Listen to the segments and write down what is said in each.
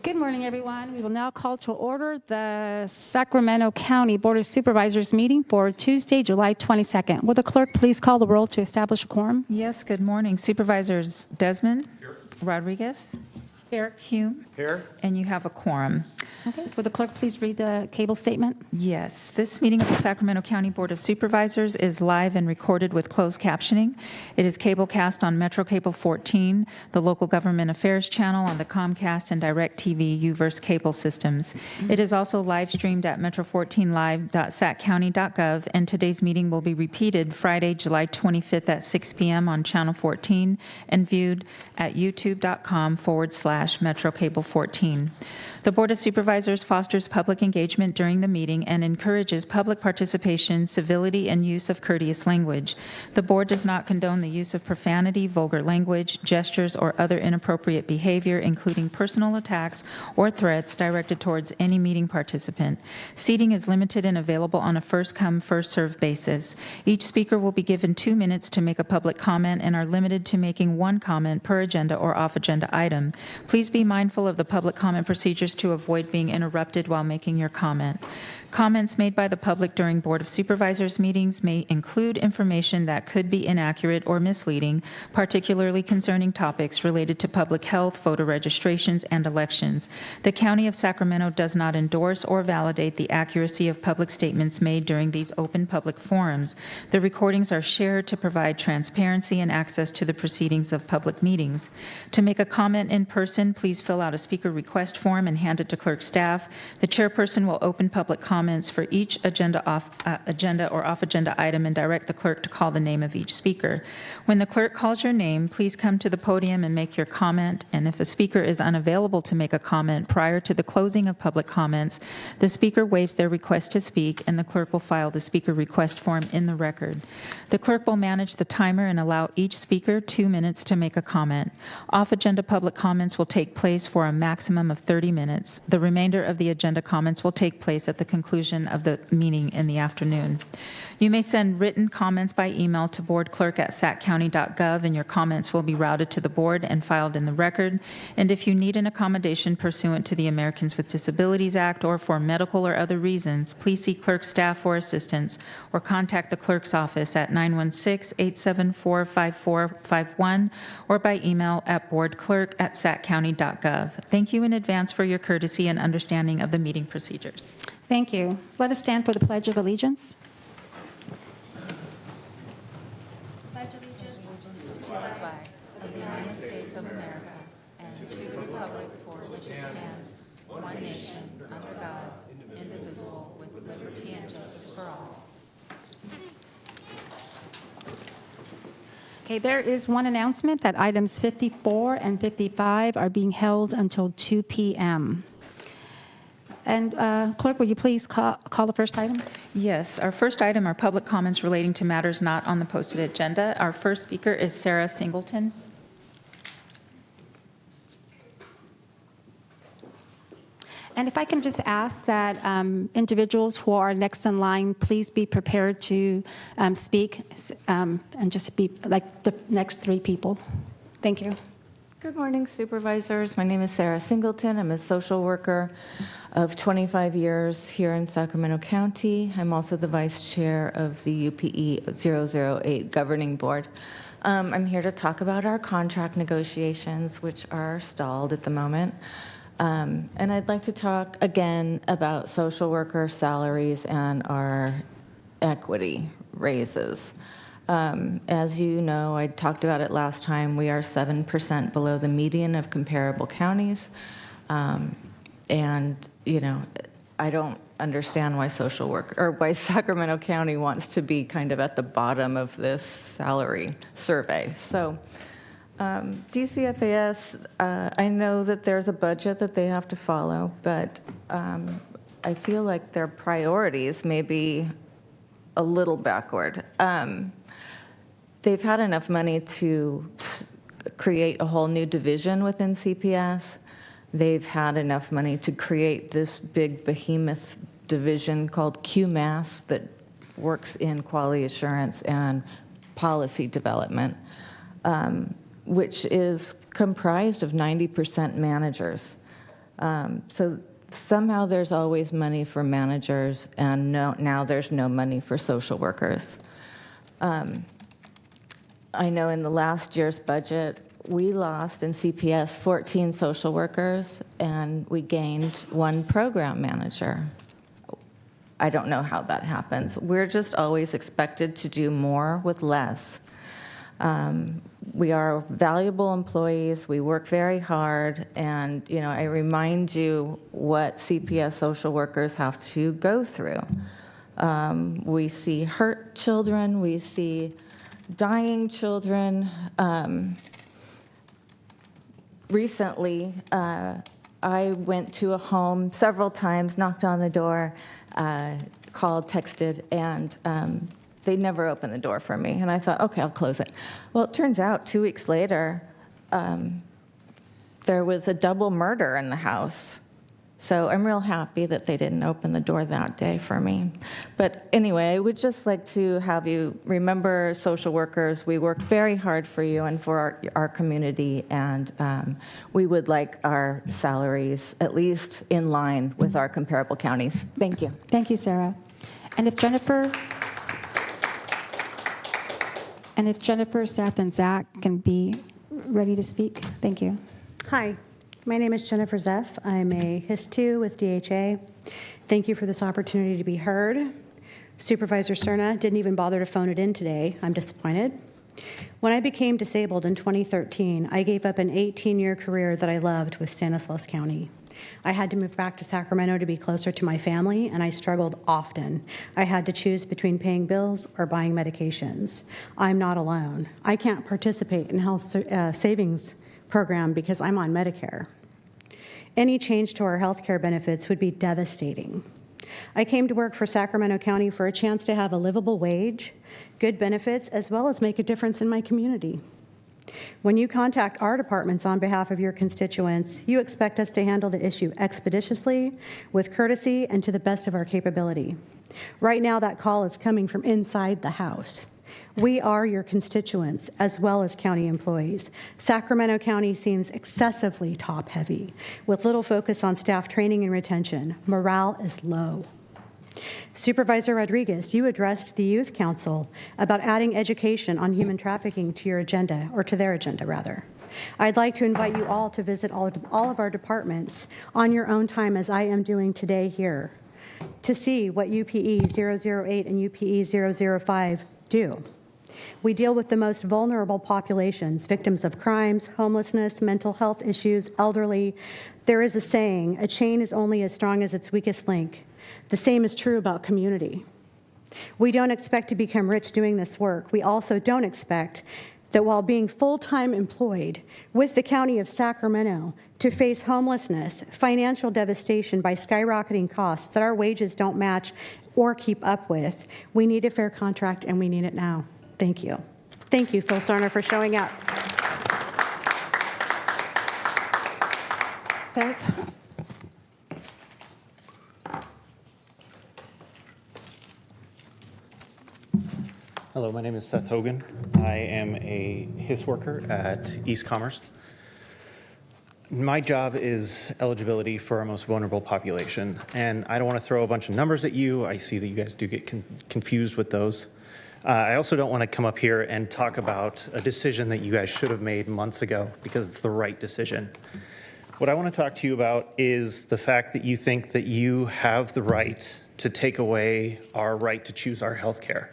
Good morning, everyone. We will now call to order the Sacramento County Board of Supervisors meeting for Tuesday, July 22nd. Will the clerk please call the roll to establish a quorum? Yes, good morning. Supervisors Desmond? Here. Rodriguez? Here. Hume? Here. And you have a quorum. Okay. Will the clerk please read the cable statement? Yes, this meeting of the Sacramento County Board of Supervisors is live and recorded with closed captioning. It is cablecast on Metro Cable 14, the local government affairs channel on the Comcast and DirecTV UVerse cable systems. It is also live streamed at metro14live.saccounty.gov, and today's meeting will be repeated Friday, July 25th at 6 p.m. on Channel 14 and viewed at youtube.com/Metro Cable 14. The Board of Supervisors fosters public engagement during the meeting and encourages public participation, civility, and use of courteous language. The Board does not condone the use of profanity, vulgar language, gestures, or other inappropriate behavior, including personal attacks or threats directed towards any meeting participant. Seating is limited and available on a first-come, first-served basis. Each speaker will be given 2 minutes to make a public comment and are limited to making one comment per agenda or off-agenda item. Please be mindful of the public comment procedures to avoid being interrupted while making your comment. Comments made by the public during Board of Supervisors meetings may include information that could be inaccurate or misleading, particularly concerning topics related to public health, voter registrations, and elections. The County of Sacramento does not endorse or validate the accuracy of public statements made during these open public forums. The recordings are shared to provide transparency and access to the proceedings of public meetings. To make a comment in person, please fill out a speaker request form and hand it to clerk staff. The chairperson will open public comments for each agenda or off-agenda item and direct the clerk to call the name of each speaker. When the clerk calls your name, please come to the podium and make your comment, and if a speaker is unavailable to make a comment prior to the closing of public comments, the speaker waives their request to speak, and the clerk will file the speaker request form in the record. The clerk will manage the timer and allow each speaker 2 minutes to make a comment. Off-agenda public comments will take place for a maximum of 30 minutes. The remainder of the agenda comments will take place at the conclusion of the meeting in the afternoon. You may send written comments by email to boardclerk@saccounty.gov, and your comments will be routed to the board and filed in the record. And if you need an accommodation pursuant to the Americans with Disabilities Act or for medical or other reasons, please see clerk staff for assistance or contact the clerk's office at 916-874-5451 or by email at boardclerk@saccounty.gov. Thank you in advance for your courtesy and understanding of the meeting procedures. Thank you. Let us stand for the Pledge of Allegiance. Pledge allegiance to the flag of the United States of America and to the republic for which it stands, one nation, under God, indivisible, with liberty and justice for all. Okay, there is one announcement that items 54 and 55 are being held until 2 p.m. And clerk, will you please call the first item? Yes, our first item are public comments relating to matters not on the posted agenda. Our first speaker is Sarah Singleton. And if I can just ask that individuals who are next in line, please be prepared to speak and just be like the next three people. Thank you. Good morning, supervisors. My name is Sarah Singleton. I'm a social worker of 25 years here in Sacramento County. I'm also the vice chair of the UPE 008 governing board. I'm here to talk about our contract negotiations, which are stalled at the moment. And I'd like to talk again about social worker salaries and our equity raises. As you know, I talked about it last time, we are 7% below the median of comparable counties. And, you know, I don't understand why why Sacramento County wants to be kind of at the bottom of this salary survey. So DCFAS, I know that there's a budget that they have to follow, but I feel like their priorities may be a little backward. They've had enough money to create a whole new division within CPS. They've had enough money to create this big behemoth division called QMAS that works in quality assurance and policy development, which is comprised of 90% managers. So somehow there's always money for managers, and now there's no money for social workers. I know in the last year's budget, we lost in CPS 14 social workers, and we gained 1 program manager. I don't know how that happens. We're just always expected to do more with less. We are valuable employees. We work very hard, and I remind you what CPS social workers have to go through. We see hurt children. We see dying children. Recently, I went to a home several times, knocked on the door, called, texted, and they never opened the door for me. And I thought, okay, I'll close it. Well, it turns out 2 weeks later, there was a double murder in the house. So I'm real happy that they didn't open the door that day for me. But anyway, I would just like to have you remember social workers. We work very hard for you and for our community, and we would like our salaries at least in line with our comparable counties. Thank you. Thank you, Sarah. And if Jennifer, Seth, and Zach can be ready to speak. Thank you. Hi, my name is Jennifer Zeff. I'm a HIS2 with DHA. Thank you for this opportunity to be heard. Supervisor Cerna didn't even bother to phone it in today. I'm disappointed. When I became disabled in 2013, I gave up an 18-year career that I loved with Stanislaus County. I had to move back to Sacramento to be closer to my family, and I struggled often. I had to choose between paying bills or buying medications. I'm not alone. I can't participate in health savings program because I'm on Medicare. Any change to our health care benefits would be devastating. I came to work for Sacramento County for a chance to have a livable wage, good benefits, as well as make a difference in my community. When you contact our departments on behalf of your constituents, you expect us to handle the issue expeditiously, with courtesy, and to the best of our capability. Right now, that call is coming from inside the House. We are your constituents as well as county employees. Sacramento County seems excessively top-heavy, with little focus on staff training and retention. Morale is low. Supervisor Rodriguez, you addressed the Youth Council about adding education on human trafficking to your agenda, or to their agenda, rather. I'd like to invite you all to visit all of our departments on your own time, as I am doing today here, to see what UPE 008 and UPE 005 do. We deal with the most vulnerable populations, victims of crimes, homelessness, mental health issues, elderly. There is a saying, a chain is only as strong as its weakest link. The same is true about community. We don't expect to become rich doing this work. We also don't expect that while being full-time employed with the County of Sacramento to face homelessness, financial devastation by skyrocketing costs that our wages don't match or keep up with. We need a fair contract, and we need it now. Thank you. Thank you, Phil Sarner, for showing up. Thanks. Hello, my name is Seth Hogan. I am a HIS worker at East Commerce. My job is eligibility for our most vulnerable population, and I don't want to throw a bunch of numbers at you. I see that you guys do get confused with those. I also don't want to come up here and talk about a decision that you guys should have made months ago, because it's the right decision. What I want to talk to you about is the fact that you think that you have the right to take away our right to choose our health care.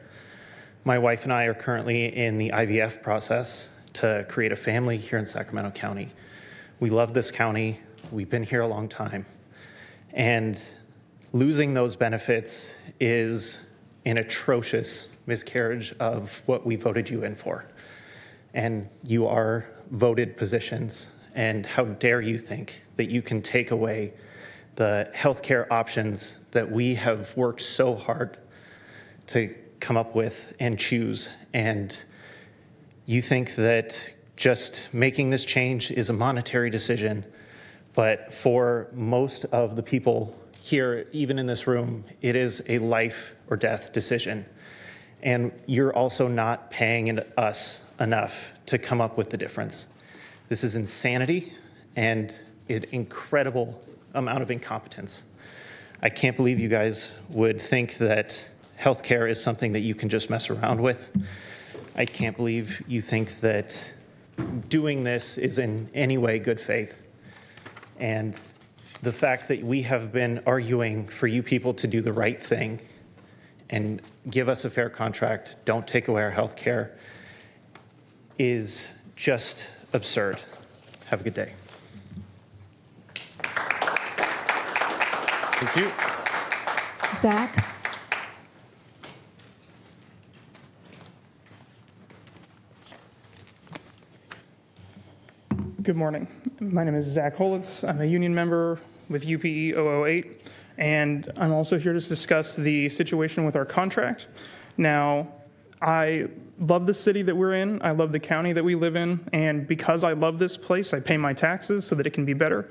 My wife and I are currently in the IVF process to create a family here in Sacramento County. We love this county. We've been here a long time. And losing those benefits is an atrocious miscarriage of what we voted you in for. And you are voted positions. And how dare you think that you can take away the healthcare options that we have worked so hard to come up with and choose. And you think that just making this change is a monetary decision, but for most of the people here, even in this room, it is a life or death decision. And you're also not paying us enough to come up with the difference. This is insanity, and an incredible amount of incompetence. I can't believe you guys would think that healthcare is something that you can just mess around with. I can't believe you think that doing this is in any way good faith. And the fact that we have been arguing for you people to do the right thing and give us a fair contract, don't take away our health care, is just absurd. Have a good day. Thank you. Zach? Good morning. My name is Zach Holitz. I'm a union member with UPE 008, and I'm also here to discuss the situation with our contract. Now, I love the city that we're in. I love the county that we live in, and because I love this place, I pay my taxes so that it can be better.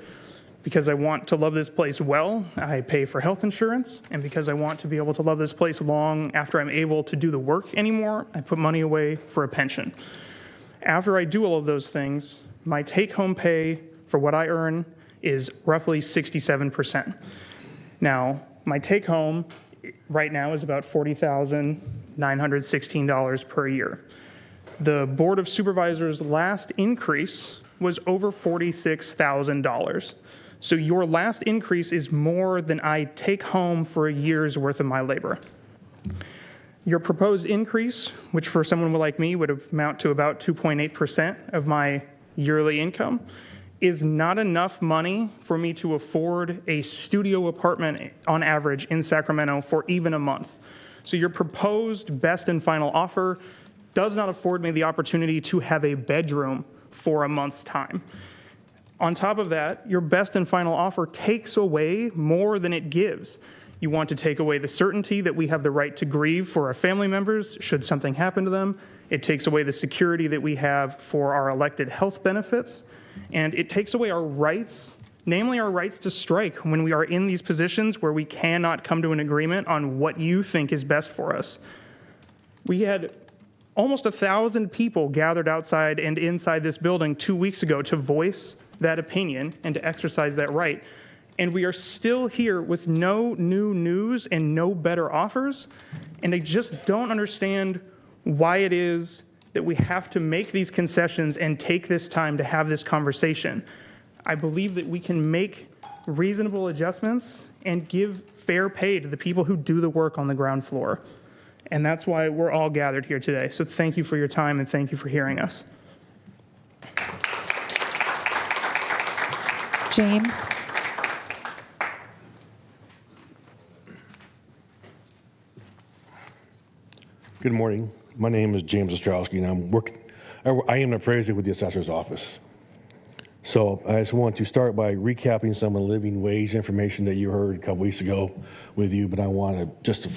Because I want to love this place well, I pay for health insurance, and because I want to be able to love this place long after I'm able to do the work anymore, I put money away for a pension. After I do all of those things, my take-home pay for what I earn is roughly 67%. Now, my take-home right now is about $40,916 per year. The Board of Supervisors' last increase was over $46,000. So your last increase is more than I take home for a year's worth of my labor. Your proposed increase, which for someone like me would amount to about 2.8% of my yearly income, is not enough money for me to afford a studio apartment on average in Sacramento for even a month. So your proposed best and final offer does not afford me the opportunity to have a bedroom for a month's time. On top of that, your best and final offer takes away more than it gives. You want to take away the certainty that we have the right to grieve for our family members should something happen to them. It takes away the security that we have for our elected health benefits. And it takes away our rights, namely our rights to strike when we are in these positions where we cannot come to an agreement on what you think is best for us. We had almost 1,000 people gathered outside and inside this building 2 weeks ago to voice that opinion and to exercise that right. And we are still here with no new news and no better offers. And I just don't understand why it is that we have to make these concessions and take this time to have this conversation. I believe that we can make reasonable adjustments and give fair pay to the people who do the work on the ground floor. And that's why we're all gathered here today. So thank you for your time and thank you for hearing us. James? Good morning. My name is James Ostrowski, and I am an appraiser with the assessor's office. So I just want to start by recapping some of the living wage information that you heard a couple weeks ago with you, but I want to just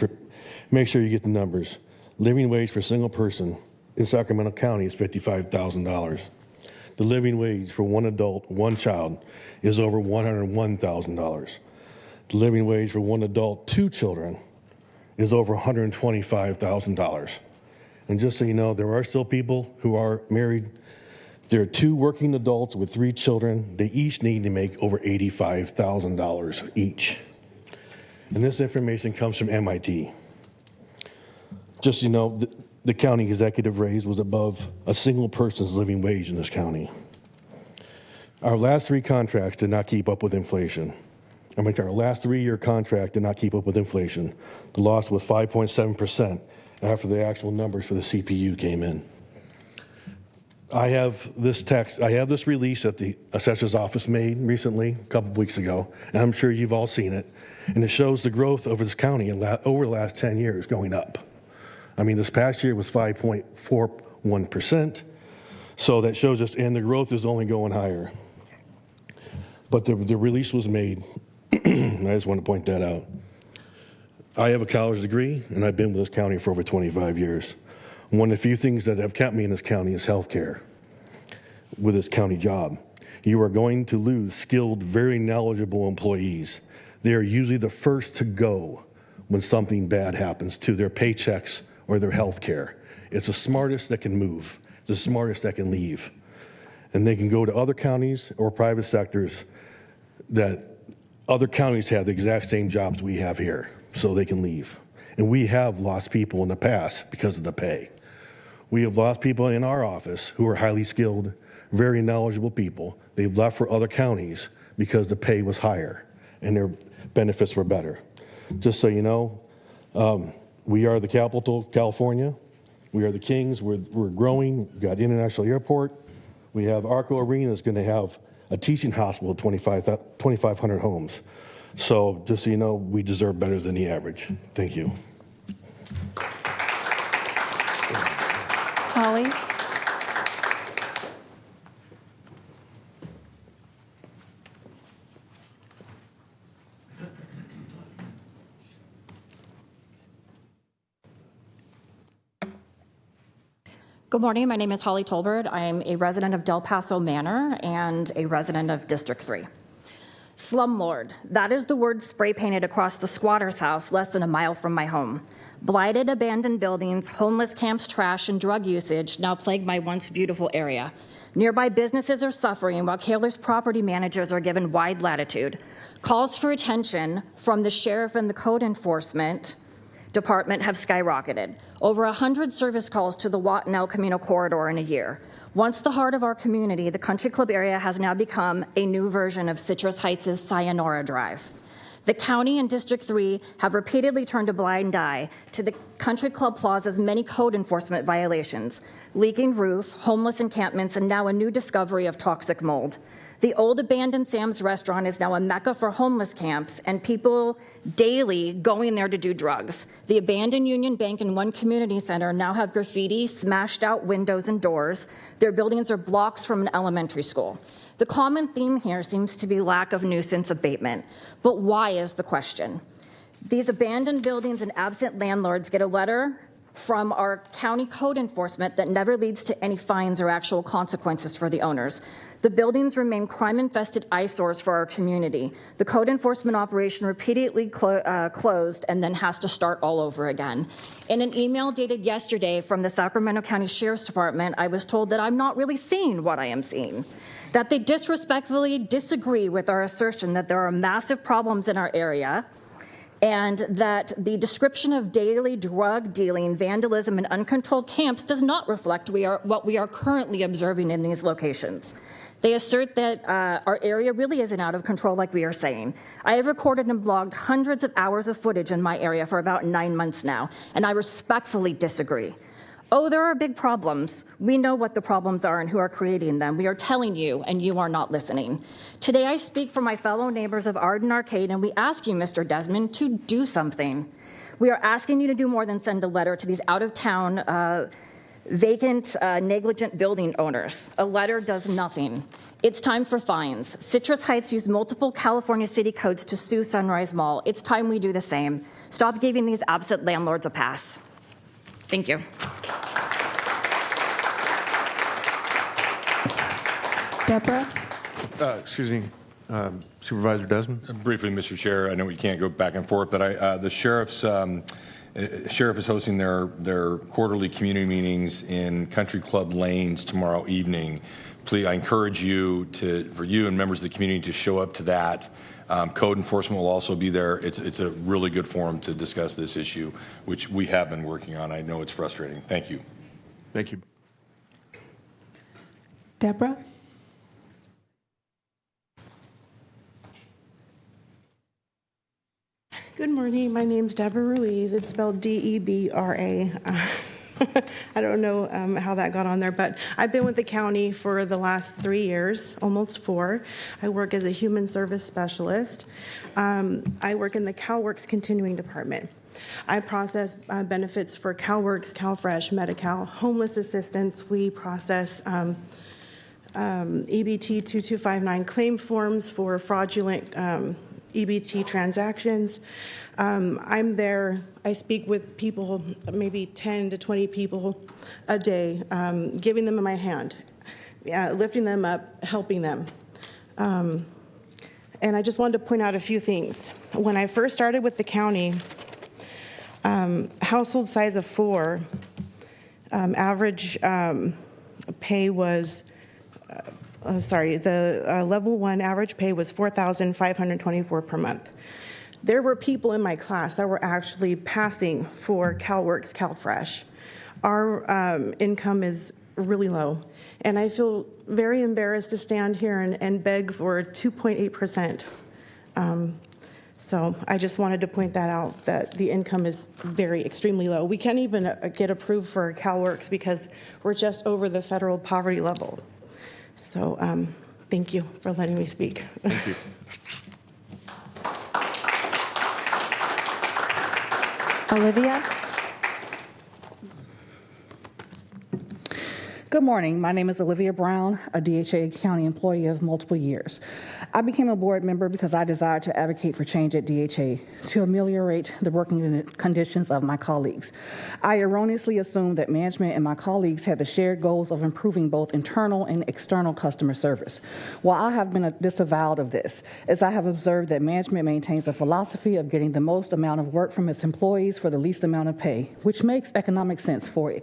make sure you get the numbers. Living wage for a single person in Sacramento County is $55,000. The living wage for one adult, one child, is over $101,000. The living wage for one adult, two children, is over $125,000. And just so you know, there are still people who are married. There are two working adults with three children. They each need to make over $85,000 each. And this information comes from MIT. Just so you know, the county executive raise was above a single person's living wage in this county. Our last three contracts did not keep up with inflation. Our last 3-year contract did not keep up with inflation. The loss was 5.7% after the actual numbers for the CPU came in. I have this release that the assessor's office made recently, a couple of weeks ago, and I'm sure you've all seen it. And it shows the growth over this county over the last 10 years going up. I mean, this past year was 5.41%. So that shows us, and the growth is only going higher. But the release was made. I just want to point that out. I have a college degree, and I've been with this county for over 25 years. One of the few things that have kept me in this county is health care with this county job. You are going to lose skilled, very knowledgeable employees. They are usually the first to go when something bad happens to their paychecks or their health care. It's the smartest that can move, the smartest that can leave. And they can go to other counties or private sectors that other counties have the exact same jobs we have here, so they can leave. And we have lost people in the past because of the pay. We have lost people in our office who are highly skilled, very knowledgeable people. They've left for other counties because the pay was higher and their benefits were better. Just so you know, we are the capital of California. We are the kings. We're growing. We've got International Airport. We have Arco Arena is going to have a teaching hospital of 2,500 homes. So just so you know, we deserve better than the average. Thank you. Holly? Good morning. My name is Holly Tolbert. I am a resident of Del Paso Manor and a resident of District 3. Slumlord, that is the word spray painted across the squatter's house less than a mile from my home. Blighted, abandoned buildings, homeless camps, trash, and drug usage now plague my once beautiful area. Nearby businesses are suffering while Kaler's property managers are given wide latitude. Calls for attention from the sheriff and the code enforcement department have skyrocketed. Over 100 service calls to the Watt and El Camino corridor in a year. Once the heart of our community, the Country Club area has now become a new version of Citrus Heights' Sayonara Drive. The county and District 3 have repeatedly turned a blind eye to the Country Club Plaza's many code enforcement violations, leaking roof, homeless encampments, and now a new discovery of toxic mold. The old abandoned Sam's restaurant is now a mecca for homeless camps and people daily going there to do drugs. The abandoned Union Bank and One Community Center now have graffiti, smashed out windows and doors. Their buildings are blocks from an elementary school. The common theme here seems to be lack of nuisance abatement. But why is the question? These abandoned buildings and absent landlords get a letter from our county code enforcement that never leads to any fines or actual consequences for the owners. The buildings remain crime-infested eyesores for our community. The code enforcement operation repeatedly closed and then has to start all over again. In an email dated yesterday from the Sacramento County Sheriff's Department, I was told that I'm not really seeing what I am seeing, that they disrespectfully disagree with our assertion that there are massive problems in our area, and that the description of daily drug dealing, vandalism, and uncontrolled camps does not reflect what we are currently observing in these locations. They assert that our area really isn't out of control like we are saying. I have recorded and blogged hundreds of hours of footage in my area for about 9 months now, and I respectfully disagree. Oh, there are big problems. We know what the problems are and who are creating them. We are telling you, and you are not listening. Today, I speak for my fellow neighbors of Arden Arcade, and we ask you, Mr. Desmond, to do something. We are asking you to do more than send a letter to these out-of-town, vacant, negligent building owners. A letter does nothing. It's time for fines. Citrus Heights used multiple California city codes to sue Sunrise Mall. It's time we do the same. Stop giving these absent landlords a pass. Thank you. Deborah? Excuse me, Supervisor Desmond? Briefly, Mr. Chair, I know we can't go back and forth, but the sheriff is hosting their quarterly community meetings in Country Club Lanes tomorrow evening. Please, I encourage you for you and members of the community to show up to that. Code enforcement will also be there. It's a really good forum to discuss this issue, which we have been working on. I know it's frustrating. Thank you. Thank you. Deborah? Good morning. My name's Deborah Ruiz. It's spelled D-E-B-R-A. I don't know how that got on there, but I've been with the county for the last 3 years, almost 4. I work as a human service specialist. I work in the CalWorks continuing department. I process benefits for CalWorks, CalFresh, Medi-Cal, homeless assistance. We process EBT 2259 claim forms for fraudulent EBT transactions. I'm there, I speak with people, maybe 10 to 20 people a day, giving them my hand, lifting them up, helping them. And I just wanted to point out a few things. When I first started with the county, household size of 4, average pay was level 1 average pay was $4,524 per month. There were people in my class that were actually passing for CalWorks, CalFresh. Our income is really low, and I feel very embarrassed to stand here and beg for 2.8%. So I just wanted to point that out, that the income is extremely low. We can't even get approved for CalWorks because we're just over the federal poverty level. So thank you for letting me speak. Thank you. Olivia? Good morning. My name is Olivia Brown, a DHA County employee of multiple years. I became a board member because I desired to advocate for change at DHA to ameliorate the working conditions of my colleagues. I erroneously assumed that management and my colleagues had the shared goals of improving both internal and external customer service. While I have been disavowed of this, as I have observed that management maintains a philosophy of getting the most amount of work from its employees for the least amount of pay, which makes economic sense for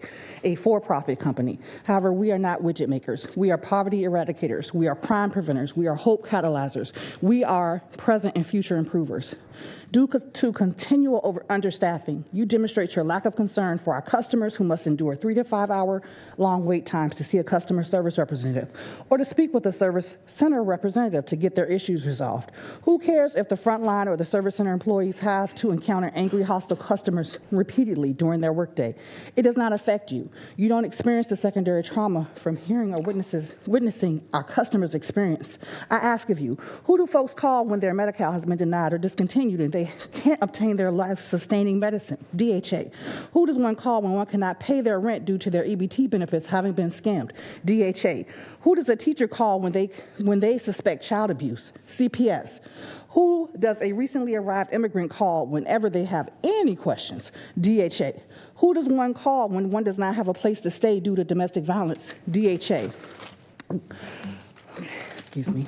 a for-profit company. However, we are not widget makers. We are poverty eradicators. We are crime preventers. We are hope catalyzers. We are present and future improvers. Due to continual understaffing, you demonstrate your lack of concern for our customers who must endure 3 to 5 hour long wait times to see a customer service representative or to speak with a service center representative to get their issues resolved. Who cares if the frontline or the service center employees have to encounter angry, hostile customers repeatedly during their workday? It does not affect you. You don't experience the secondary trauma from hearing or witnessing our customers' experience. I ask of you, who do folks call when their Medi-Cal has been denied or discontinued and they can't obtain their life-sustaining medicine? DHA. Who does one call when one cannot pay their rent due to their EBT benefits having been scammed? DHA. Who does a teacher call when they suspect child abuse? CPS. Who does a recently arrived immigrant call whenever they have any questions? DHA. Who does one call when one does not have a place to stay due to domestic violence? DHA. Excuse me.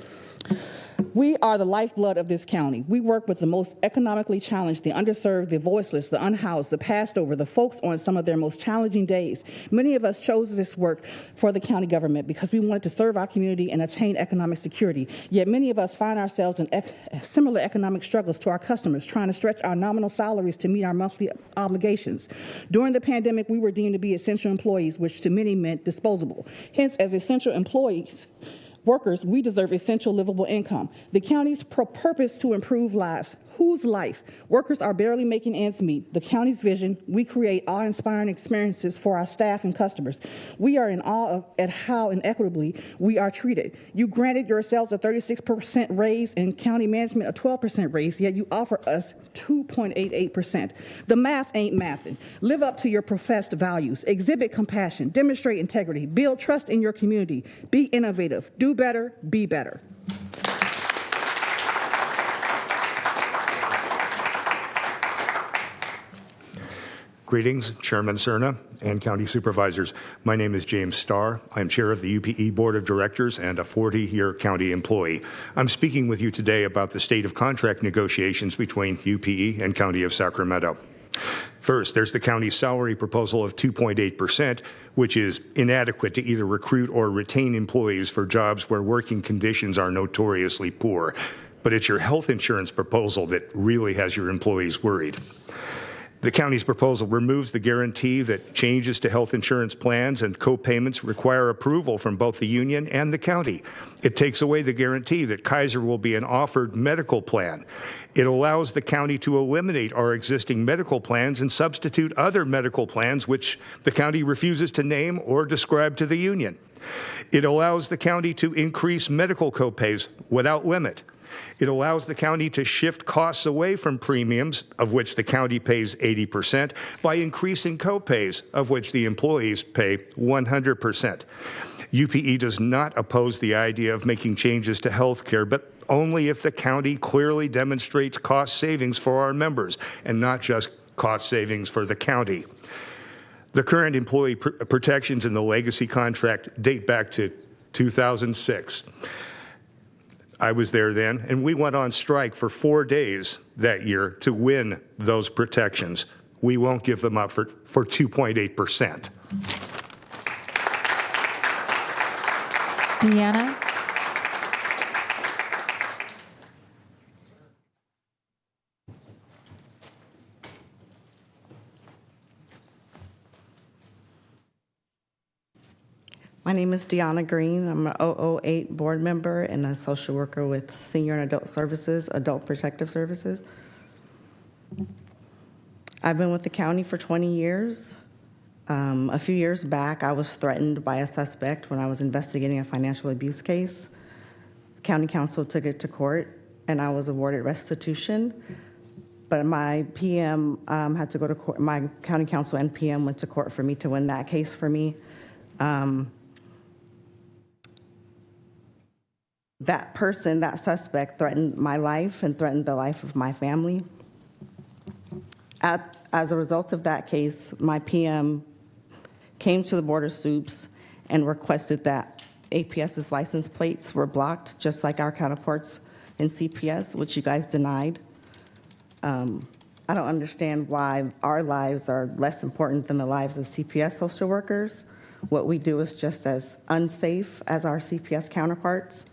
We are the lifeblood of this county. We work with the most economically challenged, the underserved, the voiceless, the unhoused, the passed over, the folks on some of their most challenging days. Many of us chose this work for the county government because we wanted to serve our community and attain economic security. Yet many of us find ourselves in similar economic struggles to our customers, trying to stretch our nominal salaries to meet our monthly obligations. During the pandemic, we were deemed to be essential employees, which to many meant disposable. Hence, as essential workers, we deserve essential livable income. The county's purpose to improve lives. Whose life? Workers are barely making ends meet. The county's vision, we create awe-inspiring experiences for our staff and customers. We are in awe at how inequitably we are treated. You granted yourselves a 36% raise and county management a 12% raise, yet you offer us 2.88%. The math ain't mathin'. Live up to your professed values. Exhibit compassion. Demonstrate integrity. Build trust in your community. Be innovative. Do better. Be better. Greetings, Chairman Cerna and County Supervisors. My name is James Starr. I'm Chair of the UPE Board of Directors and a 40-year county employee. I'm speaking with you today about the state of contract negotiations between UPE and County of Sacramento. First, there's the county's salary proposal of 2.8%, which is inadequate to either recruit or retain employees for jobs where working conditions are notoriously poor. But it's your health insurance proposal that really has your employees worried. The county's proposal removes the guarantee that changes to health insurance plans and co-payments require approval from both the union and the county. It takes away the guarantee that Kaiser will be an offered medical plan. It allows the county to eliminate our existing medical plans and substitute other medical plans which the county refuses to name or describe to the union. It allows the county to increase medical co-pays without limit. It allows the county to shift costs away from premiums, of which the county pays 80%, by increasing co-pays, of which the employees pay 100%. UPE does not oppose the idea of making changes to health care, but only if the county clearly demonstrates cost savings for our members, and not just cost savings for the county. The current employee protections in the legacy contract date back to 2006. I was there then, and we went on strike for 4 days that year to win those protections. We won't give them up for 2.8%. Deanna? name is Deanna Green. I'm an 008 board member and a social worker with Senior and Adult Services, Adult Protective Services. I've been with the county for 20 years. A few years back, I was threatened by a suspect when I was investigating a financial abuse case. County council took it to court, and I was awarded restitution. But my PM had to go to court. My county council and PM went to court for me to win that case for me. That person, that suspect, threatened my life and threatened the life of my family. As a result of that case, my PM came to the Board of Supes and requested that APS's license plates were blocked, just like our counterparts in CPS, which you guys denied. I don't understand why our lives are less important than the lives of CPS social workers. What we do is just as unsafe as our CPS counterparts.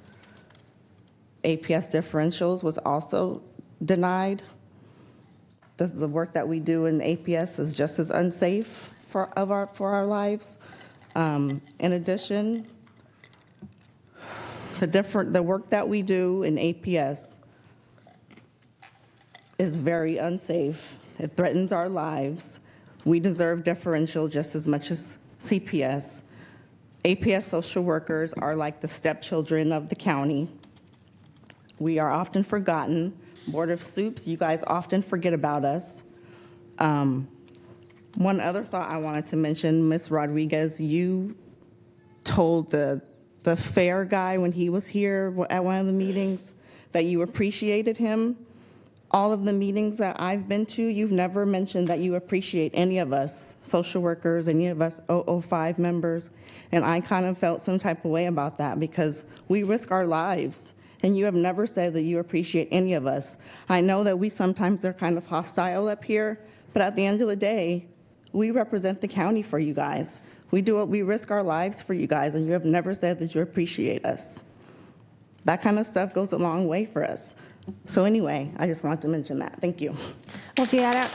APS differentials was also denied. The work that we do in APS is just as unsafe for our lives. In addition, the work that we do in APS is very unsafe. It threatens our lives. We deserve differential just as much as CPS. APS social workers are like the stepchildren of the county. We are often forgotten. Board of Supes, you guys often forget about us. One other thought I wanted to mention, Ms. Rodriguez, you told the fair guy when he was here at one of the meetings that you appreciated him. All of the meetings that I've been to, you've never mentioned that you appreciate any of us social workers, any of us 005 members, and I kind of felt some type of way about that because we risk our lives, and you have never said that you appreciate any of us. I know that we sometimes are kind of hostile up here, but at the end of the day, we represent the county for you guys. We risk our lives for you guys, and you have never said that you appreciate us. That kind of stuff goes a long way for us. So anyway, I just wanted to mention that. Thank you. Well, Deanna,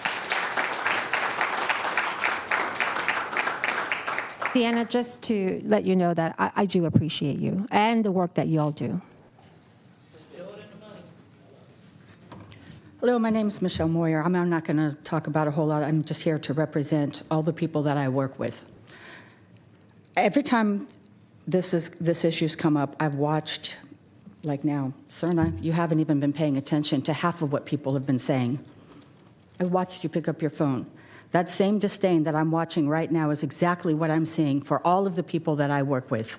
just to let you know that I do appreciate you and the work that you all do. Hello, my name is Michelle Moyer. I'm not going to talk about a whole lot. I'm just here to represent all the people that I work with. Every time this issue's come up, I've watched, like now, Serna, you haven't even been paying attention to half of what people have been saying. I watched you pick up your phone. That same disdain that I'm watching right now is exactly what I'm seeing for all of the people that I work with.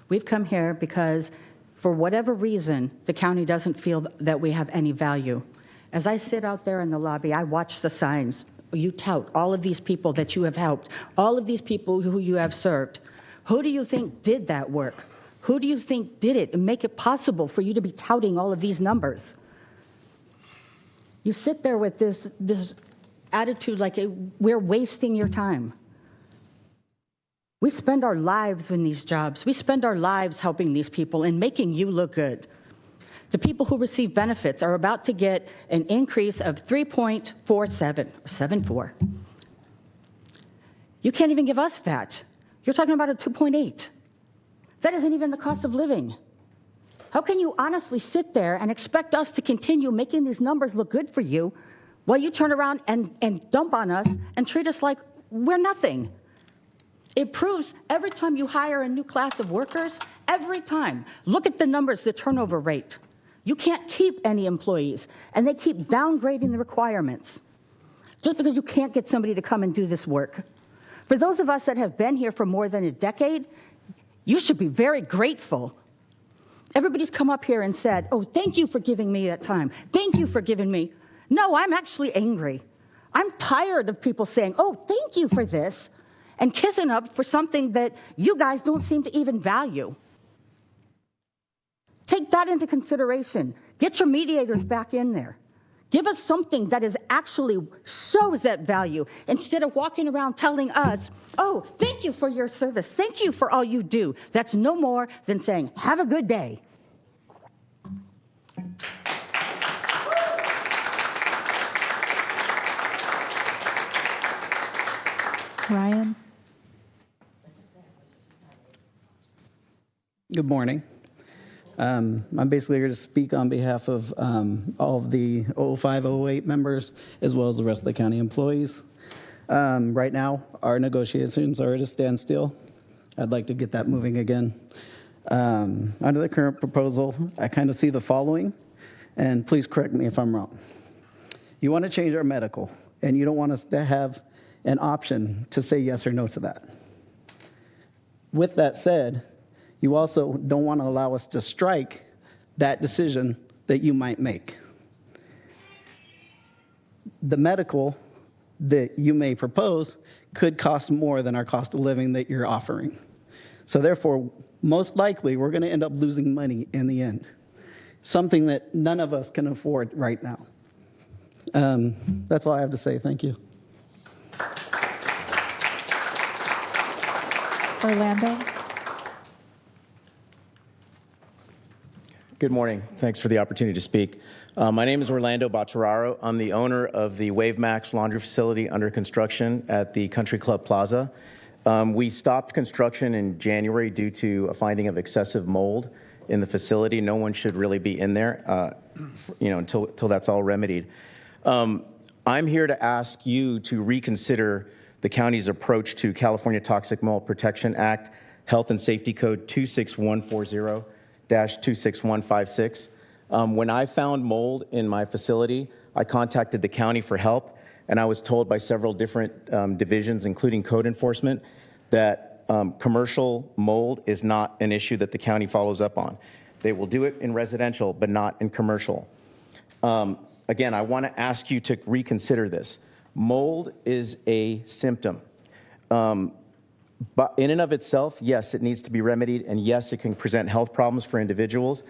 We've come here because, for whatever reason, the county doesn't feel that we have any value. As I sit out there in the lobby, I watch the signs. You tout all of these people that you have helped, all of these people who you have served. Who do you think did that work? Who do you think did it and make it possible for you to be touting all of these numbers? You sit there with this attitude like we're wasting your time. We spend our lives in these jobs. We spend our lives helping these people and making you look good. The people who receive benefits are about to get an increase of 3.47 or 74. You can't even give us that. You're talking about a 2.8. That isn't even the cost of living. How can you honestly sit there and expect us to continue making these numbers look good for you while you turn around and dump on us and treat us like we're nothing? It proves every time you hire a new class of workers, every time. Look at the numbers, the turnover rate. You can't keep any employees, and they keep downgrading the requirements just because you can't get somebody to come and do this work. For those of us that have been here for more than a decade, you should be very grateful. Everybody's come up here and said, oh, thank you for giving me that time. Thank you for giving me. No, I'm actually angry. I'm tired of people saying, oh, thank you for this, and kissing up for something that you guys don't seem to even value. Take that into consideration. Get your mediators back in there. Give us something that is actually shows that value instead of walking around telling us, oh, thank you for your service. Thank you for all you do. That's no more than saying, have a good day. Ryan? Good morning. I'm basically here to speak on behalf of all of the 0508 members, as well as the rest of the county employees. Right now, our negotiations are at a standstill. I'd like to get that moving again. Under the current proposal, I kind of see the following, and please correct me if I'm wrong. You want to change our medical, and you don't want us to have an option to say yes or no to that. With that said, you also don't want to allow us to strike that decision that you might make. The medical that you may propose could cost more than our cost of living that you're offering. So therefore, most likely, we're going to end up losing money in the end, something that none of us can afford right now. That's all I have to say. Thank you. Orlando? Good morning. Thanks for the opportunity to speak. My name is Orlando Bottararo. I'm the owner of the WaveMax laundry facility under construction at the Country Club Plaza. We stopped construction in January due to a finding of excessive mold in the facility. No one should really be in there, until that's all remedied. I'm here to ask you to reconsider the county's approach to California Toxic Mold Protection Act, Health and Safety Code 26140-26156. When I found mold in my facility, I contacted the county for help, and I was told by several different divisions, including code enforcement, that commercial mold is not an issue that the county follows up on. They will do it in residential, but not in commercial. Again, I want to ask you to reconsider this. Mold is a symptom. But in and of itself, yes, it needs to be remedied, and yes, it can present health problems for individuals,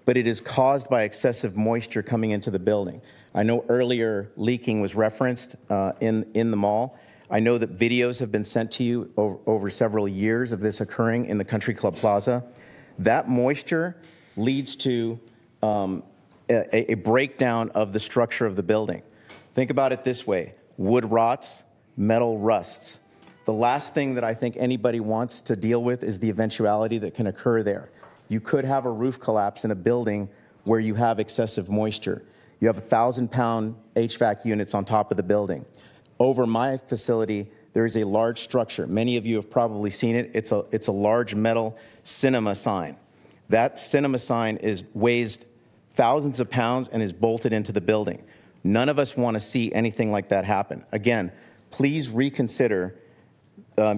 but it is caused by excessive moisture coming into the building. I know earlier leaking was referenced in the mall. I know that videos have been sent to you over several years of this occurring in the Country Club Plaza. That moisture leads to a breakdown of the structure of the building. Think about it this way. Wood rots, metal rusts. The last thing that I think anybody wants to deal with is the eventuality that can occur there. You could have a roof collapse in a building where you have excessive moisture. You have 1,000-pound HVAC units on top of the building. Over my facility, there is a large structure. Many of you have probably seen it. It's a large metal cinema sign. That cinema sign weighs thousands of pounds and is bolted into the building. None of us want to see anything like that happen. Again, please reconsider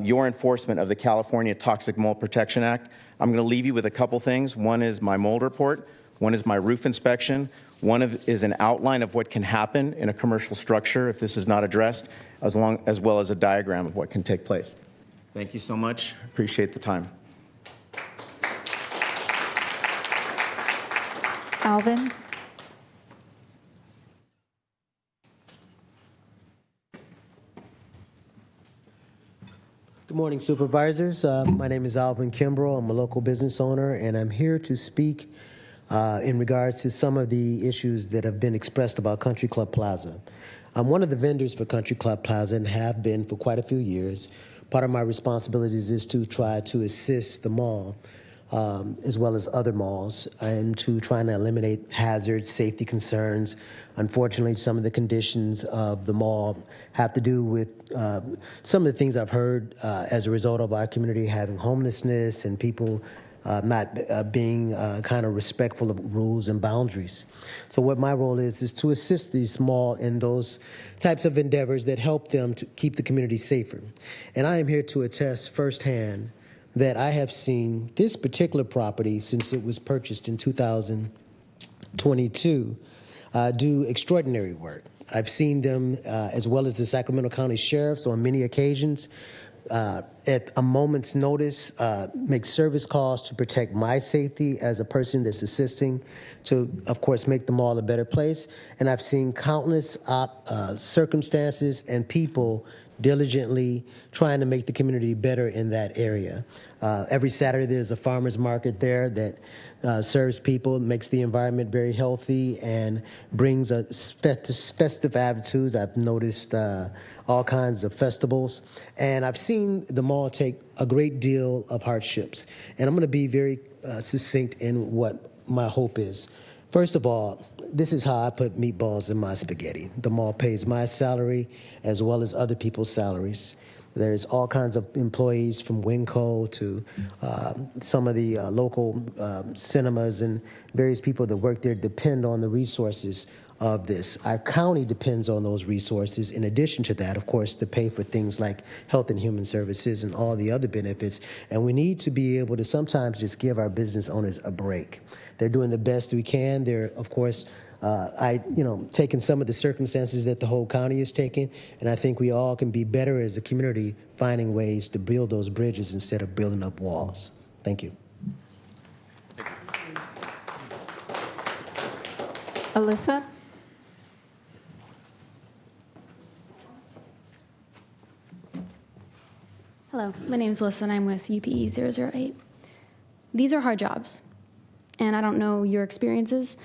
your enforcement of the California Toxic Mold Protection Act. I'm going to leave you with a couple things. One is my mold report. One is my roof inspection. One is an outline of what can happen in a commercial structure if this is not addressed, as well as a diagram of what can take place. Thank you so much. Appreciate the time. Alvin? Good morning, Supervisors. My name is Alvin Kimbrough. I'm a local business owner, and I'm here to speak in regards to some of the issues that have been expressed about Country Club Plaza. I'm one of the vendors for Country Club Plaza and have been for quite a few years. Part of my responsibilities is to try to assist the mall, as well as other malls, and to trying to eliminate hazards, safety concerns. Unfortunately, some of the conditions of the mall have to do with some of the things I've heard as a result of our community having homelessness and people not being kind of respectful of rules and boundaries. So what my role is to assist these mall in those types of endeavors that help them to keep the community safer. And I am here to attest firsthand that I have seen this particular property since it was purchased in 2022 do extraordinary work. I've seen them, as well as the Sacramento County Sheriffs on many occasions, at a moment's notice, make service calls to protect my safety as a person that's assisting to, of course, make the mall a better place. And I've seen countless circumstances and people diligently trying to make the community better in that area. Every Saturday there's a farmer's market there that serves people, makes the environment very healthy, and brings a festive attitude. I've noticed all kinds of festivals, and I've seen the mall take a great deal of hardships. And I'm going to be very succinct in what my hope is. First of all, this is how I put meatballs in my spaghetti. The mall pays my salary as well as other people's salaries. There's all kinds of employees from Winco to some of the local cinemas, and various people that work there depend on the resources of this. Our county depends on those resources. In addition to that, of course, to pay for things like health and human services and all the other benefits. And we need to be able to sometimes just give our business owners a break. They're doing the best we can. They're, of course, taking some of the circumstances that the whole county is taking, and I think we all can be better as a community finding ways to build those bridges instead of building up walls. Thank you. Alyssa? Hello, my name is Alyssa and I'm with UPE 008. These are hard jobs, and I don't know your experiences,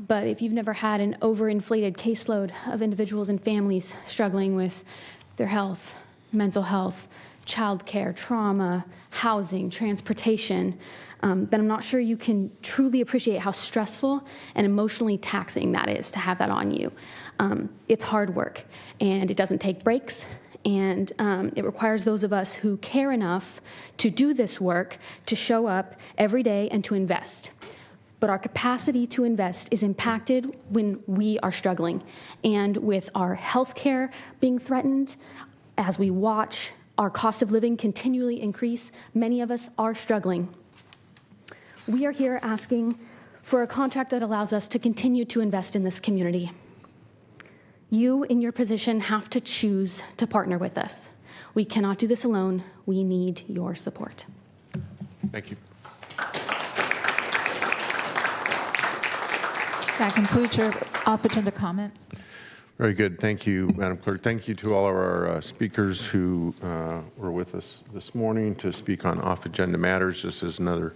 but if you've never had an overinflated caseload of individuals and families struggling with their health, mental health, childcare, trauma, housing, transportation, then I'm not sure you can truly appreciate how stressful and emotionally taxing that is to have that on you. It's hard work, and it doesn't take breaks, and it requires those of us who care enough to do this work to show up every day and to invest. But our capacity to invest is impacted when we are struggling. And with our health care being threatened, as we watch our cost of living continually increase, many of us are struggling. We are here asking for a contract that allows us to continue to invest in this community. You, in your position, have to choose to partner with us. We cannot do this alone. We need your support. Thank you. That concludes your off-agenda comments. Very good. Thank you, Madam Clerk. Thank you to all of our speakers who were with us this morning to speak on off-agenda matters. Just as another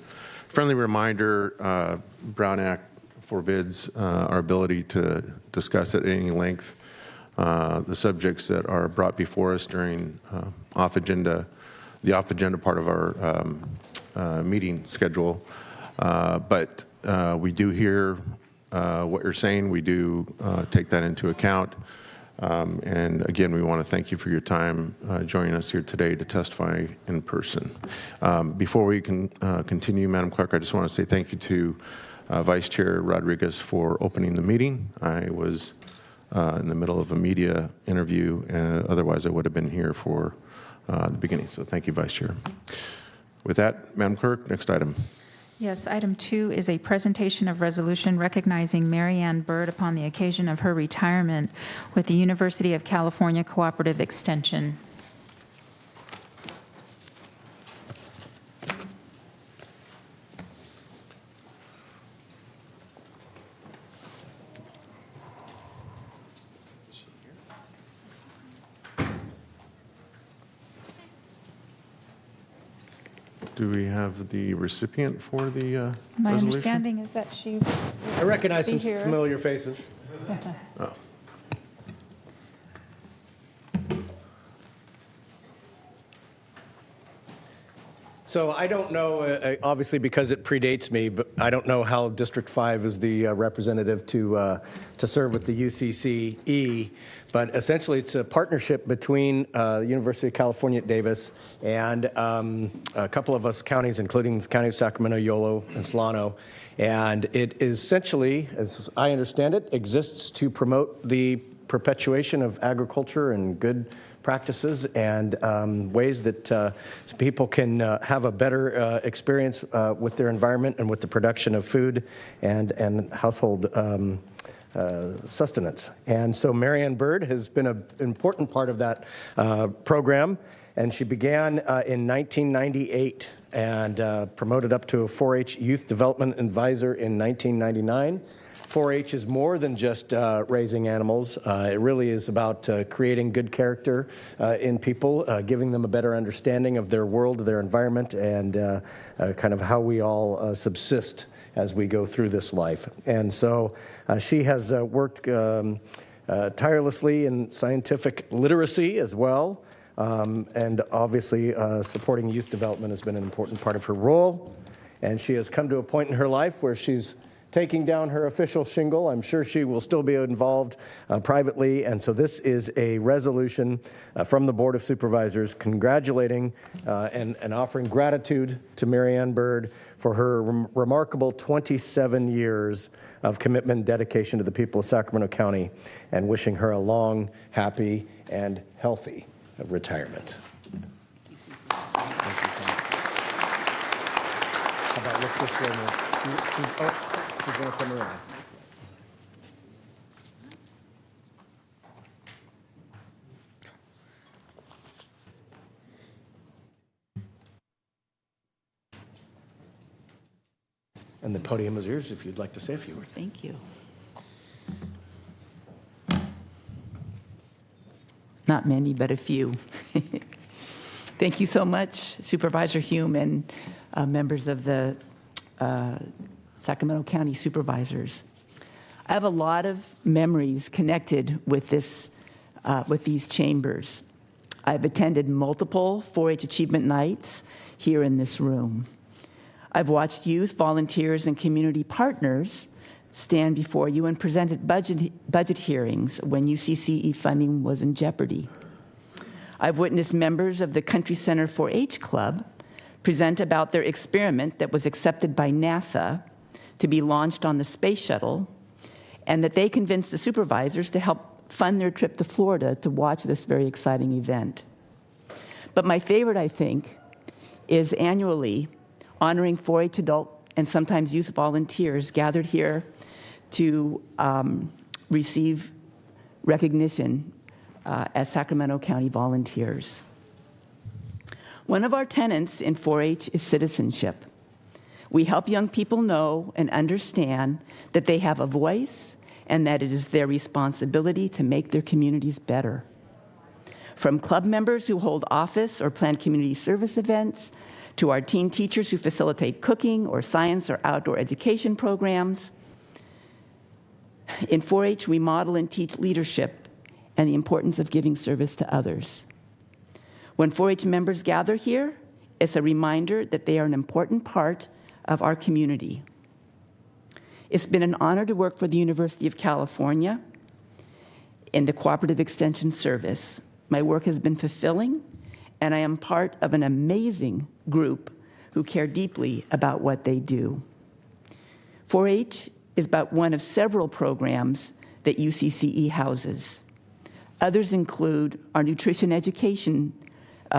friendly reminder, Brown Act forbids our ability to discuss at any length the subjects that are brought before us during the off-agenda part of our meeting schedule. But we do hear what you're saying. We do take that into account. And again, we want to thank you for your time joining us here today to testify in person. Before we can continue, Madam Clerk, I just want to say thank you to Vice Chair Rodriguez for opening the meeting. I was in the middle of a media interview, otherwise I would have been here for the beginning. So thank you, Vice Chair. With that, Madam Clerk, next item. Yes, item 2 is a presentation of resolution recognizing Mary Ann Bird upon the occasion of her retirement with the University of California Cooperative Extension. Do we have the recipient for the My resolution? understanding is that she I recognize some here. familiar faces. Oh. So I don't know, obviously because it predates me, but I don't know how District 5 is the representative to serve with the UCCE. But essentially, it's a partnership between the University of California at Davis and a couple of us counties, including the County of Sacramento, Yolo, and Solano. And it essentially, as I understand it, exists to promote the perpetuation of agriculture and good practices and ways that people can have a better experience with their environment and with the production of food and household sustenance. And so Mary Ann Bird has been an important part of that program, and she began in 1998 and promoted up to a 4-H Youth Development Advisor in 1999. 4-H is more than just raising animals. It really is about creating good character in people, giving them a better understanding of their world, their environment, and kind of how we all subsist as we go through this life. And so she has worked tirelessly in scientific literacy as well. And obviously, supporting youth development has been an important part of her role. And she has come to a point in her life where she's taking down her official shingle. I'm sure she will still be involved privately. And so this is a resolution from the Board of Supervisors congratulating and offering gratitude to Marianne Bird for her remarkable 27 years of commitment and dedication to the people of Sacramento County, and wishing her a long, happy, and healthy retirement. How about look this way now? She's going to come around. And the podium is yours if you'd like to say a few words. Thank you. Not many, but a few. Thank you so much, Supervisor Hume, and members of the Sacramento County Supervisors. I have a lot of memories connected with these chambers. I've attended multiple 4-H achievement nights here in this room. I've watched youth, volunteers, and community partners stand before you and present at budget hearings when UCCE funding was in jeopardy. I've witnessed members of the Country Center 4-H Club present about their experiment that was accepted by NASA to be launched on the space shuttle, and that they convinced the supervisors to help fund their trip to Florida to watch this very exciting event. But my favorite, I think, is annually honoring 4-H adult and sometimes youth volunteers gathered here to receive recognition as Sacramento County volunteers. One of our tenets in 4-H is citizenship. We help young people know and understand that they have a voice and that it is their responsibility to make their communities better. From club members who hold office or plan community service events, to our teen teachers who facilitate cooking or science or outdoor education programs. In 4-H, we model and teach leadership and the importance of giving service to others. When 4-H members gather here, it's a reminder that they are an important part of our community. It's been an honor to work for the University of California in the Cooperative Extension Service. My work has been fulfilling, and I am part of an amazing group who care deeply about what they do. 4-H is but one of several programs that UCCE houses. Others include our nutrition education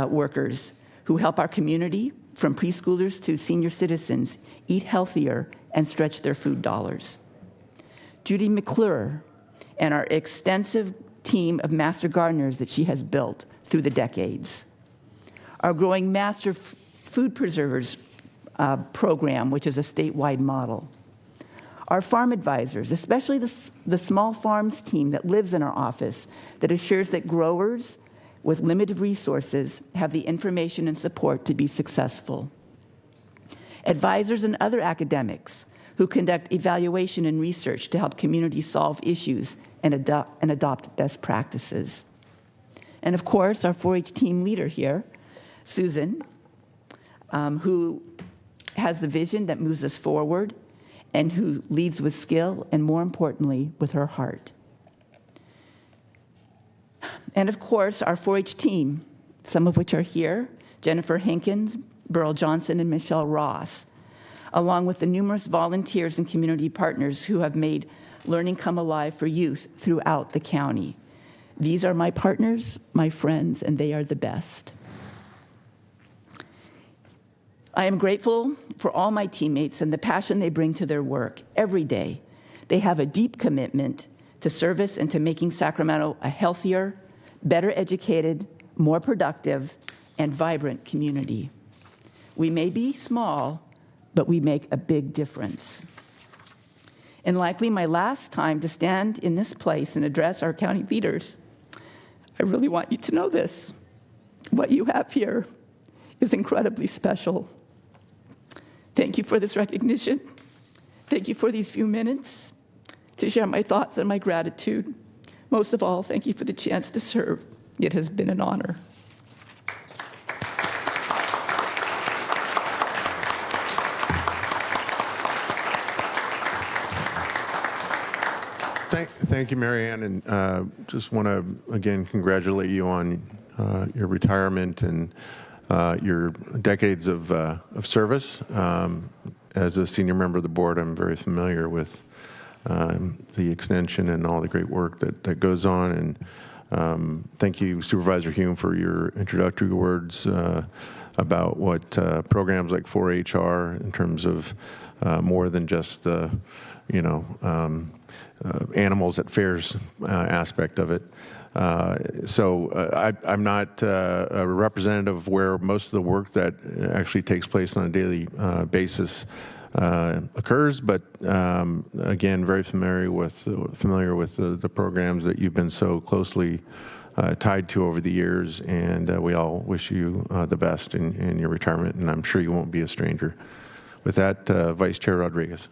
workers who help our community, from preschoolers to senior citizens, eat healthier and stretch their food dollars. Judy McClure and our extensive team of master gardeners that she has built through the decades. Our growing Master Food Preservers program, which is a statewide model. Our farm advisors, especially the small farms team that lives in our office, that assures that growers with limited resources have the information and support to be successful. Advisors and other academics who conduct evaluation and research to help communities solve issues and adopt best practices. And of course, our 4-H team leader here, Susan, who has the vision that moves us forward and who leads with skill and, more importantly, with her heart. And of course, our 4-H team, some of which are here, Jennifer Hinkins, Burl Johnson, and Michelle Ross, along with the numerous volunteers and community partners who have made learning come alive for youth throughout the county. These are my partners, my friends, and they are the best. I am grateful for all my teammates and the passion they bring to their work every day. They have a deep commitment to service and to making Sacramento a healthier, better educated, more productive, and vibrant community. We may be small, but we make a big difference. And likely my last time to stand in this place and address our county leaders, I really want you to know this. What you have here is incredibly special. Thank you for this recognition. Thank you for these few minutes to share my thoughts and my gratitude. Most of all, thank you for the chance to serve. It has been an honor. Thank you, Mary Ann, and just want to again congratulate you on your retirement and your decades of service. As a senior member of the board, I'm very familiar with the extension and all the great work that goes on. And thank you, Supervisor Hume, for your introductory words about what programs like 4-H are in terms of more than just the, animals at fairs aspect of it. I'm not a representative of where most of the work that actually takes place on a daily basis occurs, but again, very familiar with the programs that you've been so closely tied to over the years, and we all wish you the best in your retirement, and I'm sure you won't be a stranger. With that, Vice Chair Rodriguez.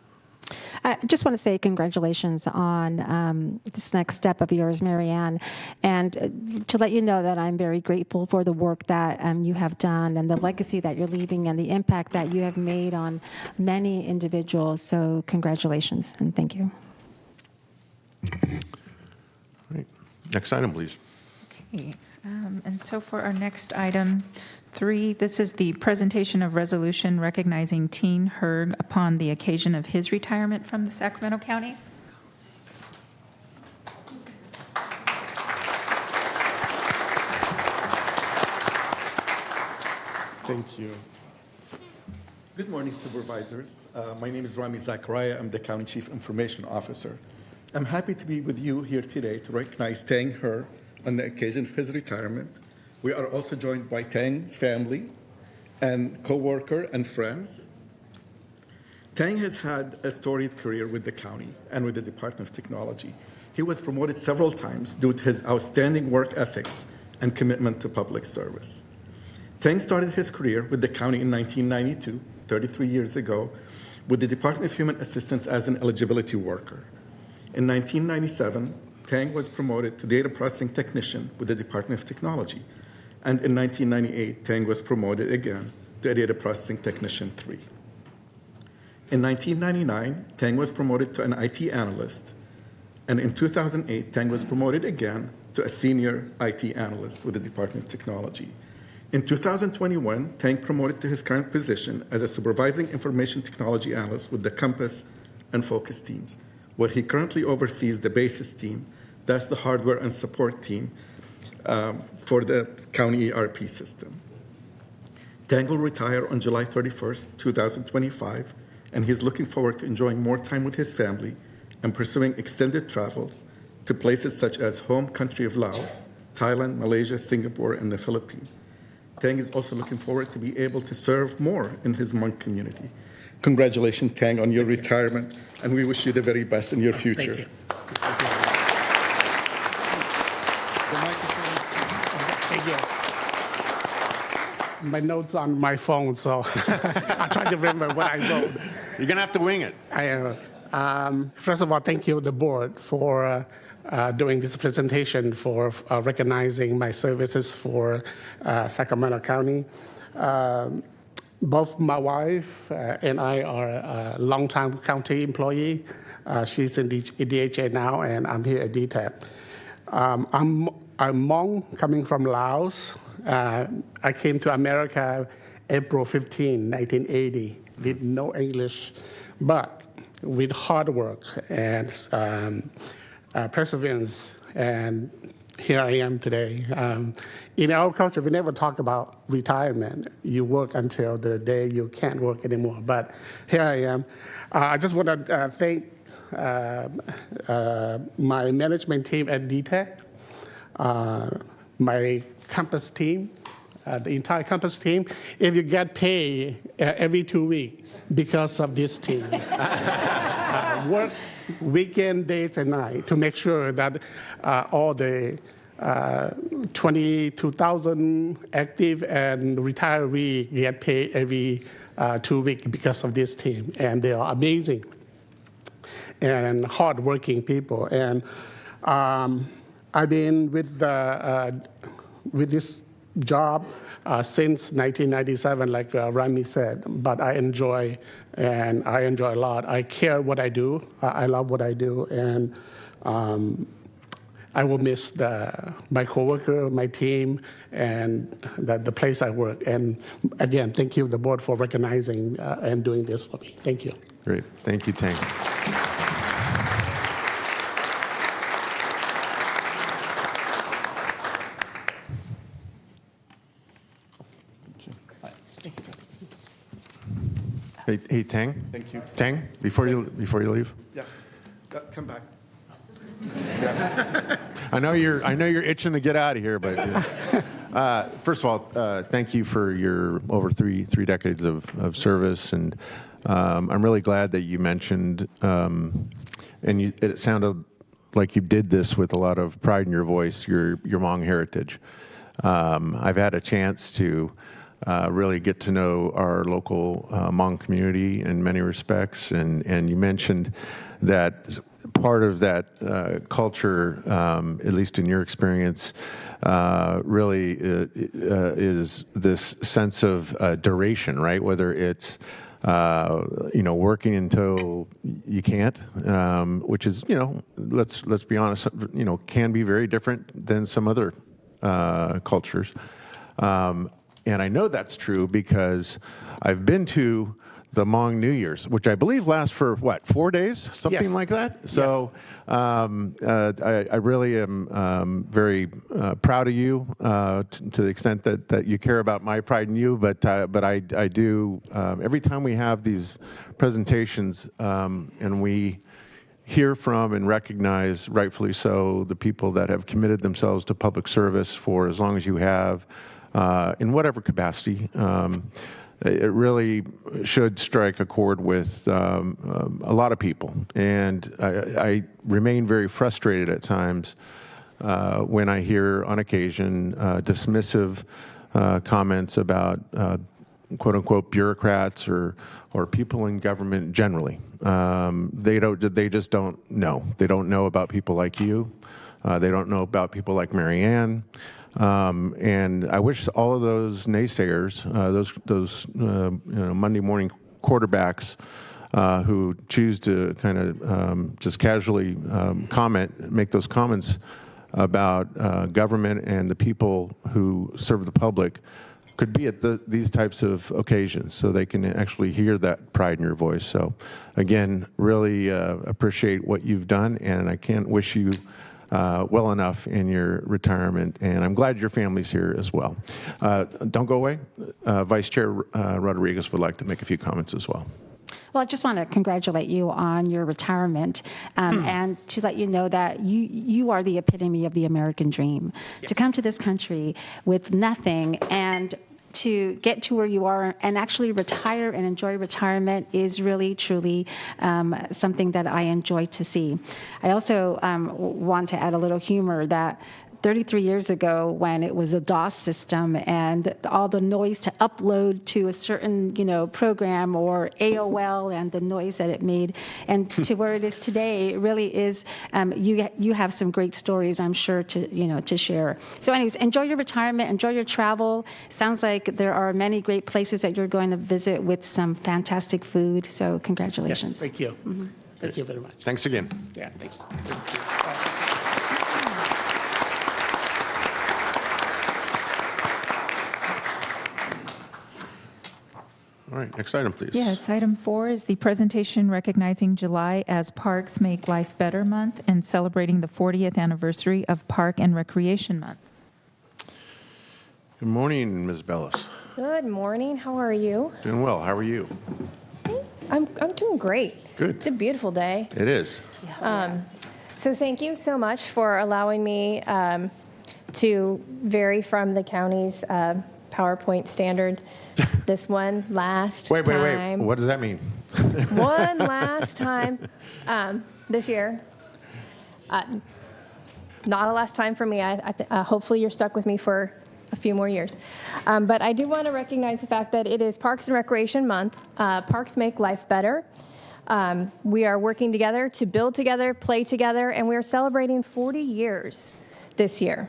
I just want to say congratulations on this next step of yours, Mary Ann, and to let you know that I'm very grateful for the work that you have done and the legacy that you're leaving and the impact that you have made on many individuals. So congratulations and thank you. All right. Next item, please. Okay. And so for our next item 3, this is the presentation of resolution recognizing Teen Herg upon the occasion of his retirement from the Sacramento County. Thank you. Good morning, Supervisors. My name is Rami Zachariah. I'm the County Chief Information Officer. I'm happy to be with you here today to recognize Tang Herg on the occasion of his retirement. We are also joined by Tang's family and co-worker and friends. Tang has had a storied career with the county and with the Department of Technology. He was promoted several times due to his outstanding work ethics and commitment to public service. Tang started his career with the county in 1992, 33 years ago, with the Department of Human Assistance as an eligibility worker. In 1997, Tang was promoted to data processing technician with the Department of Technology. And in 1998, Tang was promoted again to a data processing technician 3. In 1999, Tang was promoted to an IT analyst. And in 2008, Tang was promoted again to a senior IT analyst with the Department of Technology. In 2021, Tang promoted to his current position as a supervising information technology analyst with the Compass and Focus teams, where he currently oversees the BASIS team, that's the hardware and support team, for the county ERP system. Tang will retire on July 31st, 2025, and he's looking forward to enjoying more time with his family and pursuing extended travels to places such as home country of Laos, Thailand, Malaysia, Singapore, and the Philippines. Tang is also looking forward to be able to serve more in his Hmong community. Congratulations, Tang, on your retirement, and we wish you the very best in your future. Thank you. My notes on my phone, so I'm trying to remember what I wrote. You're going to have to wing it. First of all, thank you, the board, for doing this presentation, for recognizing my services for Sacramento County. Both my wife and I are a longtime county employee. She's in DHA now, and I'm here at DTEC. I'm Hmong, coming from Laos. I came to America April 15, 1980, with no English, but with hard work and perseverance, and here I am today. In our culture, we never talk about retirement. You work until the day you can't work anymore, but here I am. I just want to thank my management team at DTEC, my campus team, the entire campus team. If you get paid every 2 weeks because of this team. Work weekend, days, and night to make sure that all the 22,000 active and retiree get paid every 2 weeks because of this team, and they are amazing. and hardworking people. And I've been with this job since 1997, like Rami said, but I enjoy a lot. I care what I do. I love what I do, and I will miss my coworker, my team, and the place I work. And again, thank you, the board, for recognizing and doing this for me. Thank you. Great. Thank you, Tang. Hey, Tang. Thank you. Tang, before you leave. Yeah, come back. I know you're itching to get out of here, but first of all, thank you for your over three decades of service, and I'm really glad that you mentioned, it sounded like you did this with a lot of pride in your voice, your Hmong heritage. I've had a chance to really get to know our local Hmong community in many respects, and you mentioned that part of that culture, at least in your experience, really is this sense of duration, right? Whether it's working until you can't, which is, let's be honest, can be very different than some other cultures. And I know that's true because I've been to the Hmong New Year's, which I believe lasts for, 4 days? Something Yes. like that? So I really am very proud of you to the extent that you care about my pride in you, but I do, every time we have these presentations and we hear from and recognize, rightfully so, the people that have committed themselves to public service for as long as you have, in whatever capacity, it really should strike a chord with a lot of people. And I remain very frustrated at times when I hear, on occasion, dismissive comments about quote-unquote bureaucrats or people in government generally. They just don't know. They don't know about people like you. They don't know about people like Mary Ann. And I wish all of those naysayers, those Monday morning quarterbacks who choose to kind of just casually make those comments about government and the people who serve the public, could be at these types of occasions so they can actually hear that pride in your voice. So again, really appreciate what you've done, and I can't wish you well enough in your retirement, and I'm glad your family's here as well. Don't go away. Vice Chair Rodriguez would like to make a few comments as well. Well, I just want to congratulate you on your retirement and to let you know that you are the epitome of the American dream. Yes. To come to this country with nothing and to get to where you are and actually retire and enjoy retirement is really, truly something that I enjoy to see. I also want to add a little humor that 33 years ago, when it was a DOS system and all the noise to upload to a certain, program or AOL and the noise that it made, and to where it is today, it really is. You have some great stories, I'm sure, to share. So, anyways, enjoy your retirement, enjoy your travel. Sounds like there are many great places that you're going to visit with some fantastic food. So, congratulations. Yes, thank you. Mm-hmm. Thank you very much. Thanks again. Yeah, thanks. All right, next item, please. Yes, item 4 is the presentation recognizing July as Parks Make Life Better Month and celebrating the 40th anniversary of Park and Recreation Month. Good morning, Ms. Bellis. Good morning. How are you? Doing well. How are you? I'm doing great. Good. It's a beautiful day. It is. So thank you so much for allowing me to vary from the county's PowerPoint standard. This one last Wait. time. What does that mean? One last time this year. Not a last time for me. Hopefully you're stuck with me for a few more years. But I do want to recognize the fact that it is Parks and Recreation Month. Parks make life better. We are working together to build together, play together, and we are celebrating 40 years this year.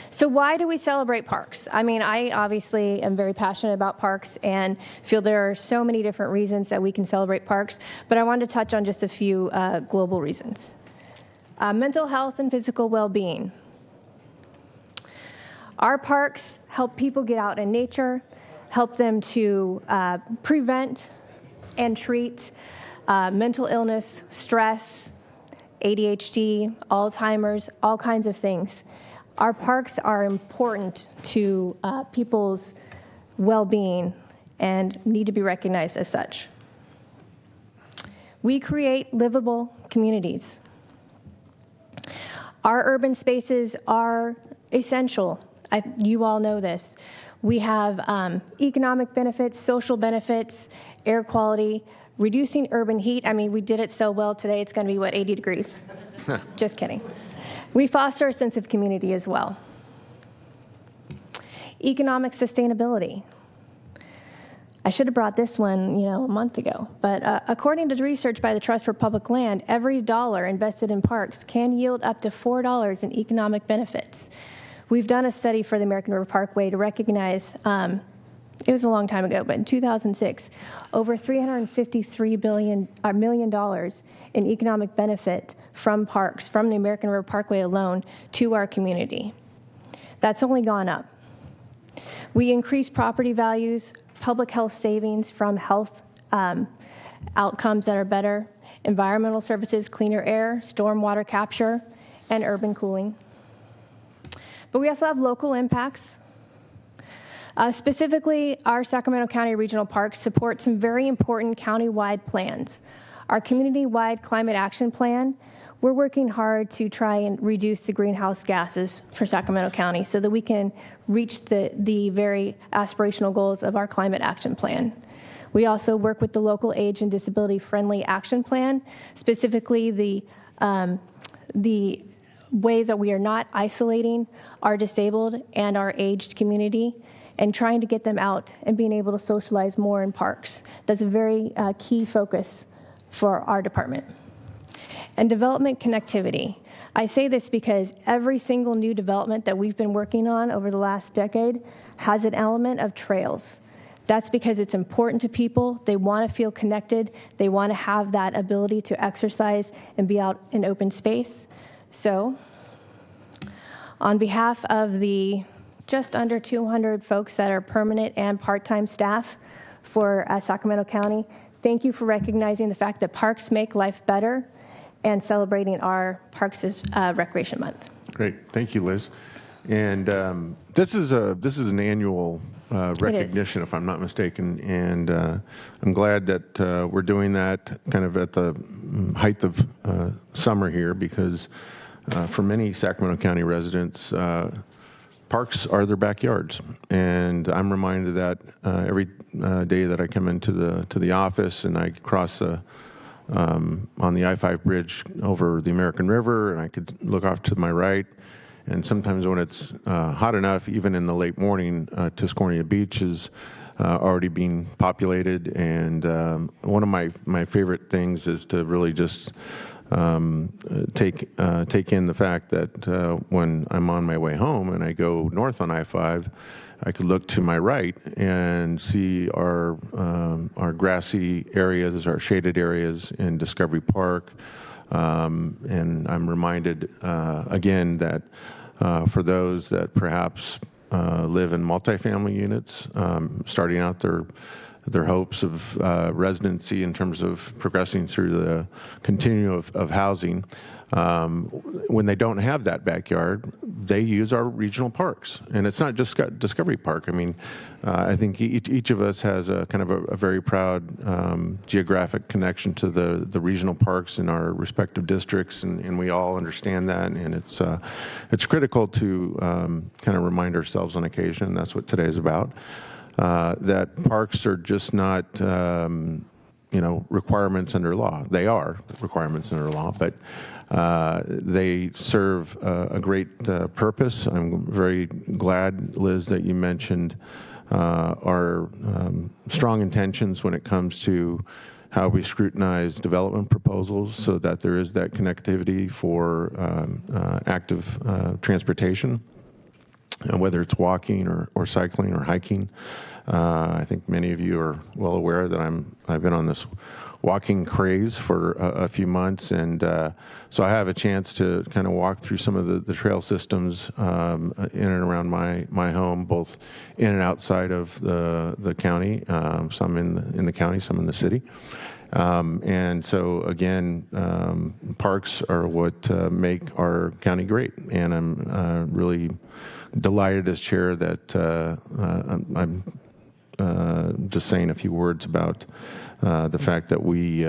So why do we celebrate parks? I mean, I obviously am very passionate about parks and feel there are so many different reasons that we can celebrate parks, but I wanted to touch on just a few global reasons. Mental health and physical well-being. Our parks help people get out in nature, help them to prevent and treat mental illness, stress, ADHD, Alzheimer's, all kinds of things. Our parks are important to people's well-being and need to be recognized as such. We create livable communities. Our urban spaces are essential. You all know this. We have economic benefits, social benefits, air quality, reducing urban heat. I mean, we did it so well today, it's going to be, 80 degrees? Just kidding. We foster a sense of community as well. Economic sustainability. I should have brought this one, a month ago. But according to research by the Trust for Public Land, every dollar invested in parks can yield up to $4 in economic benefits. We've done a study for the American River Parkway to recognize, it was a long time ago, but in 2006, over $353 million in economic benefit from parks, from the American River Parkway alone, to our community. That's only gone up. We increase property values, public health savings from health outcomes that are better, environmental services, cleaner air, stormwater capture, and urban cooling. But we also have local impacts. Specifically, our Sacramento County Regional Parks support some very important county-wide plans. Our community-wide climate action plan, we're working hard to try and reduce the greenhouse gases for Sacramento County so that we can reach the very aspirational goals of our climate action plan. We also work with the local age and disability friendly action plan, specifically the way that we are not isolating our disabled and our aged community and trying to get them out and being able to socialize more in parks. That's a very key focus for our department. And development connectivity. I say this because every single new development that we've been working on over the last decade has an element of trails. That's because it's important to people. They want to feel connected. They want to have that ability to exercise and be out in open space. So, on behalf of the just under 200 folks that are permanent and part-time staff for Sacramento County, thank you for recognizing the fact that parks make life better and celebrating our Parks' Recreation Month. Great, thank you, Liz. And this is an annual recognition, if I'm not mistaken, and I'm glad that we're doing that kind of at the height of summer here, because for many Sacramento County residents, parks are their backyards, and I'm reminded of that every day that I come into the office and I cross on the I-5 bridge over the American River, and I could look off to my right. And sometimes when it's hot enough, even in the late morning, Tuscarora Beach is already being populated. And one of my favorite things is to really just take in the fact that when I'm on my way home and I go north on I-5, I could look to my right and see our grassy areas, our shaded areas in Discovery Park. And I'm reminded again that for those that perhaps live in multifamily units, starting out their hopes of residency in terms of progressing through the continuum of housing, when they don't have that backyard, they use our regional parks. And it's not just Discovery Park. I mean, I think each of us has a kind of a very proud geographic connection to the regional parks in our respective districts, and we all understand that. And it's critical to kind of remind ourselves on occasion. That's what today is about. That parks are just not, requirements under law. They are requirements under law, but they serve a great purpose. I'm very glad, Liz, that you mentioned our strong intentions when it comes to how we scrutinize development proposals so that there is that connectivity for active transportation, whether it's walking or cycling or hiking. I think many of you are well aware that I've been on this walking craze for a few months, and so I have a chance to kind of walk through some of the trail systems in and around my home, both in and outside of the county. Some in the county, some in the city. And so again, parks are what make our county great, and I'm really delighted as chair that I'm just saying a few words about the fact that we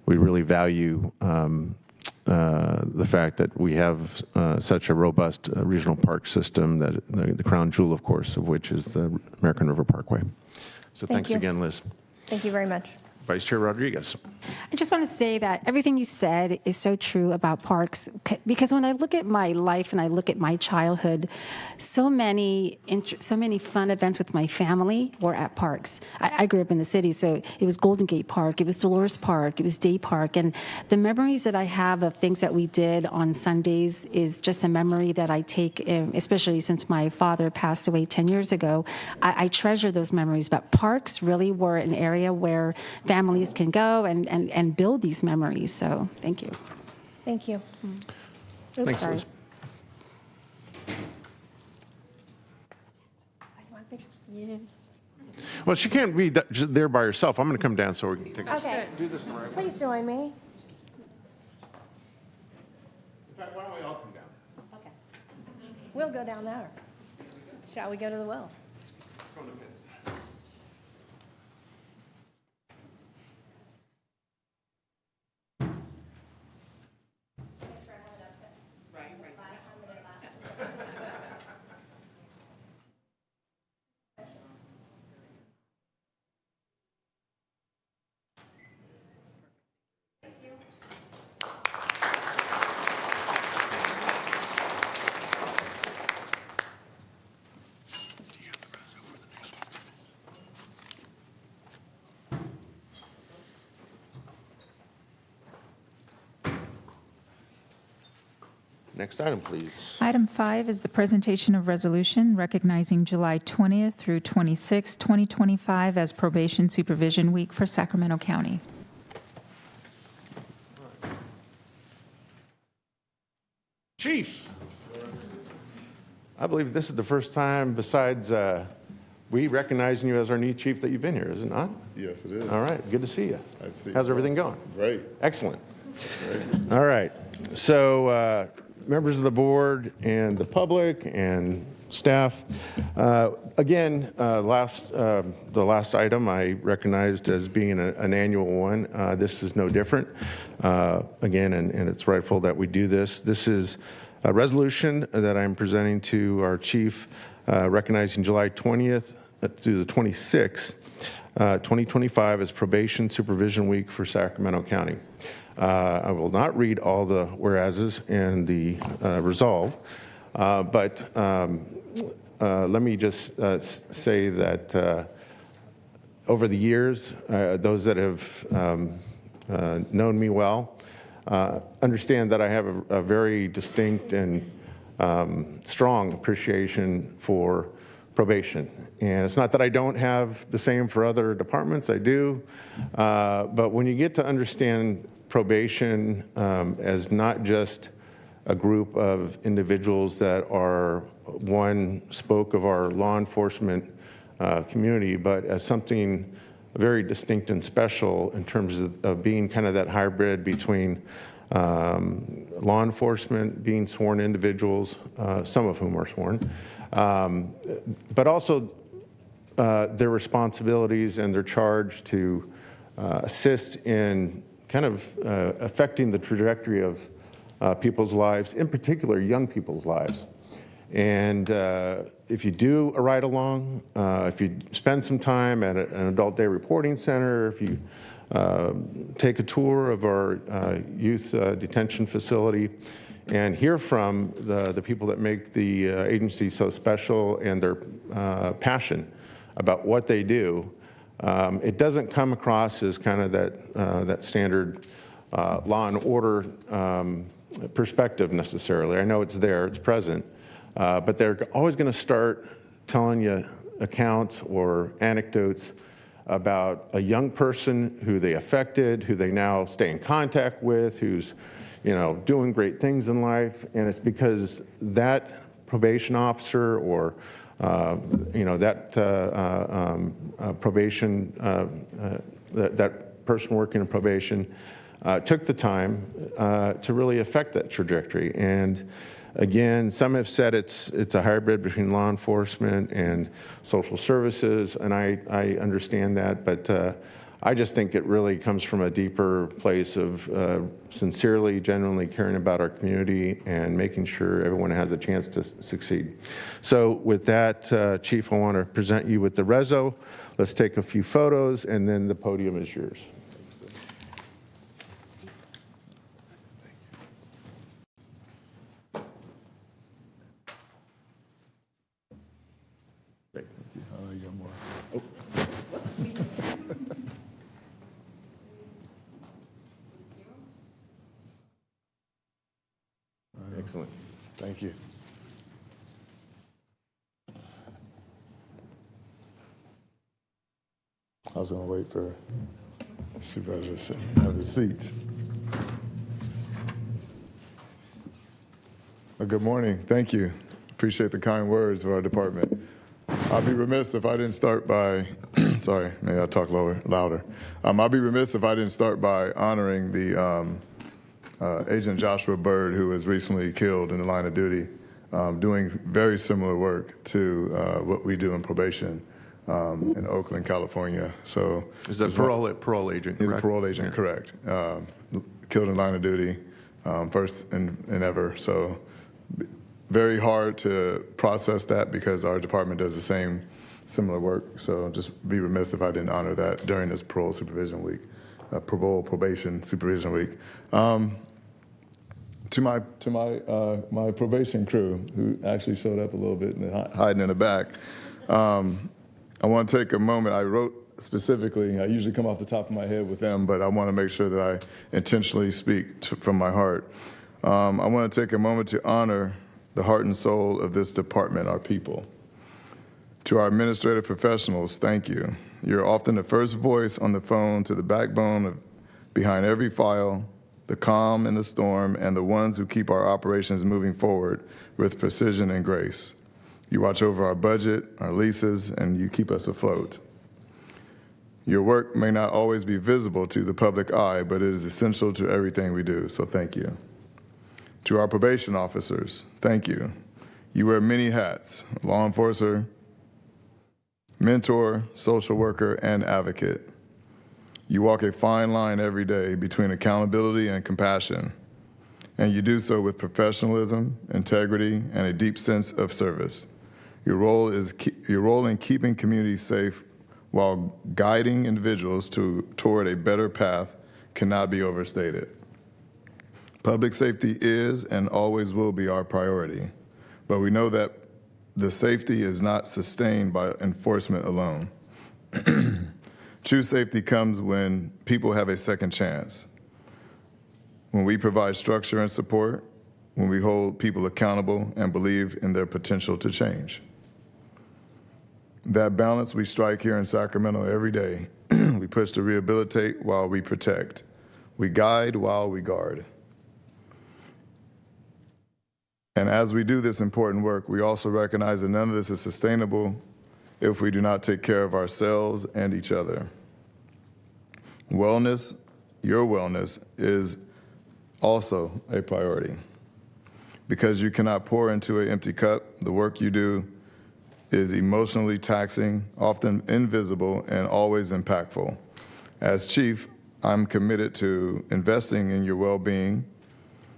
really value the fact that we have such a robust regional park system, that the crown jewel, of course, of which is the American River Parkway. So Thank thanks you. again, Liz. Thank you very much. Vice Chair Rodriguez. I just want to say that everything you said is so true about parks, because when I look at my life and I look at my childhood, so many fun events with my family were at parks. I grew up in the city, so it was Golden Gate Park, it was Dolores Park, it was Day Park, and the memories that I have of things that we did on Sundays is just a memory that I take, especially since my father passed away 10 years ago. I treasure those memories, but parks really were an area where families can go and build these memories. So thank you. Thank you. Thanks, sorry. Liz. Well, she can't be there by herself. I'm going to come down so we can take Okay. do this right. Please join me. In fact, why don't we all come down? Okay. We'll go down there. Shall we go to the well? Next item, please. Item 5 is the presentation of resolution recognizing July 20th through 26, 2025 as Probation Supervision Week for Sacramento County. Chief. I believe this is the first time, besides we recognizing you as our new chief, that you've been here, is it not? Yes, it is. All right, good to see you. I see. How's everything going? Great. Excellent. Great. All right. So, members of the board and the public and staff, again, the last item I recognized as being an annual one. This is no different. Again, and it's rightful that we do this. This is a resolution that I'm presenting to our chief, recognizing July 20th through the 26th, 2025 as Probation Supervision Week for Sacramento County. I will not read all the whereases and the resolve, but let me just say that over the years, those that have known me well understand that I have a very distinct and strong appreciation for probation. And it's not that I don't have the same for other departments, I do, but when you get to understand probation as not just a group of individuals that are one spoke of our law enforcement community, but as something very distinct and special in terms of being kind of that hybrid between law enforcement, being sworn individuals, some of whom are sworn, but also their responsibilities and their charge to assist in kind of affecting the trajectory of people's lives, in particular young people's lives. And if you do a ride-along, if you spend some time at an adult day reporting center, if you take a tour of our youth detention facility and hear from the people that make the agency so special and their passion about what they do, it doesn't come across as kind of that standard law and order perspective necessarily. I know it's there, it's present, but they're always going to start telling you accounts or anecdotes about a young person who they affected, who they now stay in contact with, who's doing great things in life, and it's because that probation officer or probation, that person working in probation took the time to really affect that trajectory. And again, some have said it's a hybrid between law enforcement and social services, and I understand that, but I just think it really comes from a deeper place of sincerely, genuinely caring about our community and making sure everyone has a chance to succeed. So with that, Chief, I want to present you with the reso. Let's take a few photos, and then the podium is yours. Excellent. Thank you. I was going to wait for Supervisors to have his seats. Well, good morning. Thank you. Appreciate the kind words of our department. I'd be remiss if I didn't start by, sorry, maybe I'll talk louder. I'd be remiss if I didn't start by honoring the Agent Joshua Bird, who was recently killed in the line of duty, doing very similar work to what we do in probation in Oakland, California. So is that parole agent, correct? He's a parole agent, yeah. Correct. Killed in line of duty, first and ever. So very hard to process that because our department does the same similar work. So just be remiss if I didn't honor that during this parole supervision week, probation supervision week. To my probation crew, who actually showed up a little bit and hiding in the back, I want to take a moment. I wrote specifically, I usually come off the top of my head with them, but I want to make sure that I intentionally speak from my heart. I want to take a moment to honor the heart and soul of this department, our people. To our administrative professionals, thank you. You're often the first voice on the phone to the backbone behind every file, the calm in the storm, and the ones who keep our operations moving forward with precision and grace. You watch over our budget, our leases, and you keep us afloat. Your work may not always be visible to the public eye, but it is essential to everything we do, so thank you. To our probation officers, thank you. You wear many hats: law enforcer, mentor, social worker, and advocate. You walk a fine line every day between accountability and compassion, and you do so with professionalism, integrity, and a deep sense of service. Your role in keeping communities safe while guiding individuals toward a better path cannot be overstated. Public safety is and always will be our priority, but we know that the safety is not sustained by enforcement alone. True safety comes when people have a second chance, when we provide structure and support, when we hold people accountable and believe in their potential to change. That balance we strike here in Sacramento every day. We push to rehabilitate while we protect. We guide while we guard. And as we do this important work, we also recognize that none of this is sustainable if we do not take care of ourselves and each other. Wellness, your wellness, is also a priority. Because you cannot pour into an empty cup, the work you do is emotionally taxing, often invisible, and always impactful. As chief, I'm committed to investing in your well-being,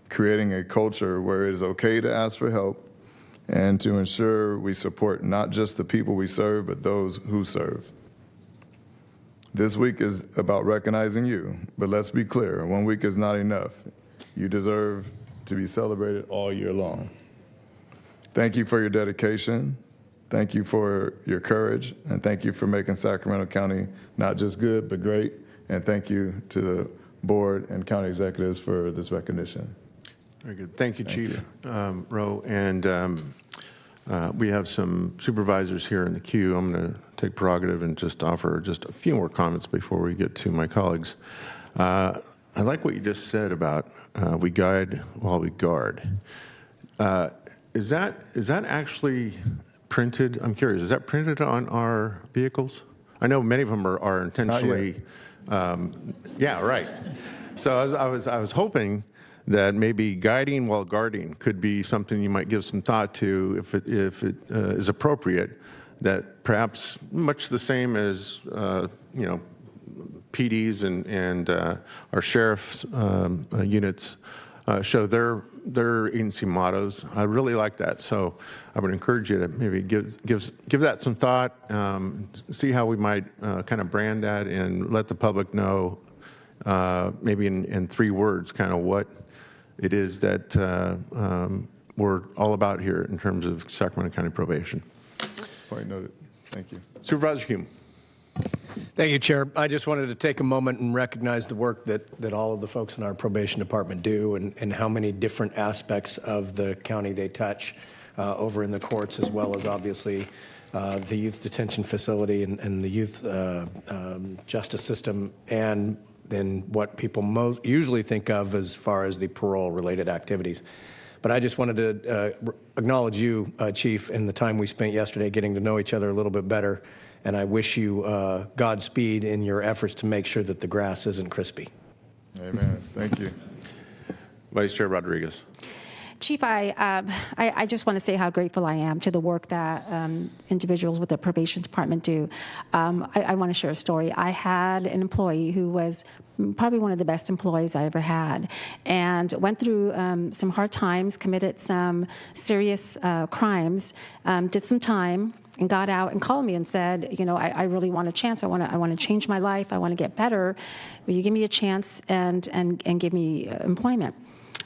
creating a culture where it is okay to ask for help, and to ensure we support not just the people we serve, but those who serve. This week is about recognizing you, but let's be clear, 1 week is not enough. You deserve to be celebrated all year long. Thank you for your dedication, thank you for your courage, and thank you for making Sacramento County not just good, but great. And thank you to the board and county executives for this recognition. Very good. Thank you, Chief Rowe. And we have some supervisors here in the queue. I'm going to take prerogative and just offer just a few more comments before we get to my colleagues. I like what you just said about we guide while we guard. Is that actually printed? I'm curious. Is that printed on our vehicles? I know many of them are intentionally. Yeah, right. So I was hoping that maybe guiding while guarding could be something you might give some thought to if it is appropriate. That perhaps much the same as PDs and our sheriff's units show their agency mottos. I really like that, so I would encourage you to maybe give that some thought. See how we might kind of brand that and let the public know, maybe in 3 words, kind of what it is that we're all about here in terms of Sacramento County probation. Point noted. Thank you. Supervisor Hume. Thank you, Chair. I just wanted to take a moment and recognize the work that all of the folks in our probation department do and how many different aspects of the county they touch over in the courts, as well as obviously the youth detention facility and the youth justice system, and then what people usually think of as far as the parole-related activities. But I just wanted to acknowledge you, Chief, and the time we spent yesterday getting to know each other a little bit better. And I wish you Godspeed in your efforts to make sure that the grass isn't crispy. Amen. Thank you. Vice Chair Rodriguez. Chief, I just want to say how grateful I am to the work that individuals with the probation department do. I want to share a story. I had an employee who was probably one of the best employees I ever had, and went through some hard times, committed some serious crimes, did some time, and got out and called me and said, I really want a chance. I want to change my life. I want to get better. Will you give me a chance and give me employment?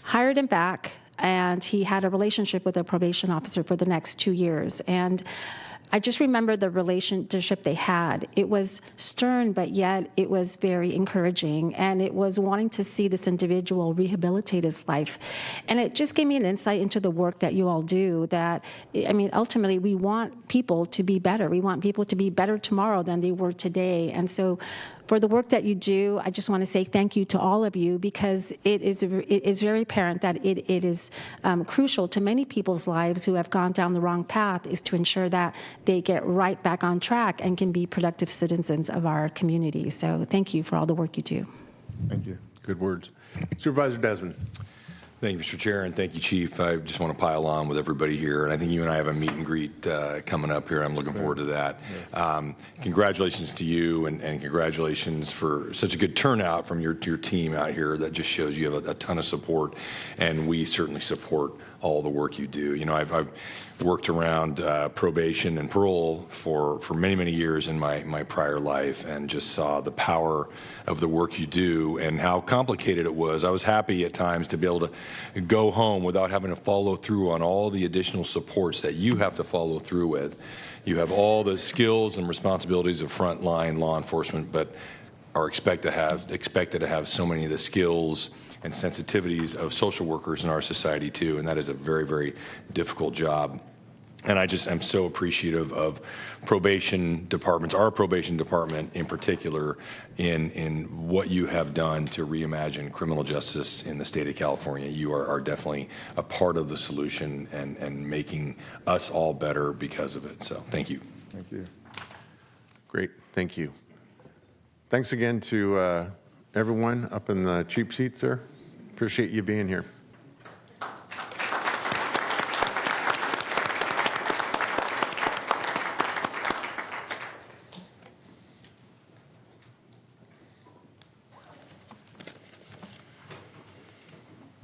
Hired him back, and he had a relationship with a probation officer for the next 2 years. And I just remember the relationship they had. It was stern, but yet it was very encouraging. And it was wanting to see this individual rehabilitate his life. And it just gave me an insight into the work that you all do. That, ultimately, we want people to be better. We want people to be better tomorrow than they were today. And so for the work that you do, I just want to say thank you to all of you, because it is very apparent that it is crucial to many people's lives who have gone down the wrong path, is to ensure that they get right back on track and can be productive citizens of our community. So thank you for all the work you do. Thank you. Good words. Supervisor Desmond. Thank you, Mr. Chair, and thank you, Chief. I just want to pile on with everybody here, and I think you and I have a meet and greet coming up here. I'm looking forward to that. Congratulations to you, and congratulations for such a good turnout from your team out here. That just shows you have a ton of support, and we certainly support all the work you do. I've worked around probation and parole for many, many years in my prior life, and just saw the power of the work you do and how complicated it was. I was happy at times to be able to go home without having to follow through on all the additional supports that you have to follow through with. You have all the skills and responsibilities of frontline law enforcement, but are expected to have so many of the skills and sensitivities of social workers in our society too, and that is a very, very difficult job. And I just am so appreciative of probation departments, our probation department in particular, in what you have done to reimagine criminal justice in the state of California. You are definitely a part of the solution and making us all better because of it. So thank you. Thank you. Great. Thank you. Thanks again to everyone up in the cheap seats there. Appreciate you being here.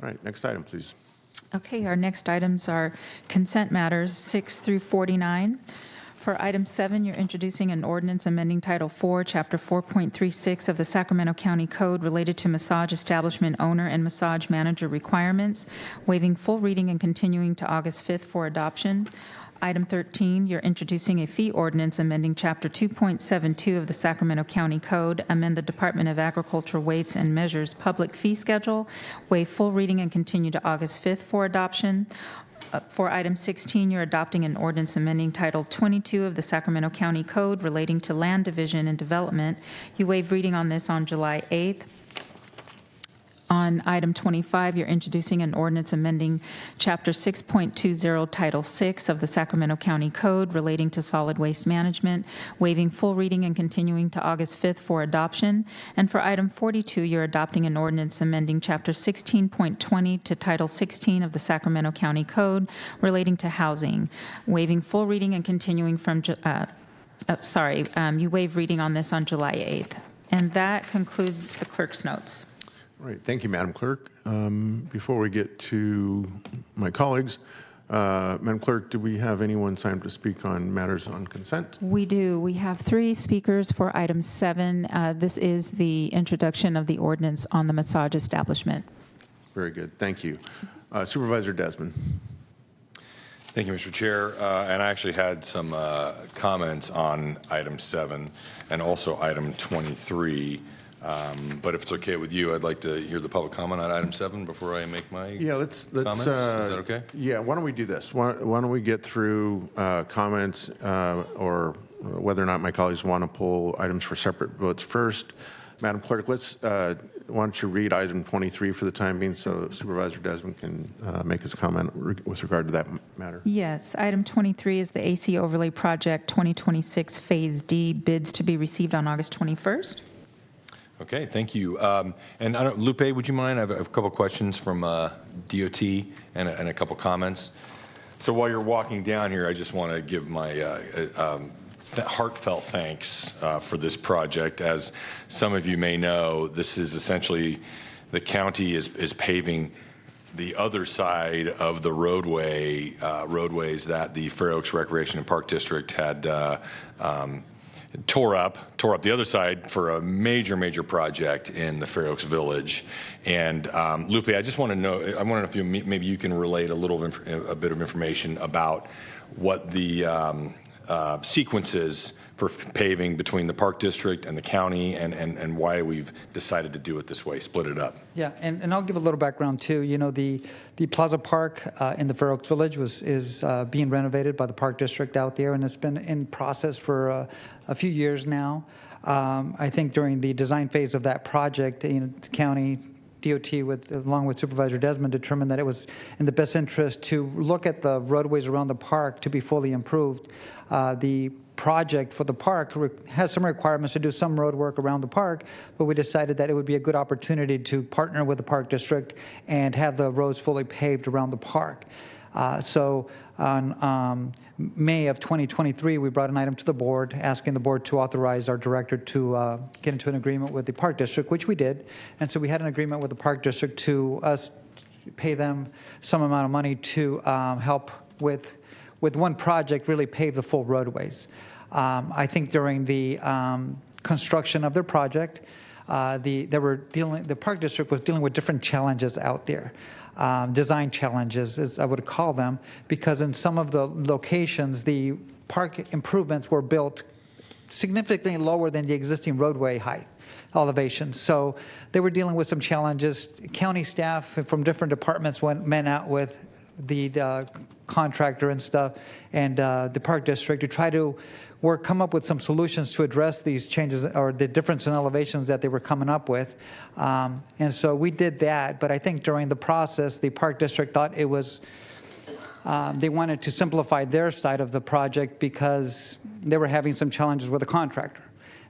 All right, next item, please. Okay, our next items are consent matters 6 through 49. For item 7, you're introducing an ordinance amending Title 4, Chapter 4.36 of the Sacramento County Code related to massage establishment owner and massage manager requirements, waiving full reading and continuing to August 5th for adoption. Item 13, you're introducing a fee ordinance amending Chapter 2.72 of the Sacramento County Code, amend the Department of Agriculture Weights and Measures public fee schedule, waive full reading and continue to August 5th for adoption. For item 16, you're adopting an ordinance amending Title 22 of the Sacramento County Code relating to land division and development. You waive reading on this on July 8th. On item 25, you're introducing an ordinance amending Chapter 6.20, Title 6 of the Sacramento County Code relating to solid waste management, waiving full reading and continuing to August 5th for adoption. And for item 42, you're adopting an ordinance amending Chapter 16.20 to Title 16 of the Sacramento County Code relating to housing, waiving full reading and continuing from, you waive reading on this on July 8th. And that concludes the clerk's notes. All right, thank you, Madam Clerk. Before we get to my colleagues, Madam Clerk, do we have anyone signed up to speak on matters on consent? We do. We have 3 speakers for item 7. This is the introduction of the ordinance on the massage establishment. Very good, thank you. Supervisor Desmond. Thank you, Mr. Chair. And I actually had some comments on item 7 and also item 23. But if it's okay with you, I'd like to hear the public comment on item 7 before I make my comments. Is that okay? Yeah, why don't we do this? Why don't we get through comments or whether or not my colleagues want to pull items for separate votes first. Madam Clerk, why don't you read item 23 for the time being so Supervisor Desmond can make his comment with regard to that matter. Yes, item 23 is the AC Overlay Project 2026 Phase D, bids to be received on August 21st. Okay, thank you. And Lupe, would you mind? I have a couple questions from DOT and a couple comments. So while you're walking down here, I just want to give my heartfelt thanks for this project. As some of you may know, this is essentially the county is paving the other side of the roadways that the Fair Oaks Recreation and Park District had tore up the other side for a major project in the Fair Oaks Village. And Lupe, I just want to know, I want to know if maybe you can relate a bit of information about what the sequences for paving between the Park District and the county and why we've decided to do it this way, split it up. Yeah, and I'll give a little background too. You know, the Plaza Park in the Fair Oaks Village is being renovated by the Park District out there, and it's been in process for a few years now. I think during the design phase of that project, the county DOT, along with Supervisor Desmond, determined that it was in the best interest to look at the roadways around the park to be fully improved. The project for the park has some requirements to do some road work around the park, but we decided that it would be a good opportunity to partner with the Park District and have the roads fully paved around the park. So on May of 2023, we brought an item to the board asking the board to authorize our director to get into an agreement with the Park District, which we did. And so we had an agreement with the Park District to us pay them some amount of money to help with one project, really pave the full roadways. I think during the construction of their project, the Park District was dealing with different challenges out there. Design challenges, as I would call them, because in some of the locations, the park improvements were built significantly lower than the existing roadway height elevation. So they were dealing with some challenges. County staff from different departments went out with the contractor and stuff and the Park District to try to come up with some solutions to address these changes or the difference in elevations that they were coming up with. And so we did that, but I think during the process, the Park District thought it was, they wanted to simplify their side of the project because they were having some challenges with the contractor.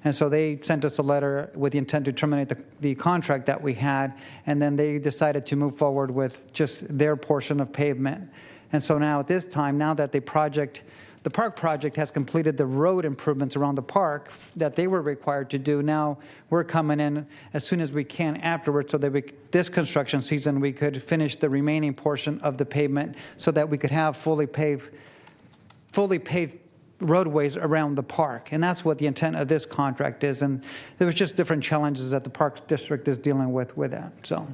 And so they sent us a letter with the intent to terminate the contract that we had, and then they decided to move forward with just their portion of pavement. And so now at this time, now that the park project has completed the road improvements around the park that they were required to do, now we're coming in as soon as we can afterwards so that this construction season we could finish the remaining portion of the pavement so that we could have fully paved roadways around the park. And that's what the intent of this contract is. And there was just different challenges that the Parks District is dealing with that. So,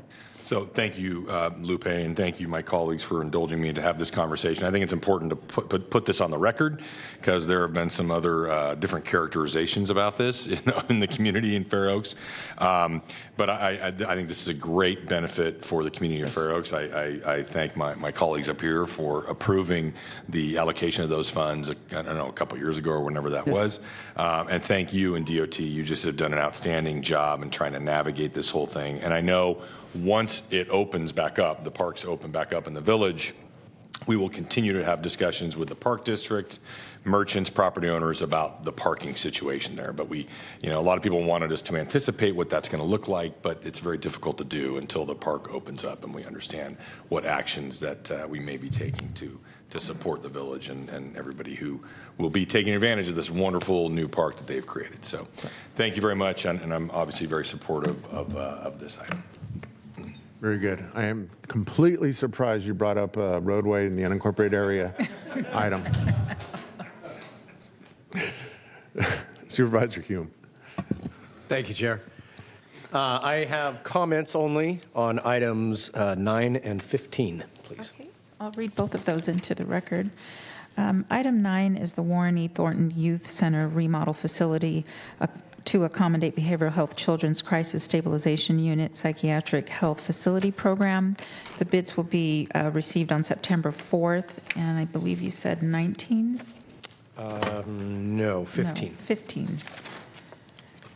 So thank you, Lupe, and thank you, my colleagues, for indulging me to have this conversation. I think it's important to put this on the record because there have been some other different characterizations about this in the community in Fair Oaks. But I think this is a great benefit for the community of Fair Oaks. I thank my colleagues up here for approving the allocation of those funds, I don't know, a couple years ago or whenever that was. And thank you and DOT. You just have done an outstanding job in trying to navigate this whole thing. And I know once it opens back up, the parks open back up in the village, we will continue to have discussions with the park district, merchants, property owners about the parking situation there. But a lot of people wanted us to anticipate what that's going to look like, but it's very difficult to do until the park opens up and we understand what actions that we may be taking to support the village and everybody who will be taking advantage of this wonderful new park that they've created. So thank you very much, and I'm obviously very supportive of this item. Very good. I am completely surprised you brought up a roadway in the unincorporated area item. Supervisor Hume. Thank you, Chair. I have comments only on items 9 and 15, please. Okay, I'll read both of those into the record. Item 9 is the Warren E. Thornton Youth Center remodel facility to accommodate behavioral health children's crisis stabilization unit psychiatric health facility program. The bids will be received on September 4th, and I believe you said 19? No, 15. No, 15.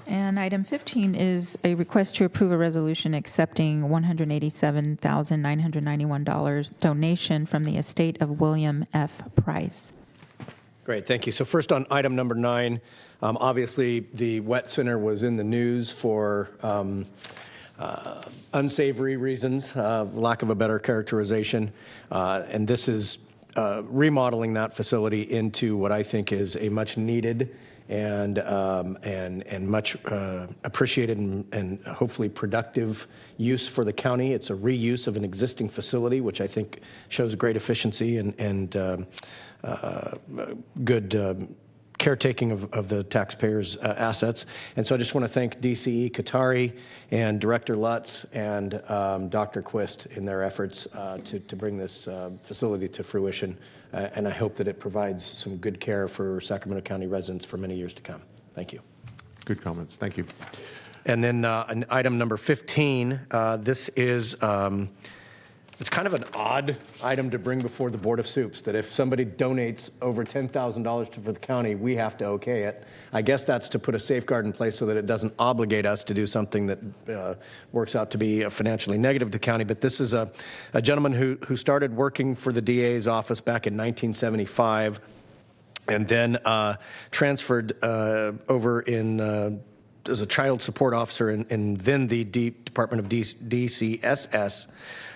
And item 15 is a request to approve a resolution accepting $187,991 donation from the estate of William F. Price. Great, thank you. So first on item number 9, obviously the Wet Center was in the news for unsavory reasons, lack of a better characterization, and this is remodeling that facility into what I think is a much needed and much appreciated and hopefully productive use for the county. It's a reuse of an existing facility, which I think shows great efficiency and good caretaking of the taxpayers' assets. And so I just want to thank DCE Qatari and Director Lutz and Dr. Quist in their efforts to bring this facility to fruition. And I hope that it provides some good care for Sacramento County residents for many years to come. Thank you. Good comments. Thank you. And then item number 15, this is it's kind of an odd item to bring before the Board of Soups, that if somebody donates over $10,000 for the county, we have to okay it. I guess that's to put a safeguard in place so that it doesn't obligate us to do something that works out to be financially negative to the county. But this is a gentleman who started working for the DA's office back in 1975 and then transferred over in as a child support officer in then the Department of DCSS.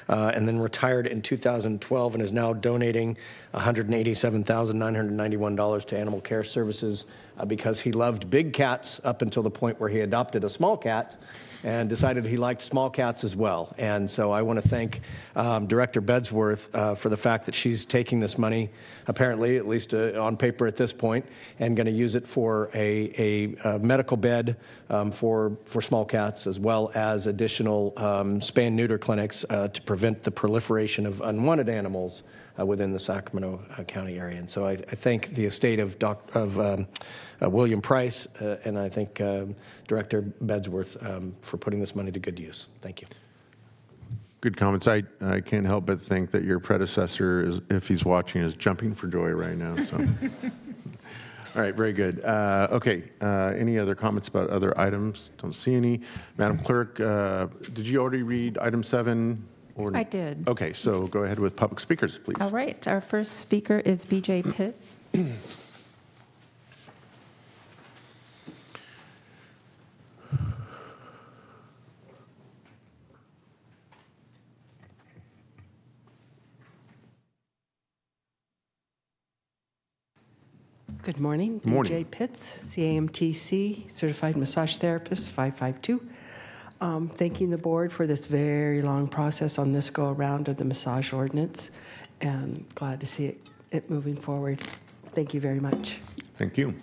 And then retired in 2012 and is now donating $187,991 to Animal Care Services because he loved big cats up until the point where he adopted a small cat and decided he liked small cats as well. And so I want to thank Director Bedsworth for the fact that she's taking this money, apparently, at least on paper at this point, and going to use it for a medical bed for small cats, as well as additional spay and neuter clinics to prevent the proliferation of unwanted animals within the Sacramento County area. And so I thank the estate of William Price, and I thank Director Bedsworth for putting this money to good use. Thank you. Good comments. I can't help but think that your predecessor, if he's watching, is jumping for joy right now. So. All right, very good. Okay, any other comments about other items? Don't see any. Madam Clerk, did you already read item 7? I did. Okay, so go ahead with public speakers, please. All right, our first speaker is B.J. Pitts. Good morning. Good morning. BJ Pitts, CAMTC, Certified Massage Therapist, 552. Thanking the board for this very long process on this go-around of the massage ordinance, and glad to see it moving forward. Thank you very much. Thank you.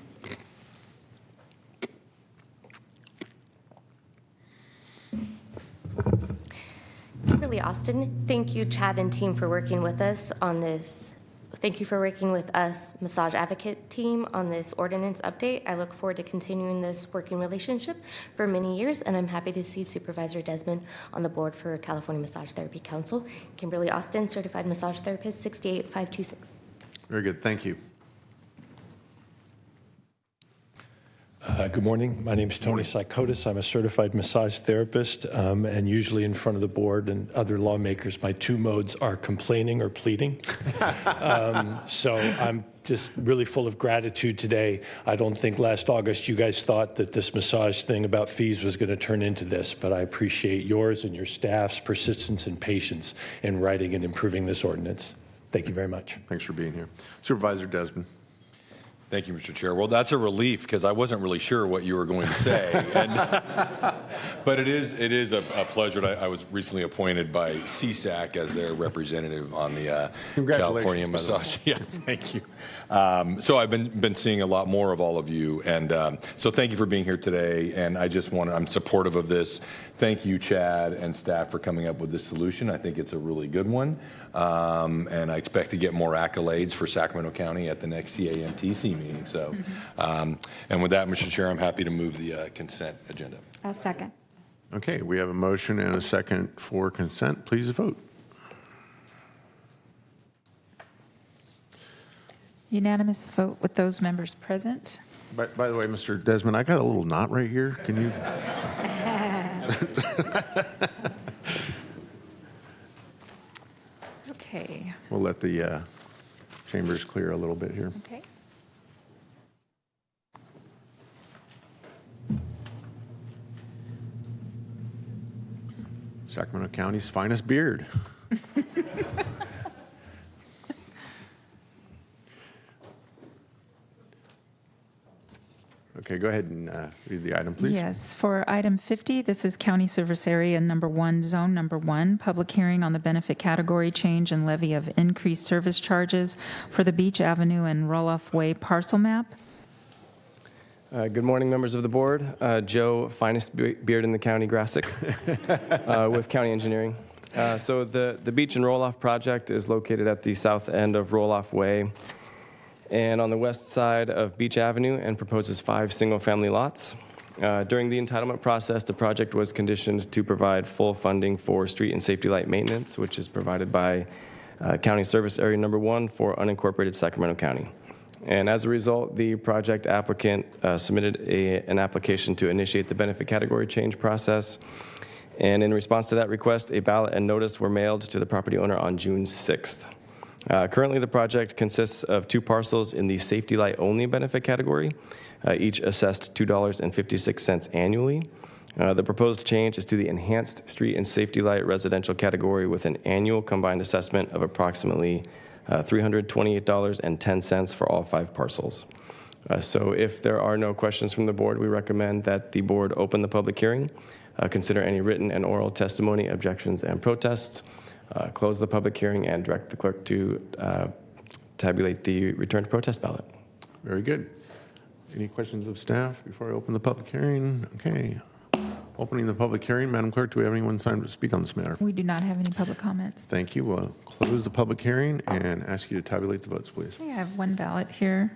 Good Kimberly Austin. Thank you, Chad and team, for working with us on this. Thank you for working with us, Massage Advocate team, on this ordinance update. I look forward to continuing this working relationship for many years, and I'm happy to see Supervisor Desmond on the board for California Massage Therapy Council. Kimberly Austin, Certified Massage Therapist, 68526. Very good. Thank you. Good morning. My name is Tony Psychotis. I'm a certified massage therapist, and usually in front of the board and other lawmakers, my two modes are complaining or pleading. So I'm just really full of gratitude today. I don't think last August you guys thought that this massage thing about fees was going to turn into this, but I appreciate yours and your staff's persistence and patience in writing and improving this ordinance. Thank you very much. Thanks for being here. Supervisor Desmond. Thank you, Mr. Chair. Well, that's a relief because I wasn't really sure what you were going to say. But it is a pleasure. I was recently appointed by CSAC as their representative on the California Massage. Yeah, thank you. So I've been seeing a lot more of all of you, and so thank you for being here today. And I'm supportive of this. Thank you, Chad and staff, for coming up with this solution. I think it's a really good one, and I expect to get more accolades for Sacramento County at the next CAMTC meeting. So, and with that, Mr. Chair, I'm happy to move the consent agenda. I'll second. Okay, we have a motion and a second for consent. Please vote. Unanimous vote with those members present. By the way, Mr. Desmond, I got a little knot right here. Can you? Okay. We'll let the chambers clear a little bit here. Okay. Sacramento County's finest beard. Okay, go ahead and read the item, please. Yes, for item 50, this is County Service Area Number 1, Zone Number 1, public hearing on the benefit category change and levy of increased service charges for the Beach Avenue and Roloff Way parcel map. Good morning, members of the board. Joe, finest beard in the county, Grassic, with County Engineering. So the Beach and Roloff project is located at the south end of Roloff Way and on the west side of Beach Avenue, and proposes 5 single-family lots. During the entitlement process, the project was conditioned to provide full funding for street and safety light maintenance, which is provided by County Service Area Number 1 for unincorporated Sacramento County. And as a result, the project applicant submitted an application to initiate the benefit category change process. And in response to that request, a ballot and notice were mailed to the property owner on June 6th. Currently, the project consists of 2 parcels in the safety light only benefit category, each assessed $2.56 annually. The proposed change is to the enhanced street and safety light residential category with an annual combined assessment of approximately $328.10 for all 5 parcels. So if there are no questions from the board, we recommend that the board open the public hearing, consider any written and oral testimony, objections, and protests, close the public hearing, and direct the clerk to tabulate the returned protest ballot. Very good. Any questions of staff before I open the public hearing? Okay. Opening the public hearing, Madam Clerk, do we have anyone signed to speak on this matter? We do not have any public comments. Thank you. We'll close the public hearing and ask you to tabulate the votes, please. Okay, I have 1 ballot here.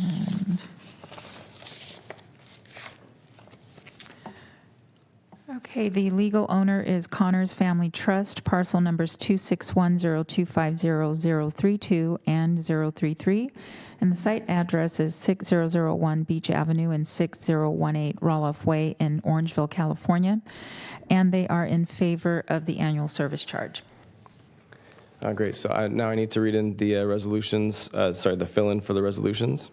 And okay, the legal owner is Connors Family Trust, parcel numbers 26102500032 and 033, and the site address is 6001 Beach Avenue and 6018 Roloff Way in Orangeville, California, and they are in favor of the annual service charge. Great. So now I need to read in the resolutions, the fill-in for the resolutions.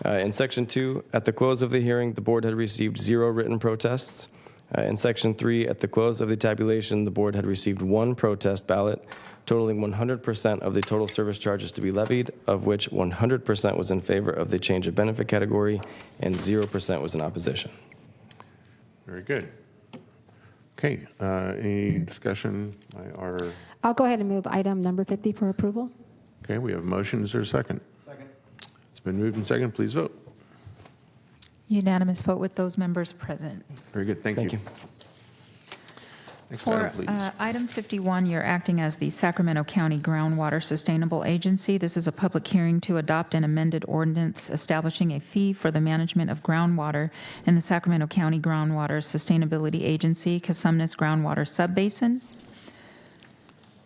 In Section 2, at the close of the hearing, the board had received 0 written protests. In Section 3, at the close of the tabulation, the board had received 1 protest ballot, totaling 100% of the total service charges to be levied, of which 100% was in favor of the change of benefit category and 0% was in opposition. Very good. Okay, any discussion by our... I'll go ahead and move item number 50 for approval. Okay, we have a motion. Is there a second? Second. It's been moved and second. Please vote. Unanimous vote with those members present. Very good. Thank you. Next For item, please. item 51, you're acting as the Sacramento County Groundwater Sustainable Agency. This is a public hearing to adopt an amended ordinance establishing a fee for the management of groundwater in the Sacramento County Groundwater Sustainability Agency, Casumnas Groundwater Subbasin.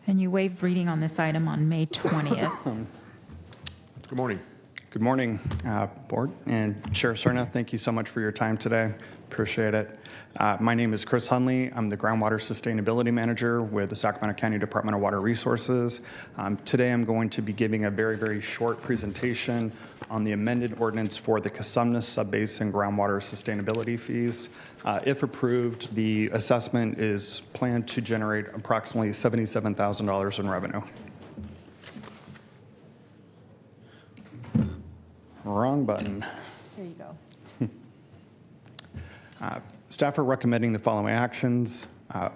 And you waived reading on this item on May 20th. Good morning. Good morning, Board and Chair Cerna. Thank you so much for your time today. Appreciate it. My name is Chris Hunley. I'm the Groundwater Sustainability Manager with the Sacramento County Department of Water Resources. Today I'm going to be giving a very, very short presentation on the amended ordinance for the Casumnas Subbasin Groundwater Sustainability Fees. If approved, the assessment is planned to generate approximately $77,000 in revenue. Wrong button. There you go. Staff are recommending the following actions.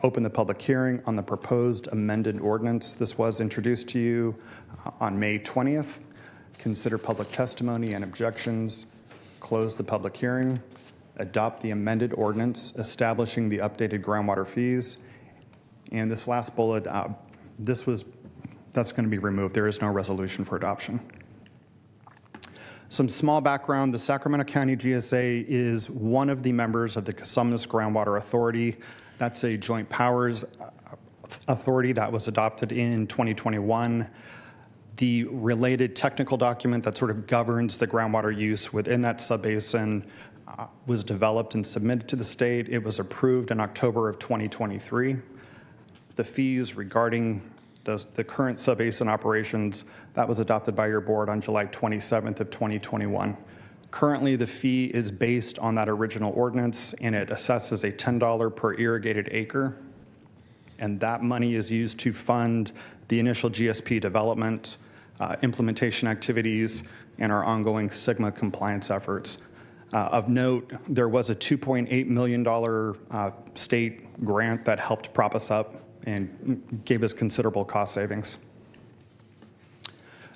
Open the public hearing on the proposed amended ordinance. This was introduced to you on May 20th. Consider public testimony and objections. Close the public hearing. Adopt the amended ordinance establishing the updated groundwater fees. And this last bullet, that's going to be removed. There is no resolution for adoption. Some small background, the Sacramento County GSA is one of the members of the Casumnas Groundwater Authority. That's a joint powers authority that was adopted in 2021. The related technical document that sort of governs the groundwater use within that subbasin was developed and submitted to the state. It was approved in October of 2023. The fees regarding the current subbasin operations, that was adopted by your board on July 27th of 2021. Currently, the fee is based on that original ordinance, and it assesses a $10 per irrigated acre. And that money is used to fund the initial GSP development, implementation activities, and our ongoing SIGMA compliance efforts. Of note, there was a $2.8 million state grant that helped prop us up and gave us considerable cost savings.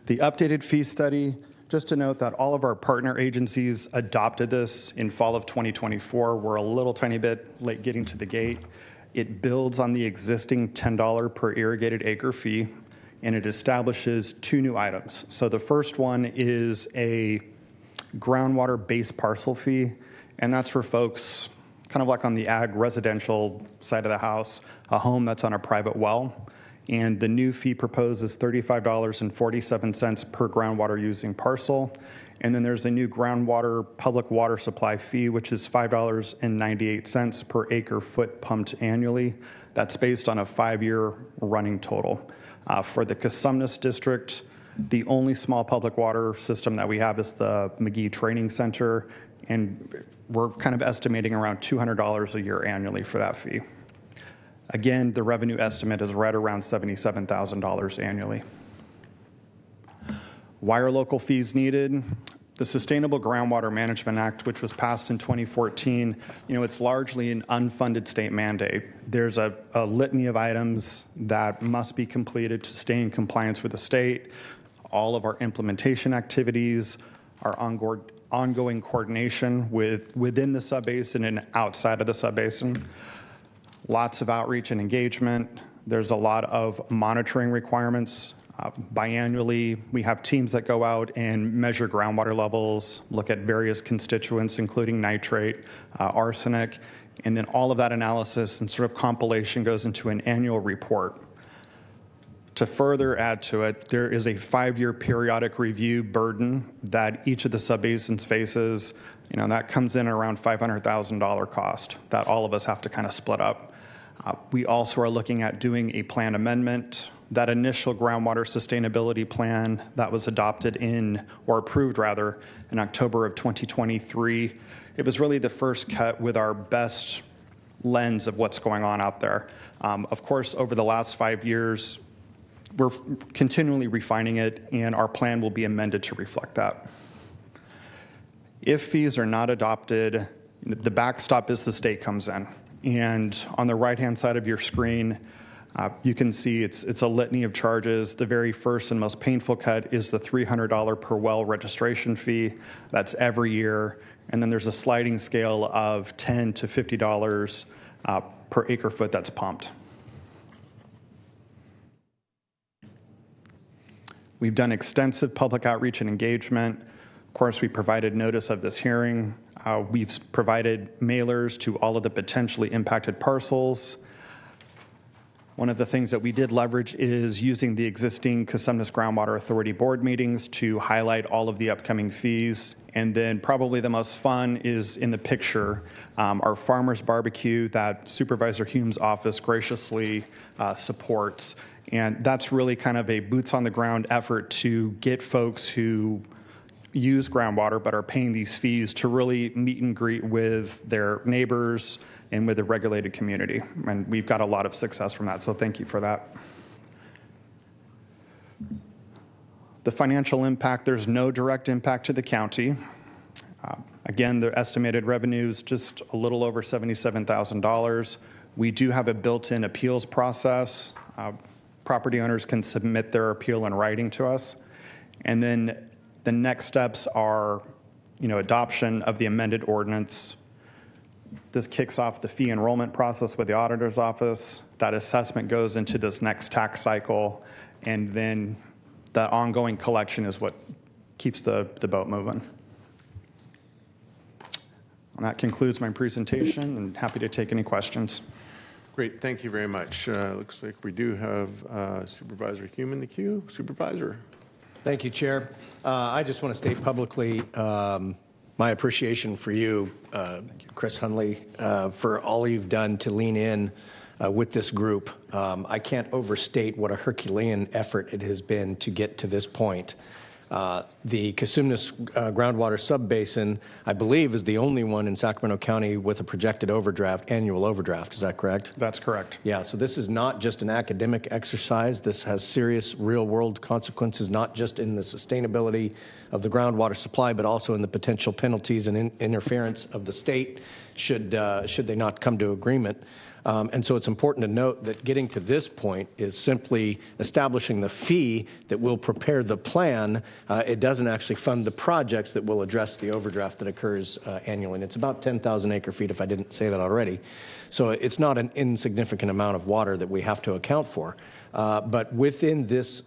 The updated fee study, just to note that all of our partner agencies adopted this in fall of 2024. We're a little tiny bit late getting to the gate. It builds on the existing $10 per irrigated acre fee, and it establishes two new items. So the first one is a groundwater base parcel fee, and that's for folks kind of like on the ag residential side of the house, a home that's on a private well. And the new fee proposed is $35.47 per groundwater using parcel. And then there's a new groundwater public water supply fee, which is $5.98 per acre foot pumped annually. That's based on a 5-year running total. For the Casumnas district, the only small public water system that we have is the McGee Training Center, and we're kind of estimating around $200 a year annually for that fee. Again, the revenue estimate is right around $77,000 annually. Why are local fees needed? The Sustainable Groundwater Management Act, which was passed in 2014, it's largely an unfunded state mandate. There's a litany of items that must be completed to stay in compliance with the state. All of our implementation activities, our ongoing coordination within the subbasin and outside of the subbasin. Lots of outreach and engagement. There's a lot of monitoring requirements. Biannually, we have teams that go out and measure groundwater levels, look at various constituents, including nitrate, arsenic, and then all of that analysis and sort of compilation goes into an annual report. To further add to it, there is a 5-year periodic review burden that each of the subbasins faces. That comes in around $500,000 cost that all of us have to kind of split up. We also are looking at doing a plan amendment. That initial groundwater sustainability plan that was adopted or approved rather, in October of 2023, it was really the first cut with our best lens of what's going on out there. Of course, over the last 5 years, we're continually refining it, and our plan will be amended to reflect that. If fees are not adopted, the backstop is the state comes in. And on the right-hand side of your screen, you can see it's a litany of charges. The very first and most painful cut is the $300 per well registration fee. That's every year. And then there's a sliding scale of $10 to $50 per acre foot that's pumped. We've done extensive public outreach and engagement. Of course, we provided notice of this hearing. We've provided mailers to all of the potentially impacted parcels. One of the things that we did leverage is using the existing Cosumnes Groundwater Authority board meetings to highlight all of the upcoming fees. And then probably the most fun is in the picture, our farmers barbecue that Supervisor Hume's office graciously supports. And that's really kind of a boots on the ground effort to get folks who use groundwater but are paying these fees to really meet and greet with their neighbors and with the regulated community. And we've got a lot of success from that, so thank you for that. The financial impact, there's no direct impact to the county. Again, the estimated revenue is just a little over $77,000. We do have a built-in appeals process. Property owners can submit their appeal in writing to us. And then the next steps are, adoption of the amended ordinance. This kicks off the fee enrollment process with the auditor's office. That assessment goes into this next tax cycle, and then the ongoing collection is what keeps the boat moving. And that concludes my presentation, and happy to take any questions. Great, thank you very much. Looks like we do have Supervisor Hume in the queue. Supervisor. Thank you, Chair. I just want to state publicly my appreciation for you, Chris Hunley, for all you've done to lean in with this group. I can't overstate what a Herculean effort it has been to get to this point. The Cosumnes groundwater subbasin, I believe, is the only one in Sacramento County with a projected annual overdraft. Is that correct? That's correct. Yeah, so this is not just an academic exercise. This has serious real-world consequences, not just in the sustainability of the groundwater supply, but also in the potential penalties and interference of the state should they not come to agreement. And so it's important to note that getting to this point is simply establishing the fee that will prepare the plan. It doesn't actually fund the projects that will address the overdraft that occurs annually. And it's about 10,000 acre feet, if I didn't say that already. So it's not an insignificant amount of water that we have to account for. But within this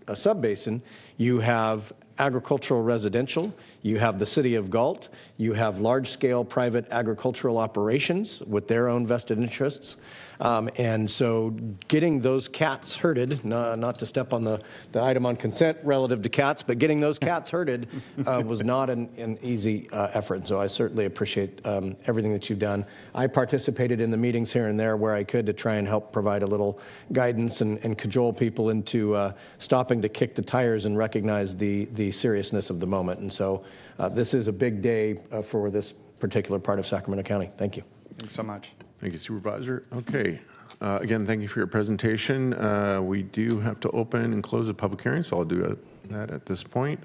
subbasin, you have agricultural residential, you have the city of Galt, you have large-scale private agricultural operations with their own vested interests. And so getting those cats herded, not to step on the item on consent relative to cats, but getting those cats herded was not an easy effort. So I certainly appreciate everything that you've done. I participated in the meetings here and there where I could to try and help provide a little guidance and cajole people into stopping to kick the tires and recognize the seriousness of the moment. And so this is a big day for this particular part of Sacramento County. Thank you. Thanks so much. Thank you, Supervisor. Okay. Again, thank you for your presentation. We do have to open and close the public hearing, so I'll do that at this point.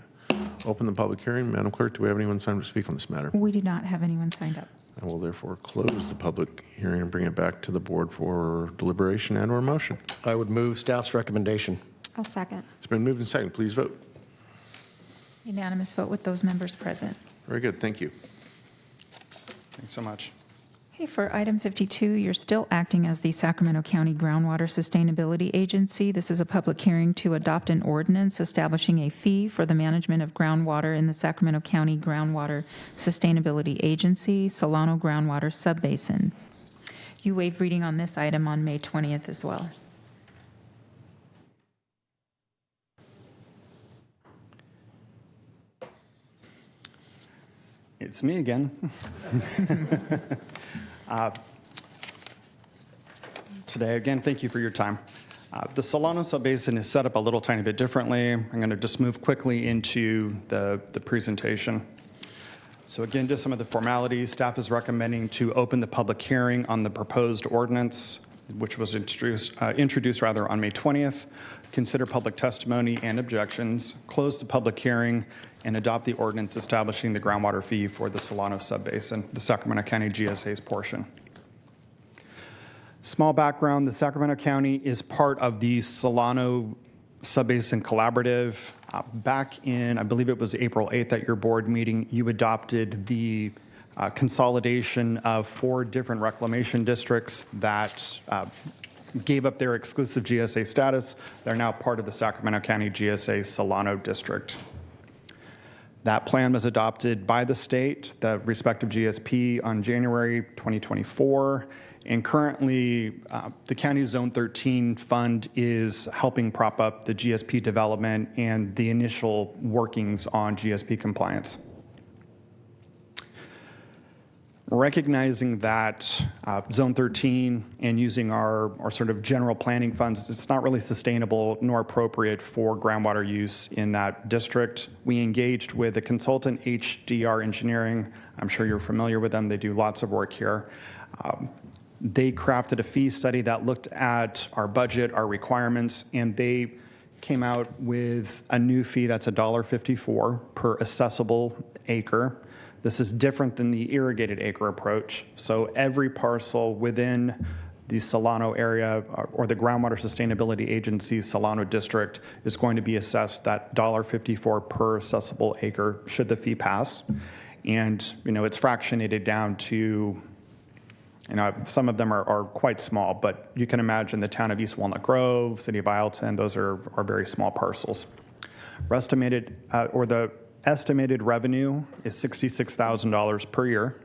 Open the public hearing. Madam Clerk, do we have anyone signed up to speak on this matter? We do not have anyone signed up. I will therefore close the public hearing and bring it back to the board for deliberation and/or motion. I would move staff's recommendation. I'll second. It's been moved and seconded. Please vote. Unanimous vote with those members present. Very good. Thank you. Thanks so much. Okay, for item 52, you're still acting as the Sacramento County Groundwater Sustainability Agency. This is a public hearing to adopt an ordinance establishing a fee for the management of groundwater in the Sacramento County Groundwater Sustainability Agency, Solano Groundwater Subbasin. You waived reading on this item on May 20th as well. It's me again. Today, again, thank you for your time. The Solano Subbasin is set up a little tiny bit differently. I'm going to just move quickly into the presentation. So again, just some of the formalities. Staff is recommending to open the public hearing on the proposed ordinance, which was introduced on May 20th, consider public testimony and objections, close the public hearing, and adopt the ordinance establishing the groundwater fee for the Solano Subbasin, the Sacramento County GSA's portion. Small background, the Sacramento County is part of the Solano Subbasin Collaborative. Back in, I believe it was April 8th at your board meeting, you adopted the consolidation of 4 different reclamation districts that gave up their exclusive GSA status. They're now part of the Sacramento County GSA Solano District. That plan was adopted by the state, the respective GSP, on January 2024. And currently, the county Zone 13 fund is helping prop up the GSP development and the initial workings on GSP compliance. Recognizing that Zone 13 and using our sort of general planning funds, it's not really sustainable nor appropriate for groundwater use in that district. We engaged with a consultant, HDR Engineering. I'm sure you're familiar with them. They do lots of work here. They crafted a fee study that looked at our budget, our requirements, and they came out with a new fee that's $1.54 per accessible acre. This is different than the irrigated acre approach. So every parcel within the Solano area or the Groundwater Sustainability Agency Solano District is going to be assessed that $1.54 per accessible acre should the fee pass. And, it's fractionated down to, some of them are quite small, but you can imagine the town of East Walnut Grove, City of Isleton, those are very small parcels. The estimated revenue is $66,000 per year.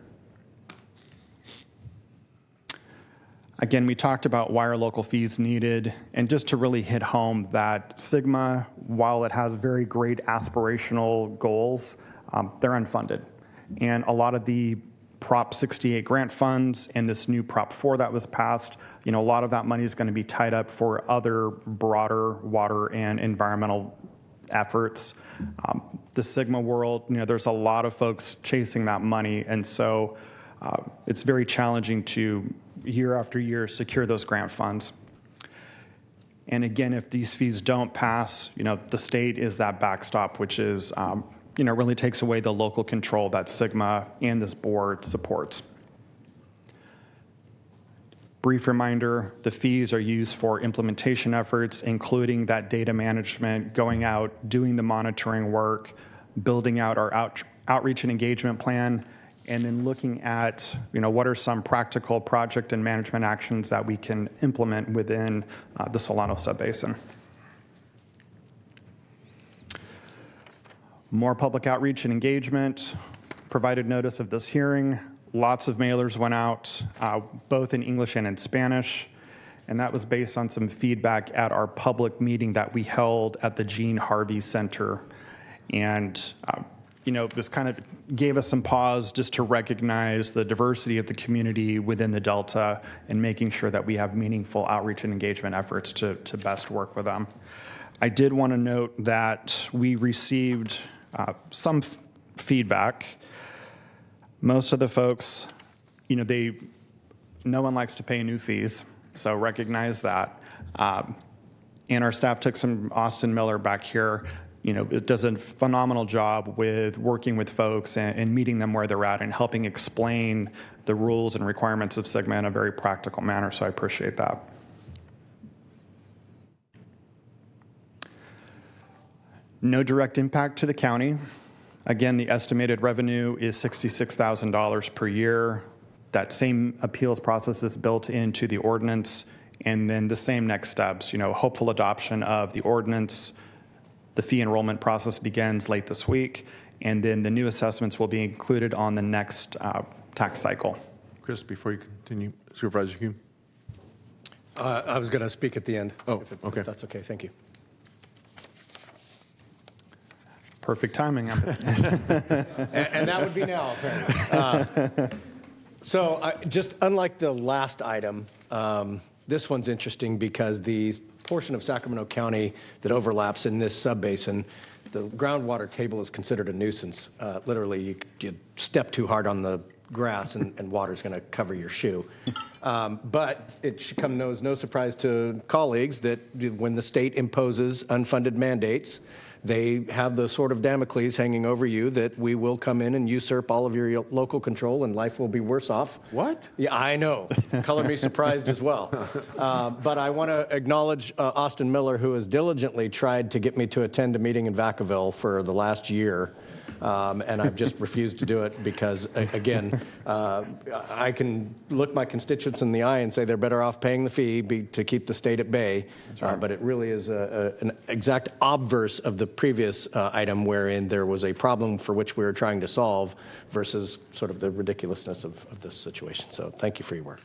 Again, we talked about why are local fees needed, and just to really hit home that Sigma, while it has very great aspirational goals, they're unfunded. And a lot of the Prop 68 grant funds and this new Prop 4 that was passed, a lot of that money is going to be tied up for other broader water and environmental efforts. The Sigma world, there's a lot of folks chasing that money, and so it's very challenging to, year after year, secure those grant funds. And again, if these fees don't pass, the state is that backstop, which is really takes away the local control that Sigma and this board supports. Brief reminder, the fees are used for implementation efforts, including that data management, going out, doing the monitoring work, building out our outreach and engagement plan, and then looking at, what are some practical project and management actions that we can implement within the Solano Subbasin. More public outreach and engagement, provided notice of this hearing. Lots of mailers went out, both in English and in Spanish, and that was based on some feedback at our public meeting that we held at the Gene Harvey Center. And, this kind of gave us some pause just to recognize the diversity of the community within the Delta and making sure that we have meaningful outreach and engagement efforts to best work with them. I did want to note that we received some feedback. Most of the folks, no one likes to pay new fees, so recognize that. And our staff took some Austin Miller back here. It does a phenomenal job with working with folks and meeting them where they're at and helping explain the rules and requirements of Sigma in a very practical manner, so I appreciate that. No direct impact to the county. Again, the estimated revenue is $66,000 per year. That same appeals process is built into the ordinance, and then the same next steps, hopeful adoption of the ordinance. The fee enrollment process begins late this week, and then the new assessments will be included on the next tax cycle. Chris, before you continue, Supervisor Hume. I was going to speak at the end. Oh, okay. If that's okay, thank you. Perfect timing. and that would be now, apparently. So just unlike the last item, this one's interesting because the portion of Sacramento County that overlaps in this subbasin, the groundwater table is considered a nuisance. Literally, you step too hard on the grass and water's going to cover your shoe. But it should come as no surprise to colleagues that when the state imposes unfunded mandates, they have the sword of Damocles hanging over you that we will come in and usurp all of your local control and life will be worse off. What? Yeah, I know. Color me surprised as well. But I want to acknowledge Austin Miller, who has diligently tried to get me to attend a meeting in Vacaville for the last year. and I've just refused to do it because, again, I can look my constituents in the eye and say they're better off paying the fee to keep the state at bay, but it really is an exact obverse of the previous item wherein there was a problem for which we were trying to solve versus sort of the ridiculousness of this situation. So thank you for your work.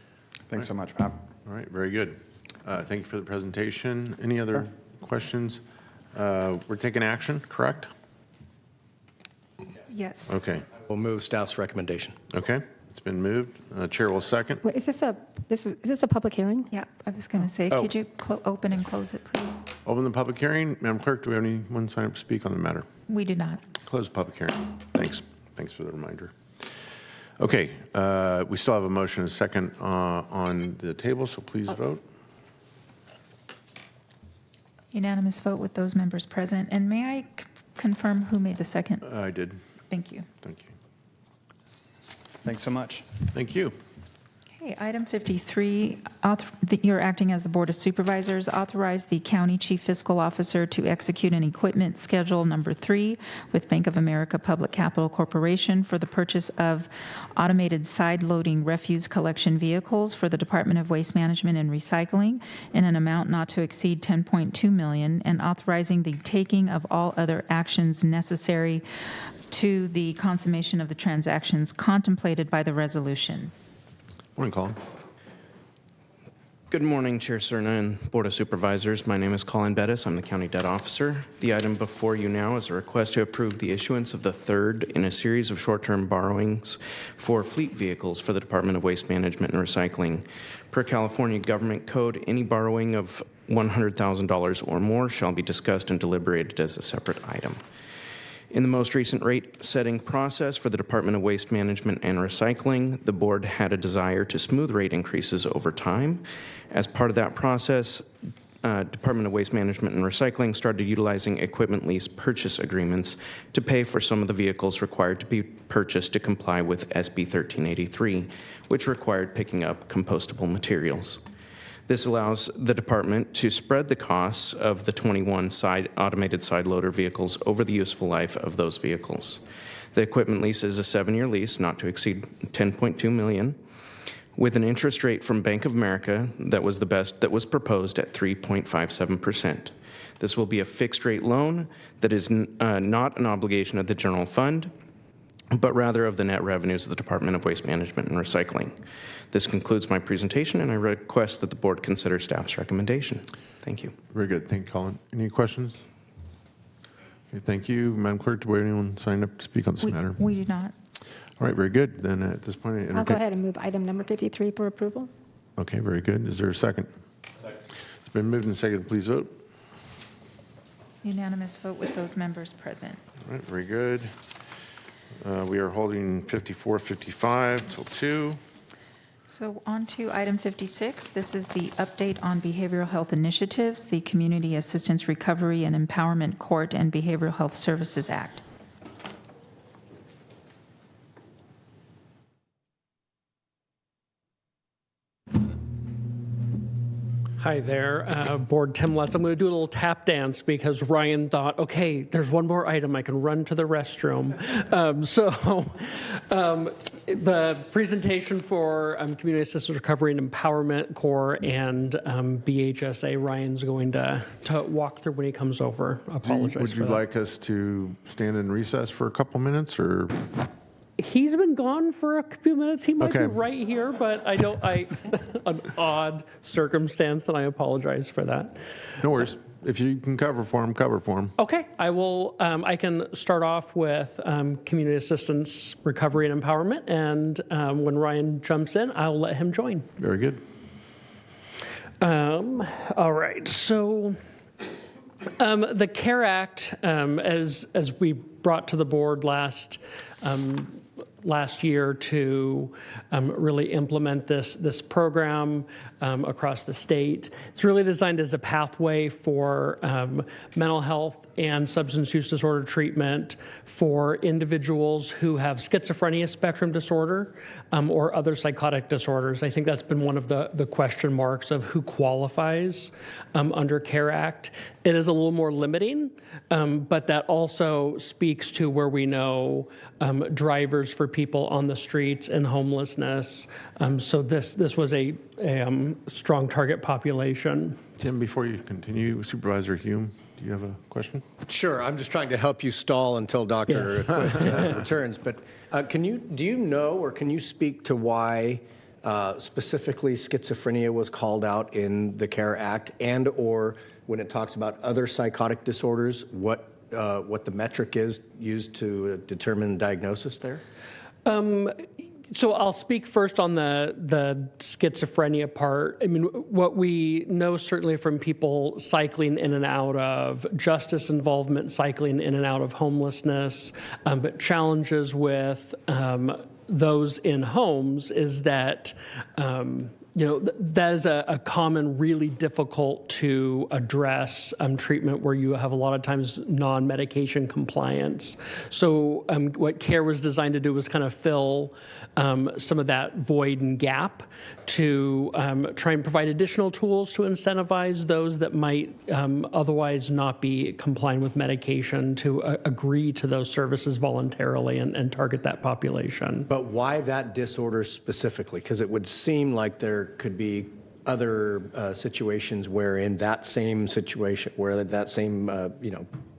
Thanks so much, Pat. All right, very good. Thank you for the presentation. Any other questions? We're taking action, correct? Yes. Okay. We'll move staff's recommendation. Okay. It's been moved. Chair will second. Wait, is this a public hearing? Yeah, I was going to say, Oh. could you open and close it, please? Open the public hearing. Madam Clerk, do we have anyone sign up to speak on the matter? We do not. Close the public hearing. Thanks. Thanks for the reminder. Okay. We still have a motion and a second on the table, so please vote. Unanimous vote with those members present. And may I confirm who made the second? I did. Thank you. Thank you. Thanks so much. Thank you. Okay, item 53, you're acting as the Board of Supervisors. Authorize the County Chief Fiscal Officer to execute an equipment schedule number 3 with Bank of America Public Capital Corporation for the purchase of automated side-loading refuse collection vehicles for the Department of Waste Management and Recycling in an amount not to exceed $10.2 million, and authorizing the taking of all other actions necessary to the consummation of the transactions contemplated by the resolution. Morning, Colin. Good morning, Chair Cerna and Board of Supervisors. My name is Colin Bettis. I'm the County Debt Officer. The item before you now is a request to approve the issuance of the third in a series of short-term borrowings for fleet vehicles for the Department of Waste Management and Recycling. Per California Government Code, any borrowing of $100,000 or more shall be discussed and deliberated as a separate item. In the most recent rate-setting process for the Department of Waste Management and Recycling, the board had a desire to smooth rate increases over time. As part of that process, Department of Waste Management and Recycling started utilizing equipment lease purchase agreements to pay for some of the vehicles required to be purchased to comply with SB 1383, which required picking up compostable materials. This allows the department to spread the costs of the 21 automated side loader vehicles over the useful life of those vehicles. The equipment lease is a 7-year lease, not to exceed $10.2 million, with an interest rate from Bank of America that was the best that was proposed at 3.57%. This will be a fixed rate loan that is not an obligation of the general fund, but rather of the net revenues of the Department of Waste Management and Recycling. This concludes my presentation, and I request that the board consider staff's recommendation. Thank you. Very good. Thank you, Colin. Any questions? Okay, thank you. Madam Clerk, do we have anyone sign up to speak on this matter? We do not. All right, very good. Then at this point, I'll go ahead and move item number 53 for approval. Okay, very good. Is there a second? Second. It's been moved and seconded. Please vote. Unanimous vote with those members present. All right, very good. We are holding 54, 55 till 2. So on to item 56. This is the update on behavioral health initiatives, the Community Assistance Recovery and Empowerment Court and Behavioral Health Services Act. Hi there, Board Tim Lutz. I'm going to do a little tap dance because Ryan thought, okay, there's one more item. I can run to the restroom. The presentation for Community Assistance Recovery and Empowerment Corps and BHSA, Ryan's going to walk through when he comes over. I apologize Would for you that. like us to stand in recess for a couple minutes, or? He's been gone for a few minutes. He might Okay. be right here, but an odd circumstance, and I apologize for that. No worries. If you can cover for him, cover for him. Okay, I will. I can start off with community assistance, recovery, and empowerment, and when Ryan jumps in, I'll let him join. Very good. All right. So the CARE Act, as we brought to the board last last year to really implement this program across the state. It's really designed as a pathway for mental health and substance use disorder treatment for individuals who have schizophrenia spectrum disorder or other psychotic disorders. I think that's been one of the question marks of who qualifies under CARE Act. It is a little more limiting, but that also speaks to where we know drivers for people on the streets and homelessness. So this was a strong target population. Tim, before you continue, Supervisor Hume, do you have a question? Sure. I'm just trying to help you stall until Dr. Quist returns. But do you know or can you speak to why specifically schizophrenia was called out in the CARE Act, and or when it talks about other psychotic disorders, what the metric is used to determine diagnosis there? So I'll speak first on the schizophrenia part. I mean, what we know certainly from people cycling in and out of justice involvement, cycling in and out of homelessness, but challenges with those in homes is that that is a common, really difficult to address treatment where you have a lot of times non-medication compliance. So what CARE was designed to do was kind of fill some of that void and gap to try and provide additional tools to incentivize those that might otherwise not be complying with medication to agree to those services voluntarily and target that population. But why that disorder specifically? Because it would seem like there could be other situations where in that same situation, where that same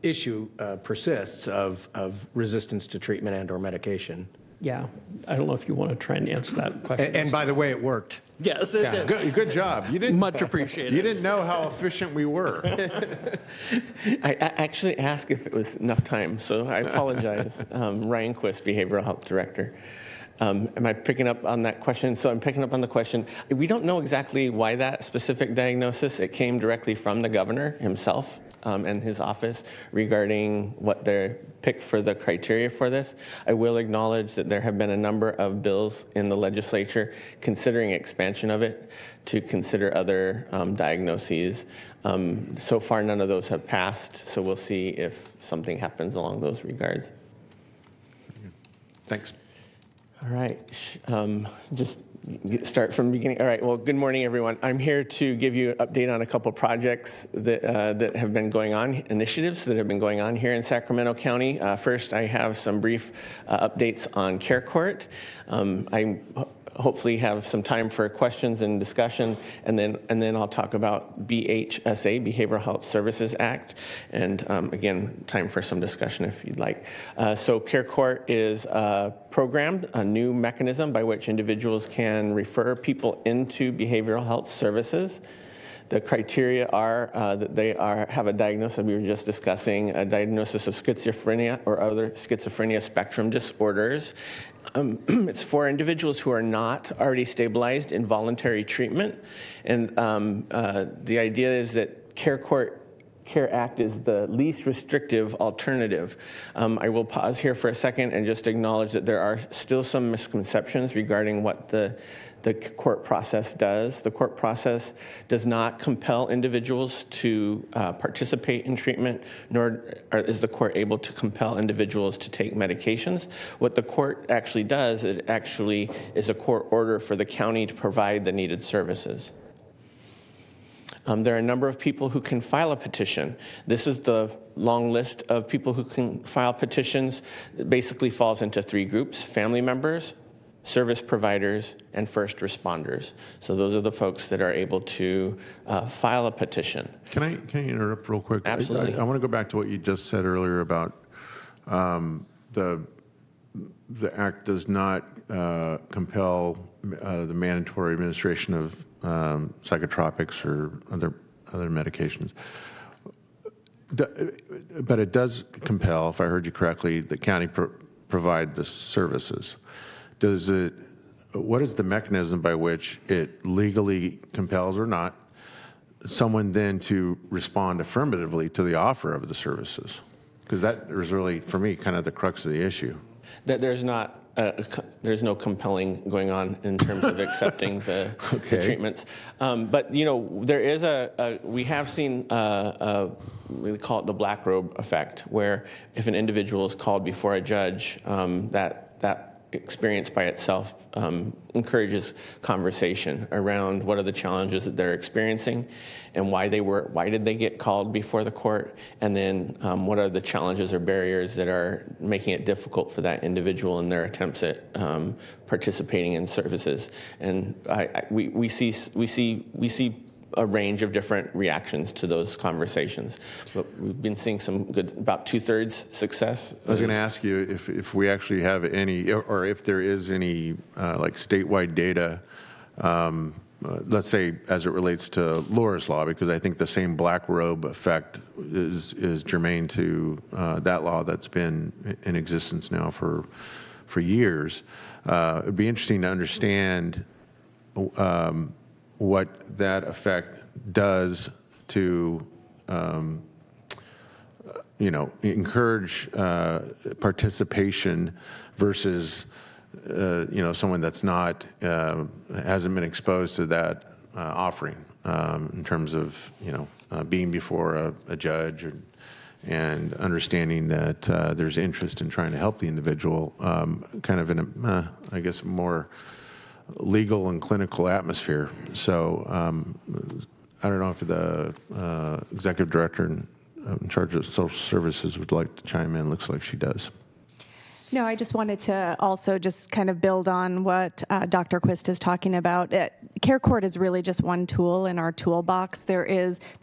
issue persists of resistance to treatment and or medication. Yeah, I don't know if you want to try and answer that question. And by the way, it worked. Yes, it did. Good job. You didn't much appreciated. You didn't know how efficient we were. I actually asked if it was enough time, so I apologize. Ryan Quist, Behavioral Health Director. Am I picking up on that question? So I'm picking up on the question. We don't know exactly why that specific diagnosis. It came directly from the governor himself and his office regarding what their pick for the criteria for this. I will acknowledge that there have been a number of bills in the legislature considering expansion of it to consider other diagnoses. So far, none of those have passed, so we'll see if something happens along those regards. Thanks. All right, just start from the beginning. All right, well, good morning, everyone. I'm here to give you an update on a couple projects that have been going on, initiatives that have been going on here in Sacramento County. First, I have some brief updates on Care Court. I hopefully have some time for questions and discussion, and then I'll talk about BHSA, Behavioral Health Services Act, and again, time for some discussion if you'd like. So Care Court is programmed, a new mechanism by which individuals can refer people into behavioral health services. The criteria are that they have a diagnosis, we were just discussing, a diagnosis of schizophrenia or other schizophrenia spectrum disorders. It's for individuals who are not already stabilized in voluntary treatment. And the idea is that Care Act is the least restrictive alternative. I will pause here for a second and just acknowledge that there are still some misconceptions regarding what the court process does. The court process does not compel individuals to participate in treatment, nor is the court able to compel individuals to take medications. What the court actually does, it actually is a court order for the county to provide the needed services. There are a number of people who can file a petition. This is the long list of people who can file petitions. It basically falls into three groups: family members, service providers, and first responders. So those are the folks that are able to file a petition. Can I interrupt real quick? Absolutely. I want to go back to what you just said earlier about the act does not compel the mandatory administration of psychotropics or other medications. But it does compel, if I heard you correctly, the county provide the services. What is the mechanism by which it legally compels or not someone then to respond affirmatively to the offer of the services? Because that is really, for me, kind of the crux of the issue. That there's not there's no compelling going on in terms of accepting the treatments. But there is we have seen we call it the black robe effect, where if an individual is called before a judge, that experience by itself encourages conversation around what are the challenges that they're experiencing and why did they get called before the court, and then what are the challenges or barriers that are making it difficult for that individual in their attempts at participating in services. And we see a range of different reactions to those conversations. But we've been seeing some good, about 2/3 success. I was going to ask you if we actually have any, or if there is any like statewide data, let's say as it relates to Laura's Law, because I think the same black robe effect is germane to that law that's been in existence now for years. It'd be interesting to understand what that effect does to, encourage participation versus, someone that's not, hasn't been exposed to that offering in terms of, being before a judge and understanding that there's interest in trying to help the individual kind of in a, I guess, more legal and clinical atmosphere. So I don't know if the executive director in charge of social services would like to chime in. Looks like she does. No, I just wanted to also just kind of build on what Dr. Quist is talking about. Care Court is really just one tool in our toolbox. There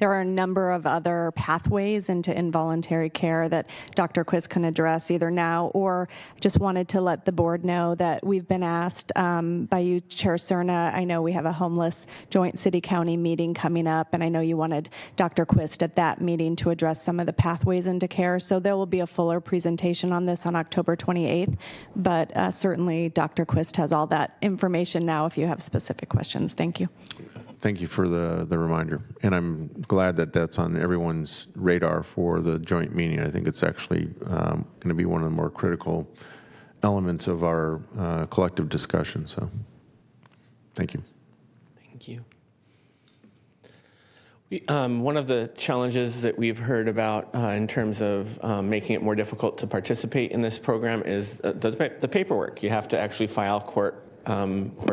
are a number of other pathways into involuntary care that Dr. Quist can address either now, or just wanted to let the board know that we've been asked by you, Chair Cerna. I know we have a homeless joint city-county meeting coming up, and I know you wanted Dr. Quist at that meeting to address some of the pathways into care. So there will be a fuller presentation on this on October 28th, but certainly Dr. Quist has all that information now if you have specific questions. Thank you. Thank you for the reminder. And I'm glad that that's on everyone's radar for the joint meeting. I think it's actually going to be one of the more critical elements of our collective discussion. So thank you. Thank you. One of the challenges that we've heard about in terms of making it more difficult to participate in this program is the paperwork. You have to actually file court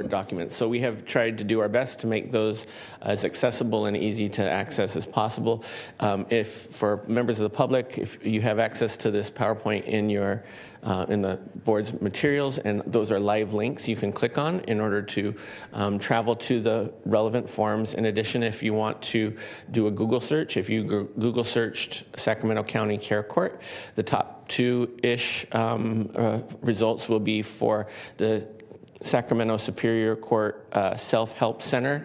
documents. So we have tried to do our best to make those as accessible and easy to access as possible. If for members of the public, if you have access to this PowerPoint in the board's materials, and those are live links you can click on in order to travel to the relevant forms. In addition, if you want to do a Google search, if you Google searched Sacramento County Care Court, the top two-ish results will be for the Sacramento Superior Court Self-Help Center,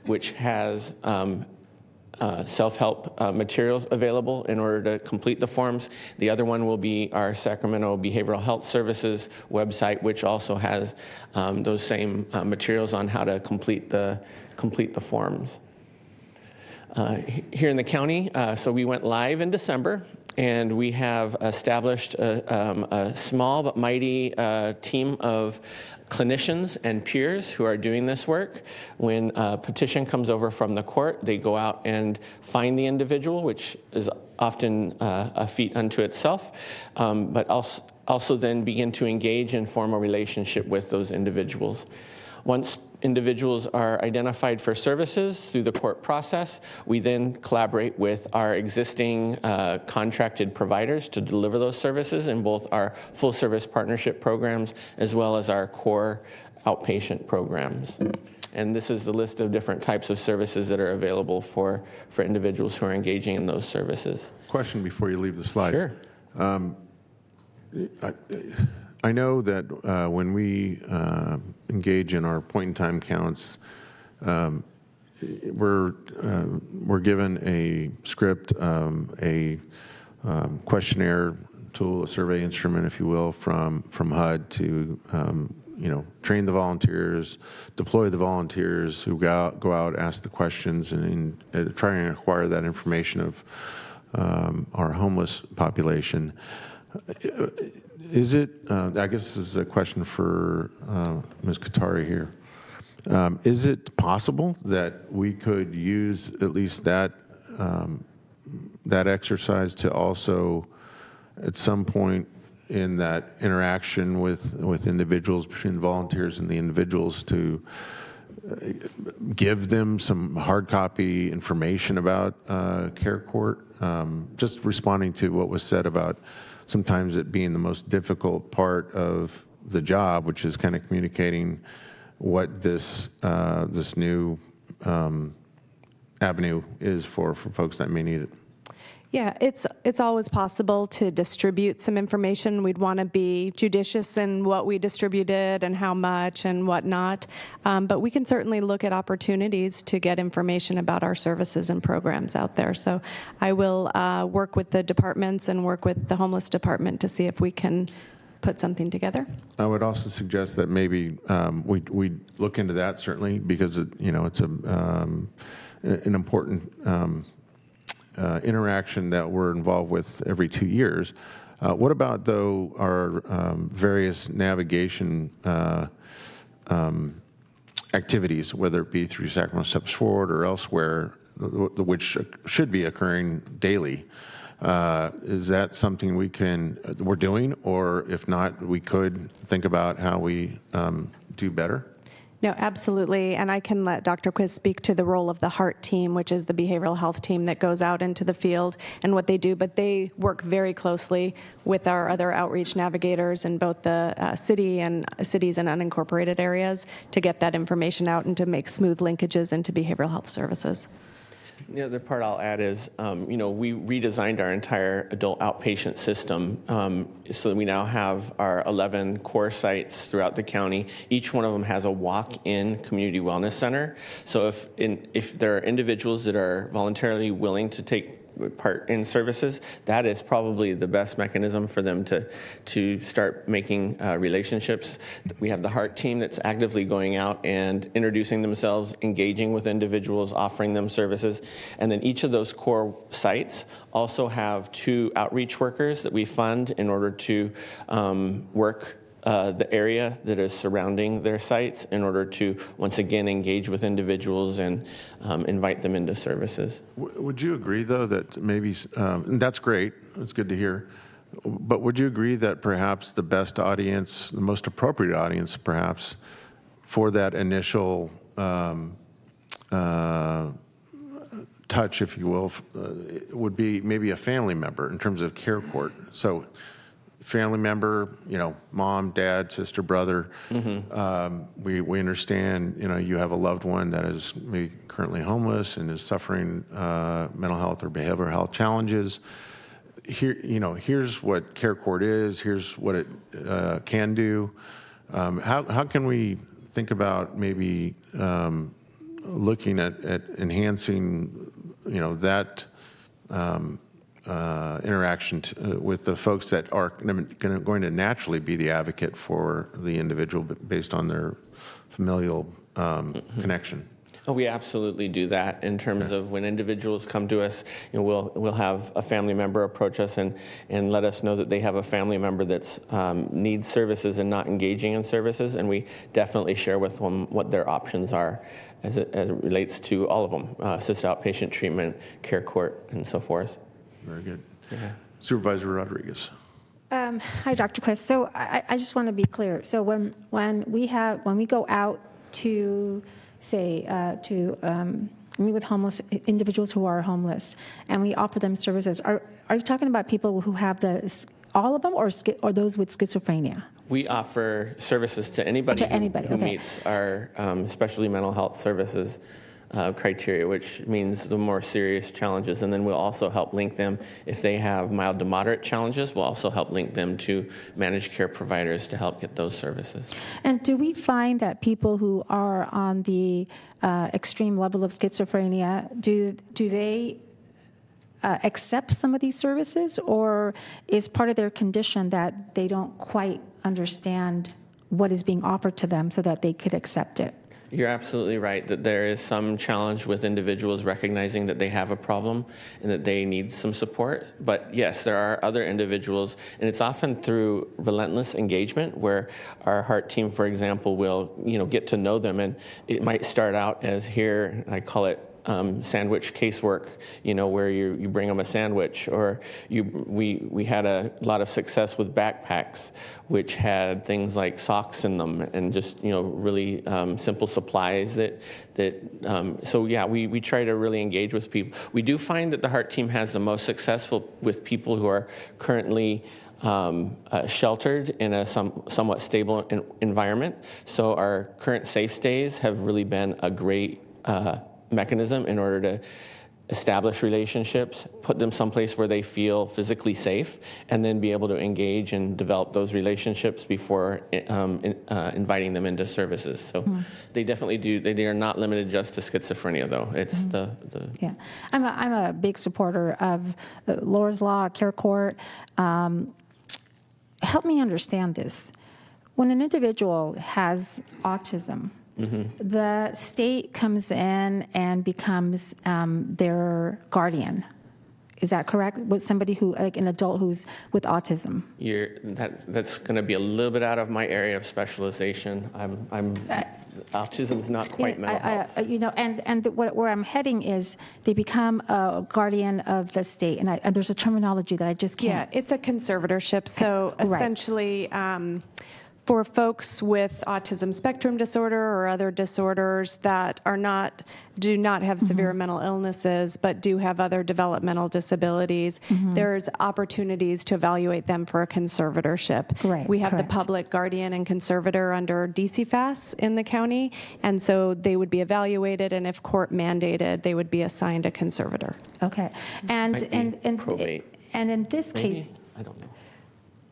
which has self-help materials available in order to complete the forms. The other one will be our Sacramento Behavioral Health Services website, which also has those same materials on how to complete the forms. Here in the county, so we went live in December, and we have established a small but mighty team of clinicians and peers who are doing this work. When a petition comes over from the court, they go out and find the individual, which is often a feat unto itself, but also then begin to engage and form a relationship with those individuals. Once individuals are identified for services through the court process, we then collaborate with our existing contracted providers to deliver those services in both our full service partnership programs as well as our core outpatient programs. And this is the list of different types of services that are available for individuals who are engaging in those services. Question before you leave the slide. Sure. I know that when we engage in our point-in-time counts, we're given a script, a questionnaire tool, a survey instrument, if you will, from HUD to train the volunteers, deploy the volunteers who go out, ask the questions, and try and acquire that information of our homeless population. Is it, I guess this is a question for Ms. Katari here. Is it possible that we could use at least that exercise to also, at some point in that interaction with individuals, between volunteers and the individuals, to give them some hard copy information about Care Court? Just responding to what was said about sometimes it being the most difficult part of the job, which is kind of communicating what this new avenue is for folks that may need it. Yeah, it's always possible to distribute some information. We'd want to be judicious in what we distributed and how much and whatnot. But we can certainly look at opportunities to get information about our services and programs out there. So I will work with the departments and work with the homeless department to see if we can put something together. I would also suggest that maybe we look into that, certainly, because it's an important interaction that we're involved with every 2 years. What about, though, our various navigation activities, whether it be through Sacramento Steps Forward or elsewhere, which should be occurring daily? Is that something we're doing, or if not, we could think about how we do better? No, absolutely. And I can let Dr. Quiz speak to the role of the HEART team, which is the behavioral health team that goes out into the field and what they do. But they work very closely with our other outreach navigators in both the cities and unincorporated areas to get that information out and to make smooth linkages into behavioral health services. The other part I'll add is, we redesigned our entire adult outpatient system so that we now have our 11 core sites throughout the county. Each one of them has a walk-in community wellness center. So if there are individuals that are voluntarily willing to take part in services, that is probably the best mechanism for them to start making relationships. We have the HEART team that's actively going out and introducing themselves, engaging with individuals, offering them services. And then each of those core sites also have 2 outreach workers that we fund in order to work the area that is surrounding their sites in order to, once again, engage with individuals and invite them into services. Would you agree, though, that maybe, and that's great, it's good to hear, but would you agree that perhaps the best audience, the most appropriate audience, perhaps, for that initial touch, if you will, would be maybe a family member in terms of Care Court? So family member, mom, dad, sister, brother. We understand, you have a loved one that is maybe currently homeless and is suffering mental health or behavioral health challenges. Here, here's what Care Court is. Here's what it can do. How can we think about maybe looking at enhancing, that interaction with the folks that are going to naturally be the advocate for the individual based on their familial connection? Oh, we absolutely do that in terms of when individuals come to us, we'll have a family member approach us and let us know that they have a family member that's needs services and not engaging in services, and we definitely share with them what their options are as it relates to all of them, assisted outpatient treatment, Care Court, and so forth. Very good. Yeah. Supervisor Rodriguez. Hi, Dr. Quist. So I just want to be clear. So when we go out to say meet with homeless individuals who are homeless, and we offer them services, are you talking about people who have all of them, or those with schizophrenia? We offer services to anybody who okay. meets our especially mental health services criteria, which means the more serious challenges. And then we'll also help link them, if they have mild to moderate challenges, we'll also help link them to managed care providers to help get those services. And do we find that people who are on the extreme level of schizophrenia, do they accept some of these services, or is part of their condition that they don't quite understand what is being offered to them so that they could accept it? You're absolutely right that there is some challenge with individuals recognizing that they have a problem and that they need some support. But yes, there are other individuals, and it's often through relentless engagement where our heart team, for example, will get to know them, and it might start out as here, I call it sandwich casework, where you bring them a sandwich, or we had a lot of success with backpacks, which had things like socks in them and just really simple supplies so yeah, we try to really engage with people. We do find that the heart team has the most successful with people who are currently sheltered in a somewhat stable environment. So our current safe stays have really been a great mechanism in order to establish relationships, put them someplace where they feel physically safe, and then be able to engage and develop those relationships before inviting them into services. So they definitely do. They are not limited just to schizophrenia, though. It's Yeah, I'm a big supporter of Laura's Law, Care Court. Help me understand this. When an individual has autism, the state comes in and becomes their guardian. Is that correct? With somebody like an adult who's with autism. That's going to be a little bit out of my area of specialization. Autism is not quite mental health. Where I'm heading is they become a guardian of the state, and there's a terminology that I just can't. Yeah, it's a conservatorship. So essentially, for folks with autism spectrum disorder or other disorders that do not have severe mental illnesses but do have other developmental disabilities, there's opportunities to evaluate them for a conservatorship. Right, we have correct. the public guardian and conservator under DCFAS in the county, and so they would be evaluated, and if court mandated, they would be assigned a conservator. Okay, and probate. And in this case, I don't know.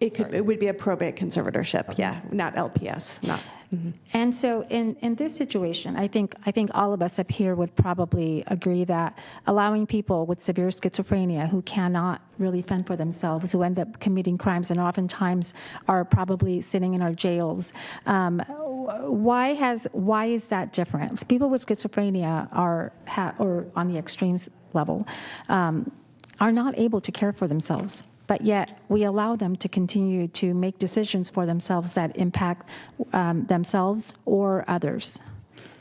It would be a probate conservatorship, yeah, not LPS, not. And so in this situation, I think all of us up here would probably agree that allowing people with severe schizophrenia who cannot really fend for themselves, who end up committing crimes and oftentimes are probably sitting in our jails, why is that different? People with schizophrenia or on the extremes level are not able to care for themselves. But yet we allow them to continue to make decisions for themselves that impact themselves or others.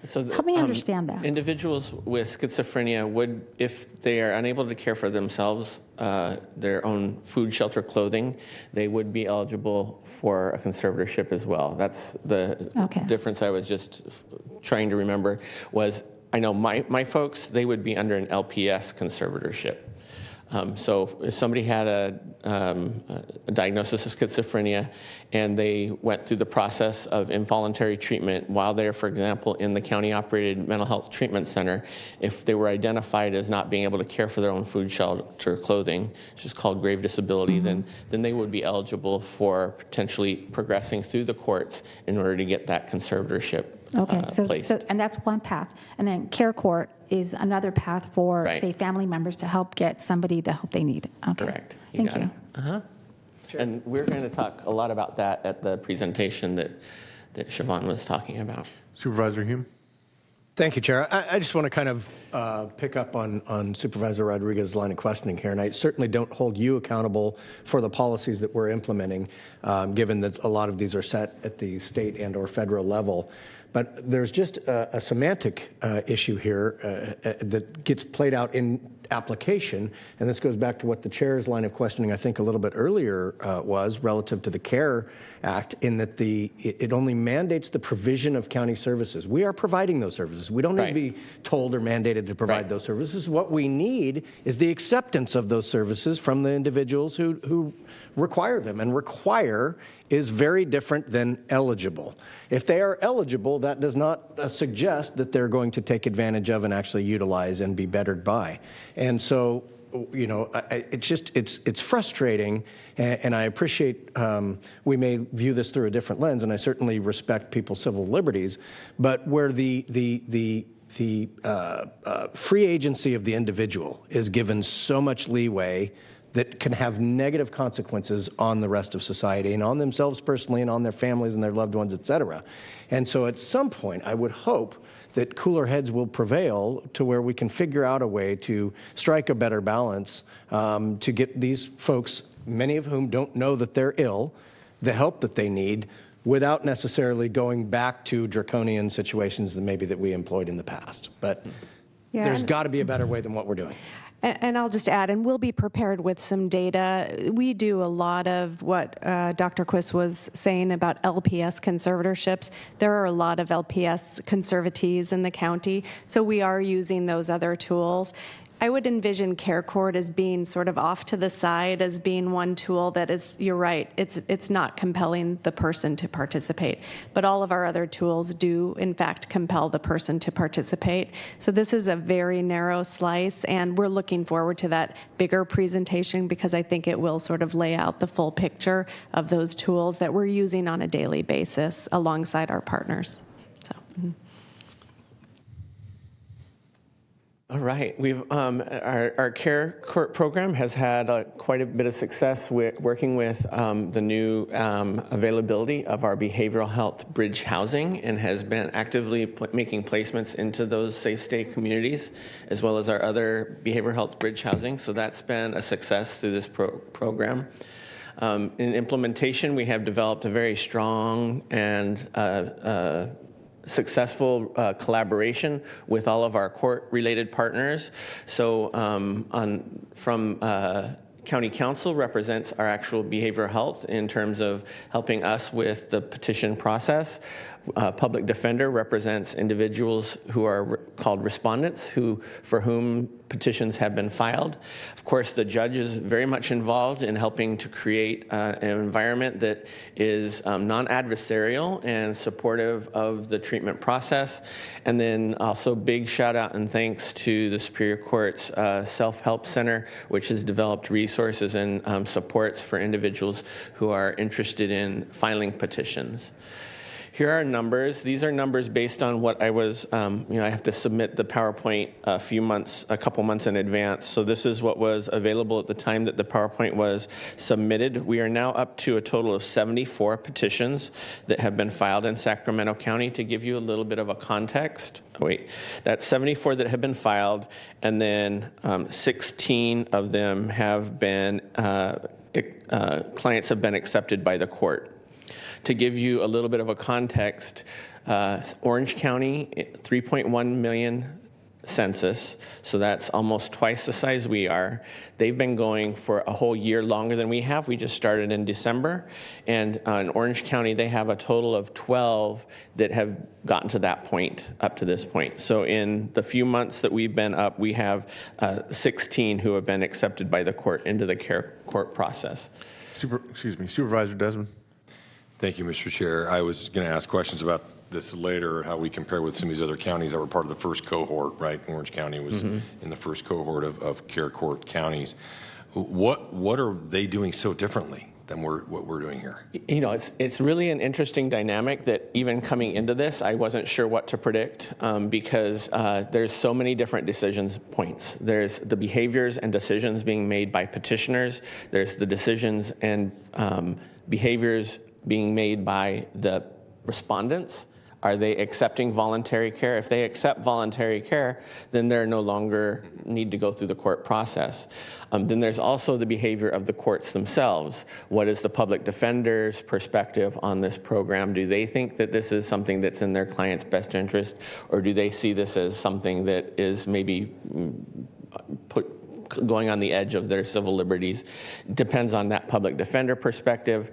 So Help me understand that. Individuals with schizophrenia would, if they are unable to care for themselves, their own food, shelter, clothing, they would be eligible for a conservatorship as well. That's the difference I was just trying to remember was, I know my folks, they would be under an LPS conservatorship. So if somebody had a diagnosis of schizophrenia and they went through the process of involuntary treatment while they're, for example, in the county-operated mental health treatment center, if they were identified as not being able to care for their own food, shelter, clothing, which is called grave disability, then they would be eligible for potentially progressing through the courts in order to get that conservatorship placed. And that's one path. And then Care Court is another path for, say, family members to help get somebody the help they need. Okay. Correct. Thank you. Sure. And we're going to talk a lot about that at the presentation that Siobhan was talking about. Supervisor Hume. Thank you, Chair. I just want to kind of pick up on Supervisor Rodriguez's line of questioning here, and I certainly don't hold you accountable for the policies that we're implementing, given that a lot of these are set at the state and or federal level. But there's just a semantic issue here that gets played out in application, and this goes back to what the chair's line of questioning, I think, a little bit earlier was relative to the CARE Act, in that it only mandates the provision of county services. We are providing those services. We don't need to be told or mandated to provide those services. What we need is the acceptance of those services from the individuals who require them, and require is very different than eligible. If they are eligible, that does not suggest that they're going to take advantage of and actually utilize and be bettered by. And so, it's frustrating, and I appreciate we may view this through a different lens, and I certainly respect people's civil liberties, but where the free agency of the individual is given so much leeway that can have negative consequences on the rest of society and on themselves personally and on their families and their loved ones, et cetera. And so at some point, I would hope that cooler heads will prevail to where we can figure out a way to strike a better balance to get these folks, many of whom don't know that they're ill, the help that they need without necessarily going back to draconian situations than maybe that we employed in the past. But there's got to be a better way than what we're doing. And I'll just add, and we'll be prepared with some data. We do a lot of what Dr. Quist was saying about LPS conservatorships. There are a lot of LPS conservatees in the county, so we are using those other tools. I would envision Care Court as being sort of off to the side, as being one tool that is, you're right, it's not compelling the person to participate. But all of our other tools do, in fact, compel the person to participate. So this is a very narrow slice, and we're looking forward to that bigger presentation because I think it will sort of lay out the full picture of those tools that we're using on a daily basis alongside our partners. So. All right, our Care Court program has had quite a bit of success working with the new availability of our behavioral health bridge housing, and has been actively making placements into those safe stay communities, as well as our other behavioral health bridge housing. So that's been a success through this program. In implementation, we have developed a very strong and successful collaboration with all of our court-related partners. So from County Council represents our actual behavioral health in terms of helping us with the petition process. Public Defender represents individuals who are called respondents, for whom petitions have been filed. Of course, the judge is very much involved in helping to create an environment that is non-adversarial and supportive of the treatment process. And then also big shout out and thanks to the Superior Court's Self-Help Center, which has developed resources and supports for individuals who are interested in filing petitions. Here are numbers. These are numbers based on what I was, I have to submit the PowerPoint a couple months in advance. So this is what was available at the time that the PowerPoint was submitted. We are now up to a total of 74 petitions that have been filed in Sacramento County. To give you a little bit of a context, that's 74 that have been filed, and then 16 of them have been, clients have been accepted by the court. To give you a little bit of a context, Orange County, 3.1 million census, so that's almost twice the size we are. They've been going for a whole year longer than we have. We just started in December, and in Orange County, they have a total of 12 that have gotten to that point, up to this point. So in the few months that we've been up, we have 16 who have been accepted by the court into the Care Court process. Supervisor Desmond. Thank you, Mr. Chair. I was going to ask questions about this later, how we compare with some of these other counties that were part of the first cohort, right? Orange County was in the first cohort of Care Court counties. What are they doing so differently than what we're doing here? It's really an interesting dynamic that even coming into this, I wasn't sure what to predict because there's so many different decisions points. There's the behaviors and decisions being made by petitioners. There's the decisions and behaviors being made by the respondents. Are they accepting voluntary care? If they accept voluntary care, then they're no longer need to go through the court process. Then there's also the behavior of the courts themselves. What is the public defender's perspective on this program? Do they think that this is something that's in their client's best interest, or do they see this as something that is maybe going on the edge of their civil liberties? Depends on that public defender perspective.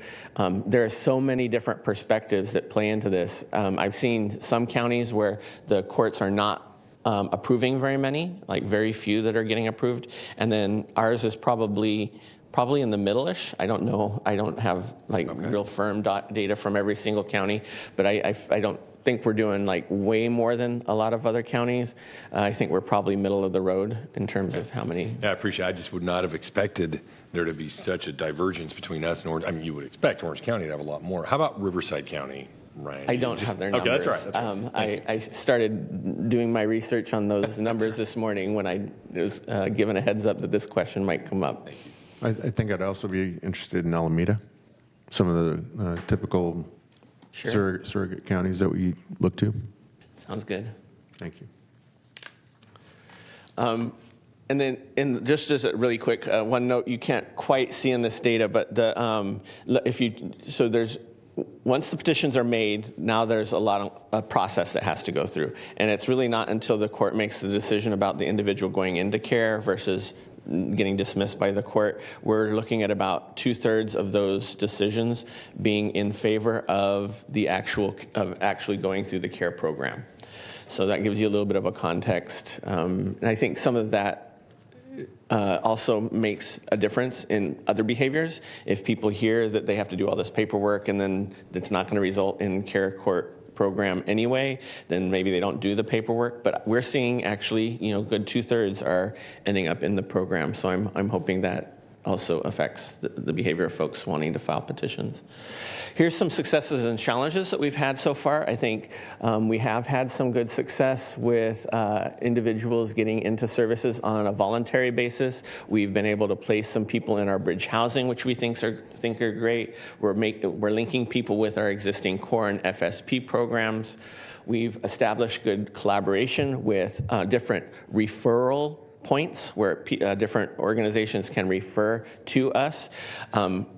There are so many different perspectives that play into this. I've seen some counties where the courts are not approving very many, like very few that are getting approved, and then ours is probably in the middle-ish. I don't know. I don't have real firm data from every single county, but I don't think we're doing way more than a lot of other counties. I think we're probably middle of the road in terms of how many. Yeah, I appreciate it. I just would not have expected there to be such a divergence between us and Orange. I mean, you would expect Orange County to have a lot more. How about Riverside County, Ryan? I don't have their numbers. Okay, that's right. I started doing my research on those numbers this morning when I was given a heads up that this question might come up. I think I'd also be interested in Alameda, some of the typical surrogate counties that we look to. Sounds good. Thank you. And then, just as a really quick one note, you can't quite see in this data, but once the petitions are made, now there's a process that has to go through, and it's really not until the court makes the decision about the individual going into care versus getting dismissed by the court. We're looking at about 2/3 of those decisions being in favor of actually going through the care program. So that gives you a little bit of a context, and I think some of that also makes a difference in other behaviors. If people hear that they have to do all this paperwork and then it's not going to result in care court program anyway, then maybe they don't do the paperwork. But we're seeing actually, good 2/3 are ending up in the program. So I'm hoping that also affects the behavior of folks wanting to file petitions. Here's some successes and challenges that we've had so far. I think we have had some good success with individuals getting into services on a voluntary basis. We've been able to place some people in our bridge housing, which we think are great. We're linking people with our existing core and FSP programs. We've established good collaboration with different referral points where different organizations can refer to us.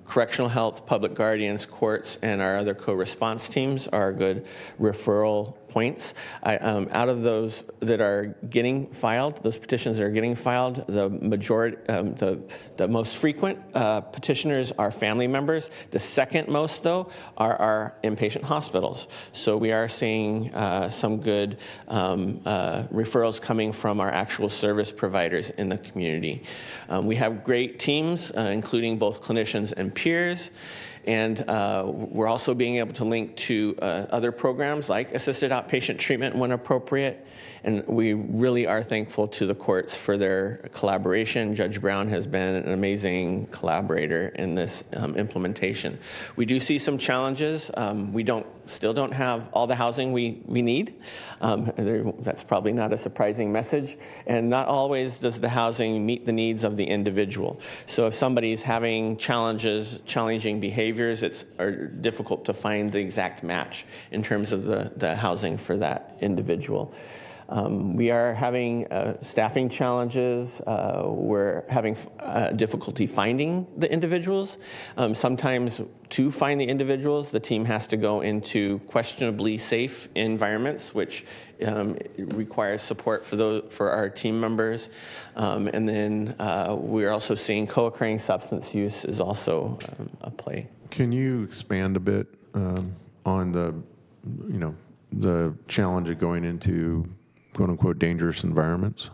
Correctional health, public guardians, courts, and our other co-response teams are good referral points. Out of those that are getting filed, those petitions that are getting filed, the majority, the most frequent petitioners are family members. The second most, though, are our inpatient hospitals. So we are seeing some good referrals coming from our actual service providers in the community. We have great teams, including both clinicians and peers. And we're also being able to link to other programs like assisted outpatient treatment when appropriate. And we really are thankful to the courts for their collaboration. Judge Brown has been an amazing collaborator in this implementation. We do see some challenges. We still don't have all the housing we need. That's probably not a surprising message. And not always does the housing meet the needs of the individual. So if somebody's having challenging behaviors, it's difficult to find the exact match in terms of the housing for that individual. We are having staffing challenges. We're having difficulty finding the individuals. Sometimes to find the individuals, the team has to go into questionably safe environments, which requires support for our team members. And then we're also seeing co-occurring substance use is also a play. Can you expand a bit on the challenge of going into quote unquote dangerous environments?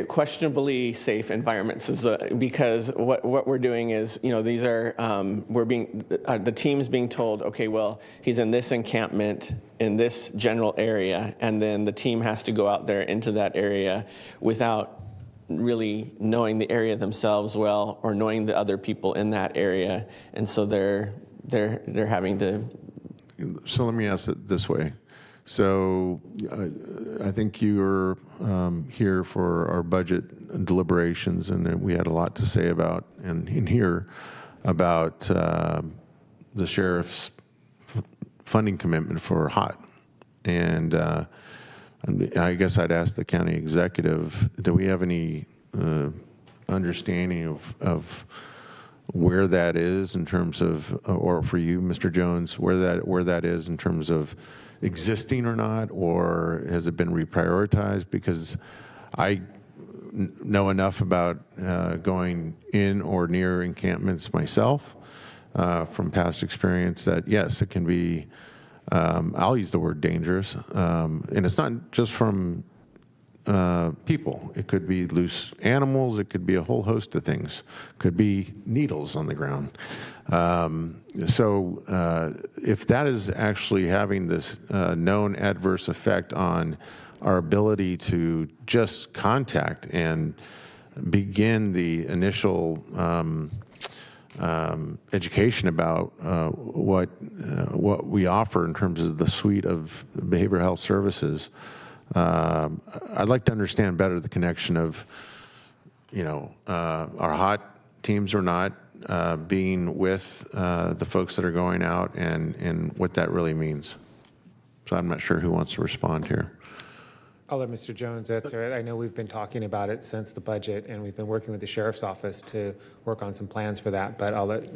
Questionably safe environments is because what we're doing is, these are the team's being told, okay, well, he's in this encampment in this general area, and then the team has to go out there into that area without really knowing the area themselves well or knowing the other people in that area, and so they're having to. So let me ask it this way. So I think you were here for our budget deliberations, and we had a lot to say about, and in here, about the sheriff's funding commitment for HOT. And I guess I'd ask the county executive, do we have any understanding of where that is in terms of, or for you, Mr. Jones, where that is in terms of existing or not, or has it been reprioritized? Because I know enough about going in or near encampments myself from past experience that yes, it can be, I'll use the word dangerous, and it's not just from people. It could be loose animals. It could be a whole host of things. Could be needles on the ground. So if that is actually having this known adverse effect on our ability to just contact and begin the initial education about what we offer in terms of the suite of behavioral health services, I'd like to understand better the connection of, our hot teams or not being with the folks that are going out and what that really means. So I'm not sure who wants to respond here. I'll let Mr. Jones answer it. I know we've been talking about it since the budget, and we've been working with the sheriff's office to work on some plans for that, but I'll let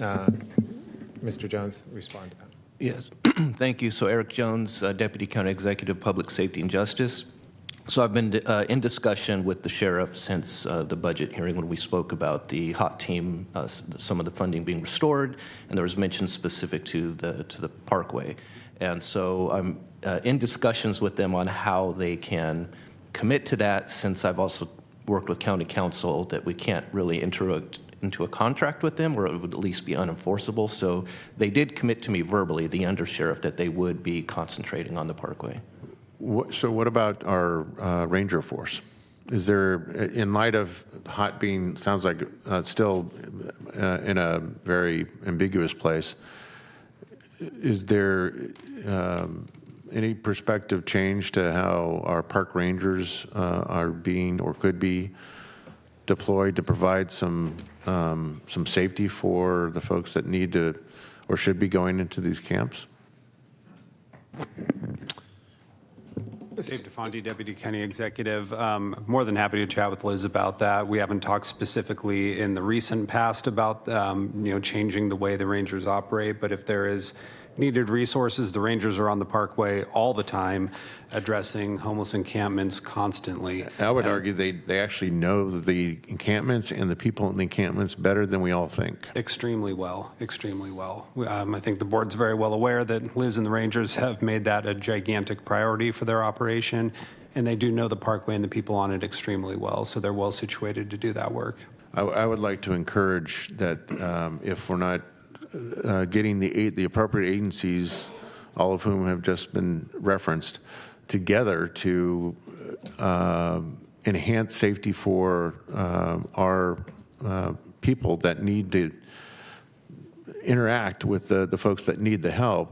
Mr. Jones respond to that. Yes, thank you. So Eric Jones, Deputy County Executive, Public Safety and Justice. So I've been in discussion with the sheriff since the budget hearing when we spoke about the hot team, some of the funding being restored, and there was mention specific to the parkway. And so I'm in discussions with them on how they can commit to that, since I've also worked with county council that we can't really enter into a contract with them, or it would at least be unenforceable. So they did commit to me verbally, the undersheriff, that they would be concentrating on the parkway. So what about our ranger force? Is there, in light of hot being, sounds like still in a very ambiguous place, is there any perspective change to how our park rangers are being or could be deployed to provide some safety for the folks that need to or should be going into these camps? Dave DeFonte, Deputy County Executive. More than happy to chat with Liz about that. We haven't talked specifically in the recent past about changing the way the Rangers operate, but if there is needed resources, the Rangers are on the Parkway all the time, addressing homeless encampments constantly. I would argue they actually know the encampments and the people in the encampments better than we all think. Extremely well, extremely well. I think the board's very well aware that Liz and the Rangers have made that a gigantic priority for their operation, and they do know the Parkway and the people on it extremely well, so they're well situated to do that work. I would like to encourage that if we're not getting the appropriate agencies, all of whom have just been referenced, together to enhance safety for our people that need to interact with the folks that need the help.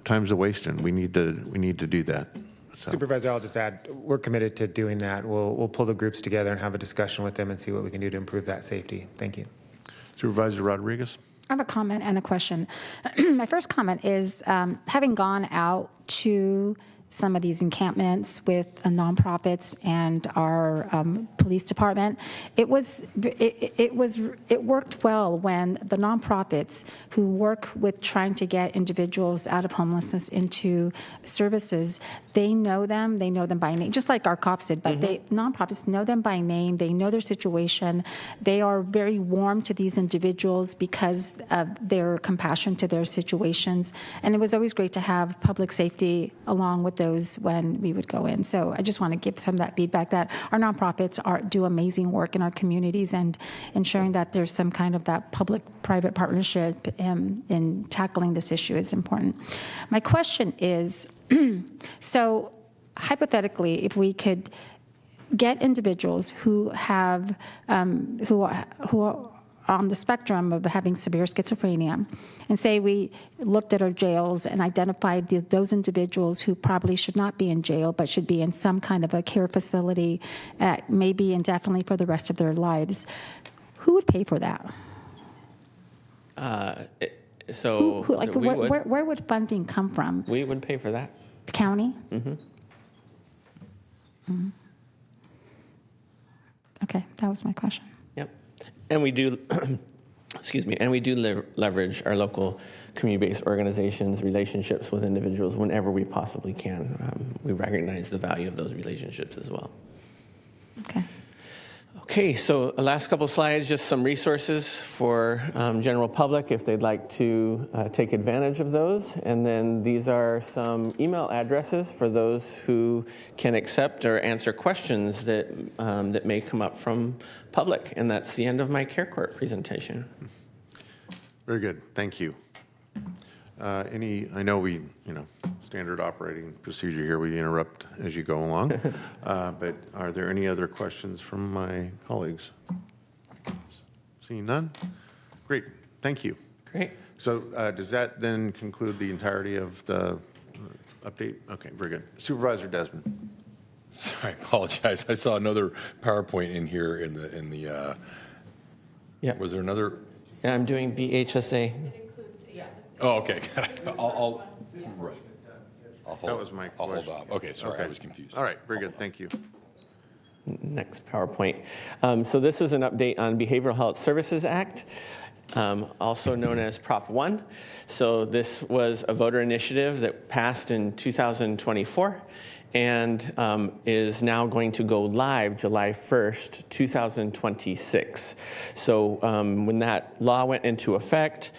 Time's a wasting. We need to do that. So. Supervisor, I'll just add, we're committed to doing that. We'll pull the groups together and have a discussion with them and see what we can do to improve that safety. Thank you. Supervisor Rodriguez. I have a comment and a question. My first comment is, having gone out to some of these encampments with nonprofits and our police department, it worked well when the nonprofits who work with trying to get individuals out of homelessness into services, they know them by name, just like our cops did, but nonprofits know them by name, they know their situation, they are very warm to these individuals because of their compassion to their situations, and it was always great to have public safety along with those when we would go in. So I just want to give them that feedback that our nonprofits do amazing work in our communities, and ensuring that there's some kind of that public-private partnership in tackling this issue is important. My question is, so hypothetically, if we could get individuals who have who are on the spectrum of having severe schizophrenia, and say we looked at our jails and identified those individuals who probably should not be in jail but should be in some kind of a care facility, maybe indefinitely for the rest of their lives, who would pay for that? Where would funding come from? We would pay for that. The county? Mm-hmm. Mm-hmm. Okay, that was my question. Yep. And we do, excuse me, and we do leverage our local community-based organizations' relationships with individuals whenever we possibly can. We recognize the value of those relationships as well. Okay. Okay, so the last couple slides, just some resources for general public if they'd like to take advantage of those. And then these are some email addresses for those who can accept or answer questions that, that may come up from public. And that's the end of my Care Court presentation. Very good, thank you. I know we, standard operating procedure here, we interrupt as you go along, but are there any other questions from my colleagues? Seeing none? Great, thank you. Great. So does that then conclude the entirety of the update? Okay, very good. Supervisor Desmond. Sorry, I apologize. I saw another PowerPoint in here in the. Yeah. Was there another? Yeah, I'm doing BHSA. Oh, okay. I'll hold. That was my I'll hold question. off. Okay, sorry, Okay. I was confused. All right, very good. Thank you. Next PowerPoint. So this is an update on Behavioral Health Services Act, also known as Prop 1. So this was a voter initiative that passed in 2024 and is now going to go live July 1st, 2026. So when that law went into effect,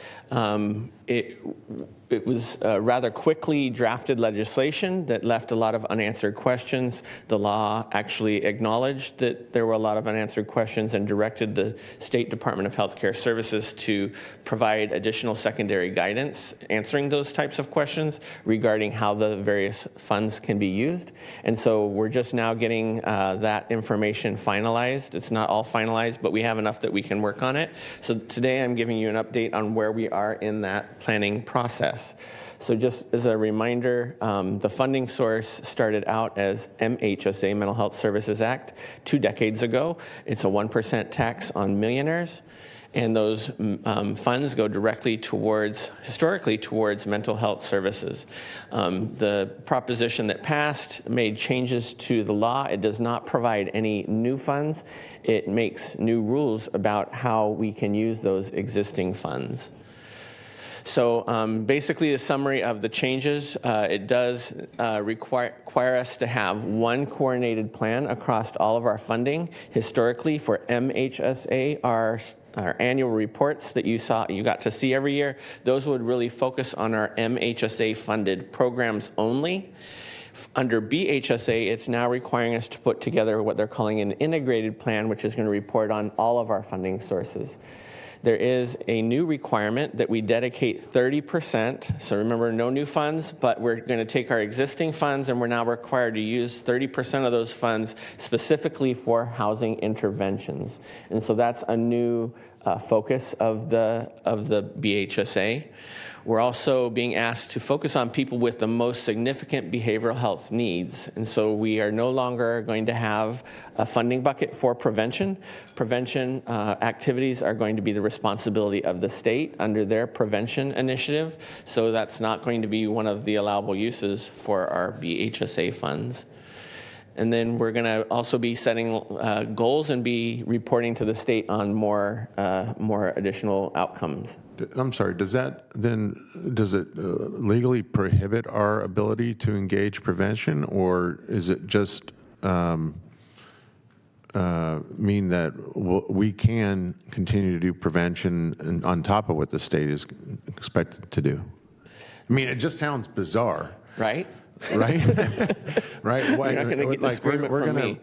it was rather quickly drafted legislation that left a lot of unanswered questions. The law actually acknowledged that there were a lot of unanswered questions and directed the State Department of Healthcare Services to provide additional secondary guidance answering those types of questions regarding how the various funds can be used. And so we're just now getting that information finalized. It's not all finalized, but we have enough that we can work on it. So today I'm giving you an update on where we are in that planning process. So just as a reminder, the funding source started out as MHSA, Mental Health Services Act, 2 decades ago. It's a 1% tax on millionaires. And those funds go directly historically towards mental health services. The proposition that passed made changes to the law. It does not provide any new funds. It makes new rules about how we can use those existing funds. So basically, a summary of the changes, it does require us to have one coordinated plan across all of our funding. Historically, for MHSA, our annual reports that you got to see every year, those would really focus on our MHSA funded programs only. Under BHSA, it's now requiring us to put together what they're calling an integrated plan, which is going to report on all of our funding sources. There is a new requirement that we dedicate 30%. So remember, no new funds, but we're going to take our existing funds and we're now required to use 30% of those funds specifically for housing interventions. And so that's a new focus of the BHSA. We're also being asked to focus on people with the most significant behavioral health needs. And so we are no longer going to have a funding bucket for prevention. Prevention activities are going to be the responsibility of the state under their prevention initiative. So that's not going to be one of the allowable uses for our BHSA funds. And then we're going to also be setting goals and be reporting to the state on more additional outcomes. I'm sorry, does it legally prohibit our ability to engage prevention, or is it just mean that we can continue to do prevention on top of what the state is expected to do? I mean, it just sounds bizarre. Right? Right? Right? You're not going to get this agreement from me.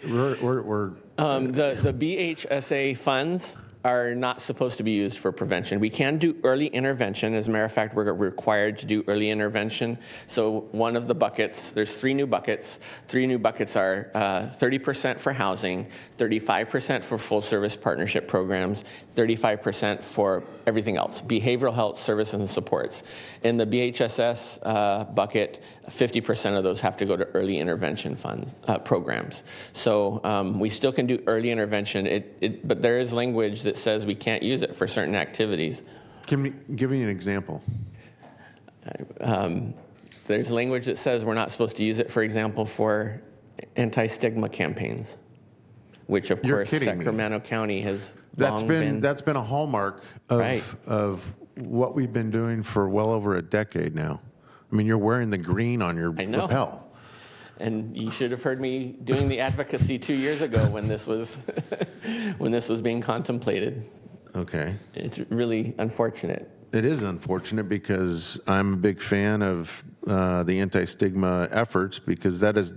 The BHSA funds are not supposed to be used for prevention. We can do early intervention. As a matter of fact, we're required to do early intervention. So one of the buckets, there's 3 new buckets. 3 new buckets are 30% for housing, 35% for full service partnership programs, 35% for everything else, behavioral health services and supports. In the BHSS bucket, 50% of those have to go to early intervention funds programs. So we still can do early intervention, but there is language that says we can't use it for certain activities. Give me an example. There's language that says we're not supposed to use it, for example, for anti-stigma campaigns, which of course Sacramento County has that's been a hallmark of what we've been doing for well over a decade now. I mean, you're wearing the green on your lapel. And you should have heard me doing the advocacy 2 years ago when this was being contemplated. Okay. It's really unfortunate. It is unfortunate because I'm a big fan of the anti-stigma efforts, because that is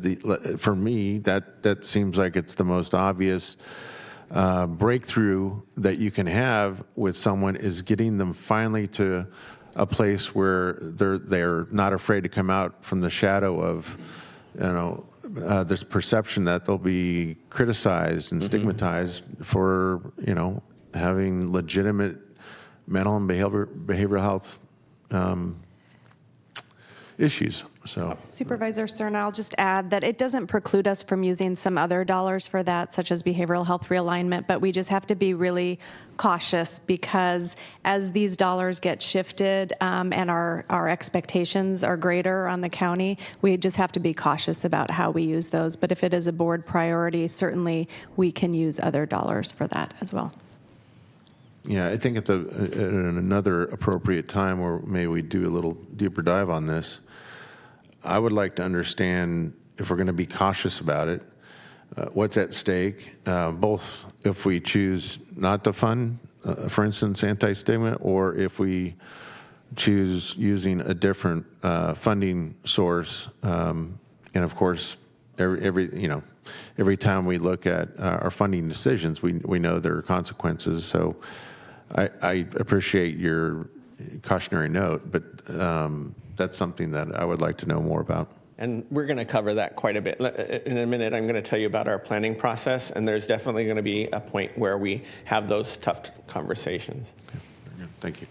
for me, that seems like it's the most obvious breakthrough that you can have with someone, is getting them finally to a place where they're not afraid to come out from the shadow of, this perception that they'll be criticized and stigmatized for, having legitimate mental and behavioral health issues. So Supervisor Stern, I'll just add that it doesn't preclude us from using some other dollars for that, such as behavioral health realignment, but we just have to be really cautious because as these dollars get shifted and our expectations are greater on the county, we just have to be cautious about how we use those. But if it is a board priority, certainly we can use other dollars for that as well. yeah, I think at another appropriate time where maybe we do a little deeper dive on this, I would like to understand if we're going to be cautious about it, what's at stake, both if we choose not to fund, for instance, anti-stigma, or if we choose using a different funding source. And of course, every time we look at our funding decisions, we know there are consequences. So I appreciate your cautionary note, but that's something that I would like to know more about. And we're going to cover that quite a bit. In a minute, I'm going to tell you about our planning process, and there's definitely going to be a point where we have those tough conversations. Thank you.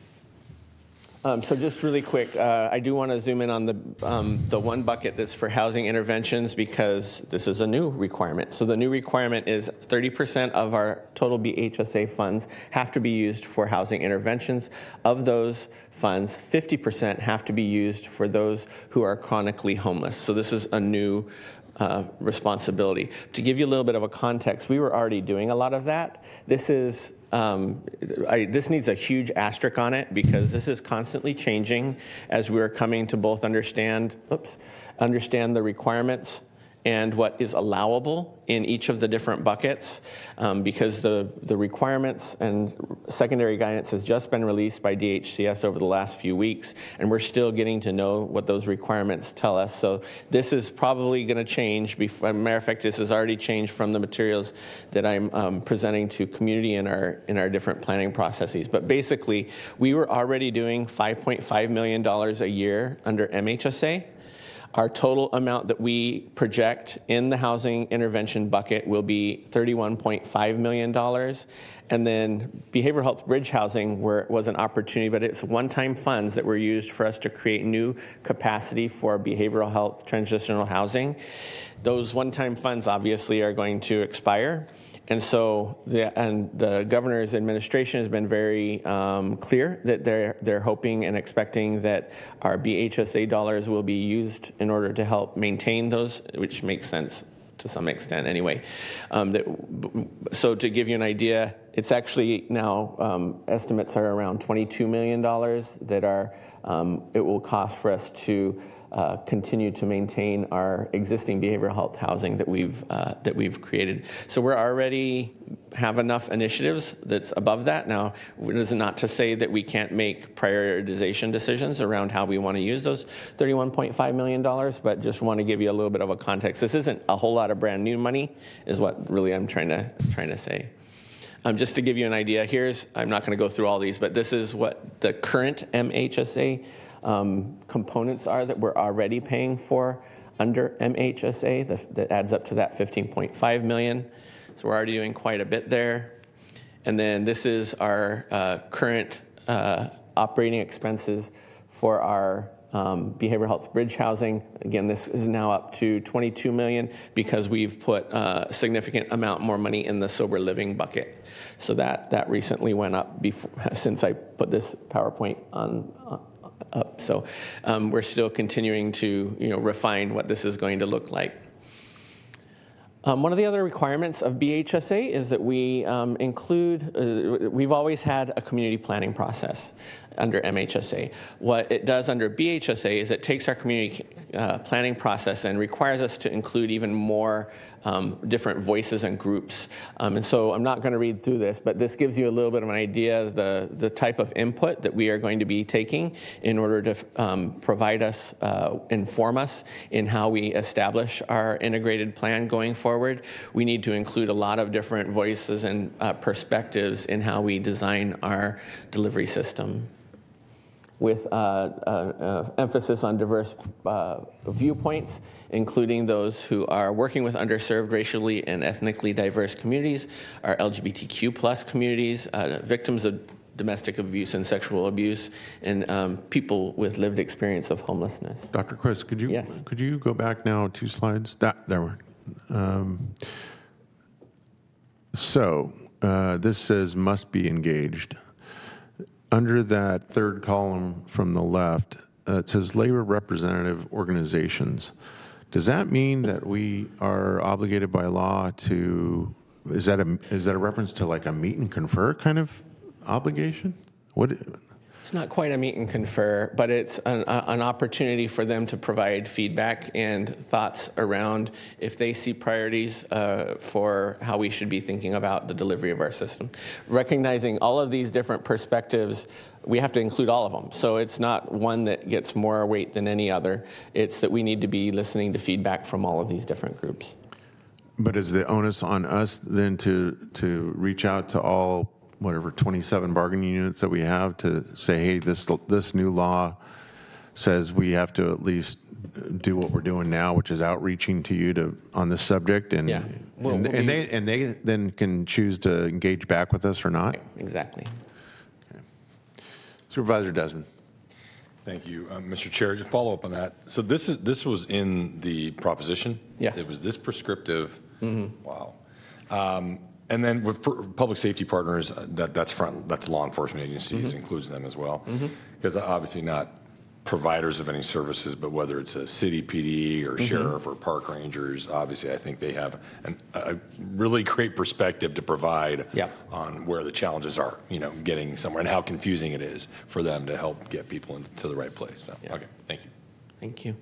So just really quick, I do want to zoom in on the one bucket that's for housing interventions because this is a new requirement. So the new requirement is 30% of our total BHSA funds have to be used for housing interventions. Of those funds, 50% have to be used for those who are chronically homeless. So this is a new responsibility. To give you a little bit of a context, we were already doing a lot of that. This is this needs a huge asterisk on it because this is constantly changing as we're coming to both understand the requirements and what is allowable in each of the different buckets because the requirements and secondary guidance has just been released by DHCS over the last few weeks, and we're still getting to know what those requirements tell us. So this is probably going to change. As a matter of fact, this has already changed from the materials that I'm presenting to community in our different planning processes. But basically, we were already doing $5.5 million a year under MHSA. Our total amount that we project in the housing intervention bucket will be $31.5 million. And then behavioral health bridge housing was an opportunity, but it's one-time funds that were used for us to create new capacity for behavioral health transitional housing. Those one-time funds obviously are going to expire. And so the governor's administration has been very clear that they're hoping and expecting that our BHSA dollars will be used in order to help maintain those, which makes sense to some extent anyway. So to give you an idea, it's actually now estimates are around $22 million that it will cost for us to continue to maintain our existing behavioral health housing that we've created. So we're already have enough initiatives that's above that. Now, it is not to say that we can't make prioritization decisions around how we want to use those $31.5 million, but just want to give you a little bit of a context. This isn't a whole lot of brand new money, is what really I'm trying to say. Just to give you an idea, I'm not going to go through all these, but this is what the current MHSA components are that we're already paying for under MHSA. That adds up to that $15.5 million. So we're already doing quite a bit there. And then this is our current operating expenses for our behavioral health bridge housing. Again, this is now up to $22 million because we've put a significant amount more money in the sober living bucket. So that recently went up since I put this PowerPoint up. So we're still continuing to refine what this is going to look like. One of the other requirements of BHSA is that we we've always had a community planning process under MHSA. What it does under BHSA is it takes our community planning process and requires us to include even more different voices and groups. And so I'm not going to read through this, but this gives you a little bit of an idea of the type of input that we are going to be taking in order to provide us, inform us in how we establish our integrated plan going forward. We need to include a lot of different voices and perspectives in how we design our delivery system, with emphasis on diverse viewpoints, including those who are working with underserved, racially and ethnically diverse communities, our LGBTQ+ communities, victims of domestic abuse and sexual abuse, and people with lived experience of homelessness. Dr. Quist, could you go back now 2 slides? There we this says must be engaged. Under that third column from the left, it says labor representative organizations. Does that mean that we are obligated by law to, is that a reference to like a meet and confer kind of obligation? What? It's not quite a meet and confer, but it's an opportunity for them to provide feedback and thoughts around if they see priorities for how we should be thinking about the delivery of our system. Recognizing all of these different perspectives, we have to include all of them. So it's not one that gets more weight than any other. It's that we need to be listening to feedback from all of these different groups. But is the onus on us then to reach out to all, whatever, 27 bargaining units that we have to say, hey, this new law says we have to at least do what we're doing now, which is outreaching to you on this subject, and they then can choose to engage back with us or not? Exactly. Okay. Supervisor Desmond. Thank you, Mr. Chair. To follow up on that, so this was in the proposition. Yes. It was this prescriptive. Wow. And then with public safety partners, that's law enforcement agencies, includes them as well, because obviously not providers of any services, but whether it's a city PD or sheriff or park rangers, obviously I think they have a really great perspective to provide on where the challenges are, getting somewhere and how confusing it is for them to help get people into the right place. So, okay, thank you. Thank you.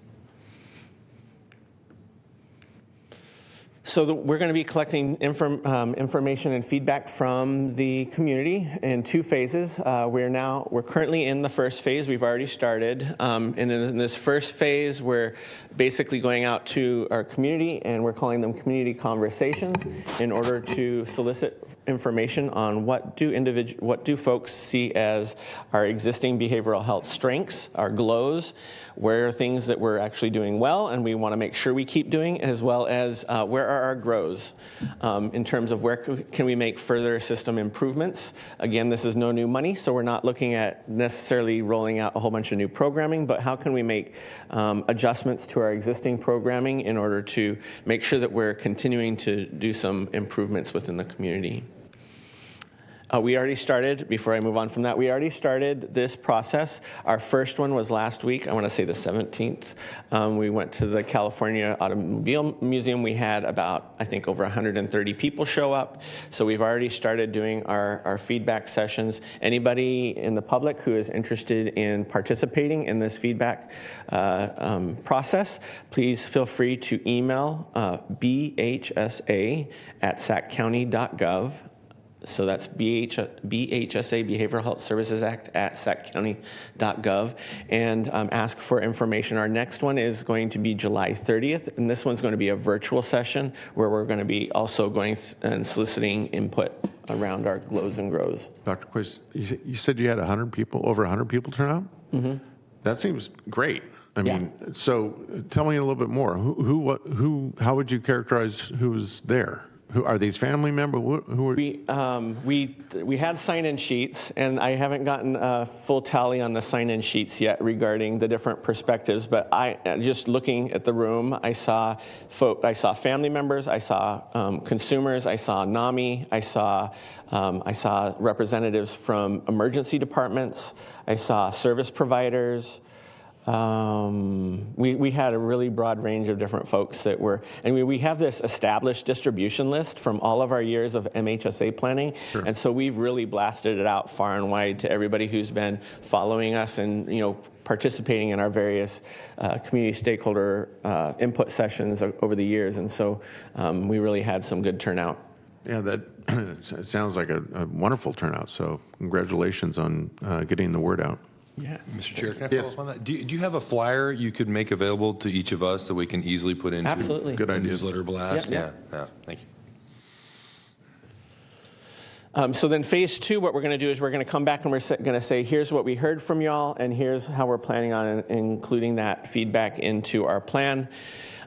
So we're going to be collecting information and feedback from the community in 2 phases. We're currently in the first phase. We've already started, and in this first phase, we're basically going out to our community, and we're calling them community conversations in order to solicit information on what do folks see as our existing behavioral health strengths, our glows, where are things that we're actually doing well, and we want to make sure we keep doing, as well as where are our grows in terms of where can we make further system improvements. Again, this is no new money, so we're not looking at necessarily rolling out a whole bunch of new programming, but how can we make adjustments to our existing programming in order to make sure that we're continuing to do some improvements within the community. We already started, before I move on from that, we already started this process. Our first one was last week, I want to say the 17th. We went to the California Automobile Museum. We had about, I think, over 130 people show up. So we've already started doing our feedback sessions. Anybody in the public who is interested in participating in this feedback process, please feel free to email bhsa@saccounty.gov. So that's BHSA, Behavioral Health Services Act @saccounty.gov, and ask for information. Our next one is going to be July 30th, and this one's going to be a virtual session where we're going to be also going and soliciting input around our glows and grows. Dr. Quist, you said you had over 100 people turn out? That seems great. I mean, so tell me a little bit more. How would you characterize who was there? Who are these family members? Who are we had sign-in sheets, and I haven't gotten a full tally on the sign-in sheets yet regarding the different perspectives. But just looking at the room, I saw family members, I saw consumers, I saw NAMI, I saw representatives from emergency departments, I saw service providers. We had a really broad range of different folks that were, and we have this established distribution list from all of our years of MHSA planning, and so we've really blasted it out far and wide to everybody who's been following us and participating in our various community stakeholder input sessions over the years, and so we really had some good turnout. Yeah, that sounds like a wonderful turnout. So congratulations on getting the word out. Yeah, Mr. Chair, can I follow up on that? Do you have a flyer you could make available to each of us that we can easily put into Absolutely. Good idea. newsletter blast? Yep. Yeah, thank you. So then phase 2, what we're going to do is we're going to come back and we're going to say, here's what we heard from y'all, and here's how we're planning on including that feedback into our plan.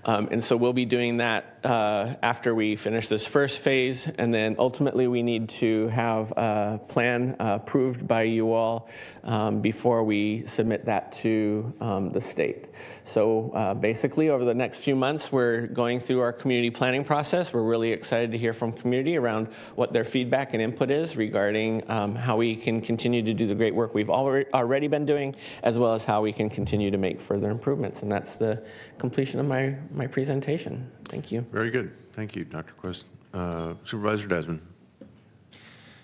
And so we'll be doing that after we finish this first phase, and then ultimately we need to have a plan approved by you all before we submit that to the state. So basically over the next few months we're going through our community planning process. We're really excited to hear from community around what their feedback and input is regarding how we can continue to do the great work we've already been doing, as well as how we can continue to make further improvements. And that's the completion of my presentation. Thank you. Very good. Thank you, Dr. Quist. Supervisor Desmond.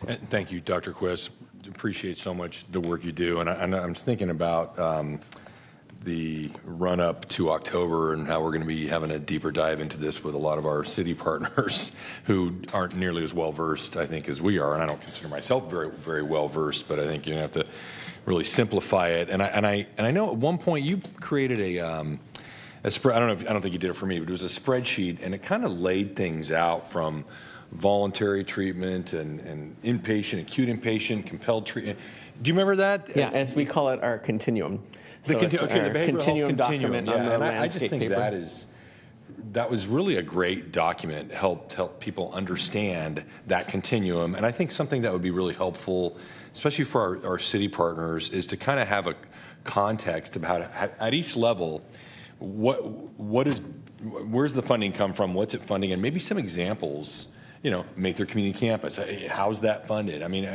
And thank you, Dr. Quist. Appreciate so much the work you do. And I'm thinking about the run-up to October and how we're going to be having a deeper dive into this with a lot of our city partners who aren't nearly as well-versed, I think, as we are. And I don't consider myself very, very well-versed, but I think you're going to have to really simplify it. And I know at one point you created a spread. I don't think you did it for me, but it was a spreadsheet, and it kind of laid things out from voluntary treatment and inpatient, acute inpatient, compelled treatment. Do you remember that? Yeah, as we call it, our continuum. The So it's the our behavioral health continuum document on the and I just landscape think paper. that was really a great document. Helped people understand that continuum, and I think something that would be really helpful, especially for our city partners, is to kind of have a context about at each level. Where's the funding come from? What's it funding? And maybe some examples. Mather Community Campus. How's that funded? I mean,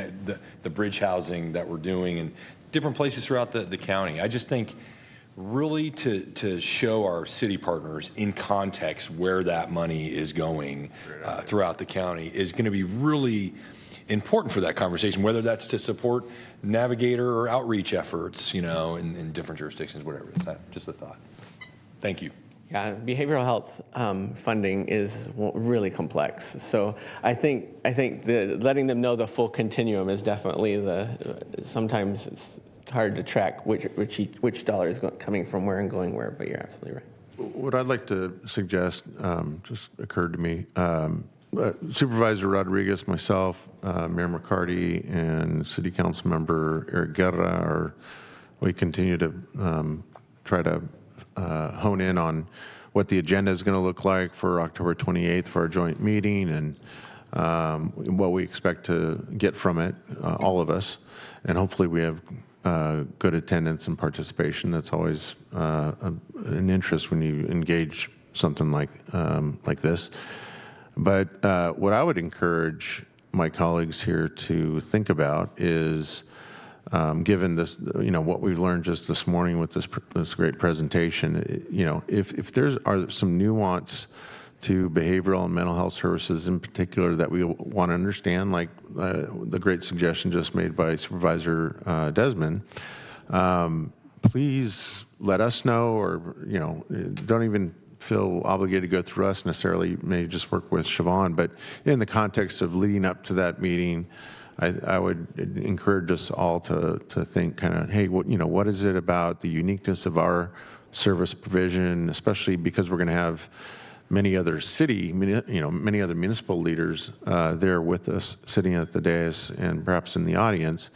the bridge housing that we're doing in different places throughout the county. I just think really to show our city partners in context where that money is going throughout the county is going to be really important for that conversation, whether that's to support navigator or outreach efforts, in different jurisdictions, whatever. It's not just a thought. Thank you. Yeah, behavioral health funding is really complex. So I think letting them know the full continuum is definitely sometimes it's hard to track which dollar is coming from where and going where, but you're absolutely right. What I'd like to suggest just occurred to me. Supervisor Rodriguez, myself, Mayor McCarty, and City Council Member Eric Guerra we continue to try to hone in on what the agenda is going to look like for October 28th for our joint meeting and what we expect to get from it, all of us. And hopefully we have good attendance and participation. That's always an interest when you engage something like this. But what I would encourage my colleagues here to think about is given this, what we've learned just this morning with this great presentation, if there are some nuance to behavioral and mental health services in particular that we want to understand, like the great suggestion just made by Supervisor Desmond, please let us know, or don't even feel obligated to go through us necessarily. Maybe just work with Siobhan, but in the context of leading up to that meeting, I would encourage us all to think kind of, hey, what is it about the uniqueness of our service provision, especially because we're going to have many other many other municipal leaders there with us sitting at the dais and perhaps in the audience.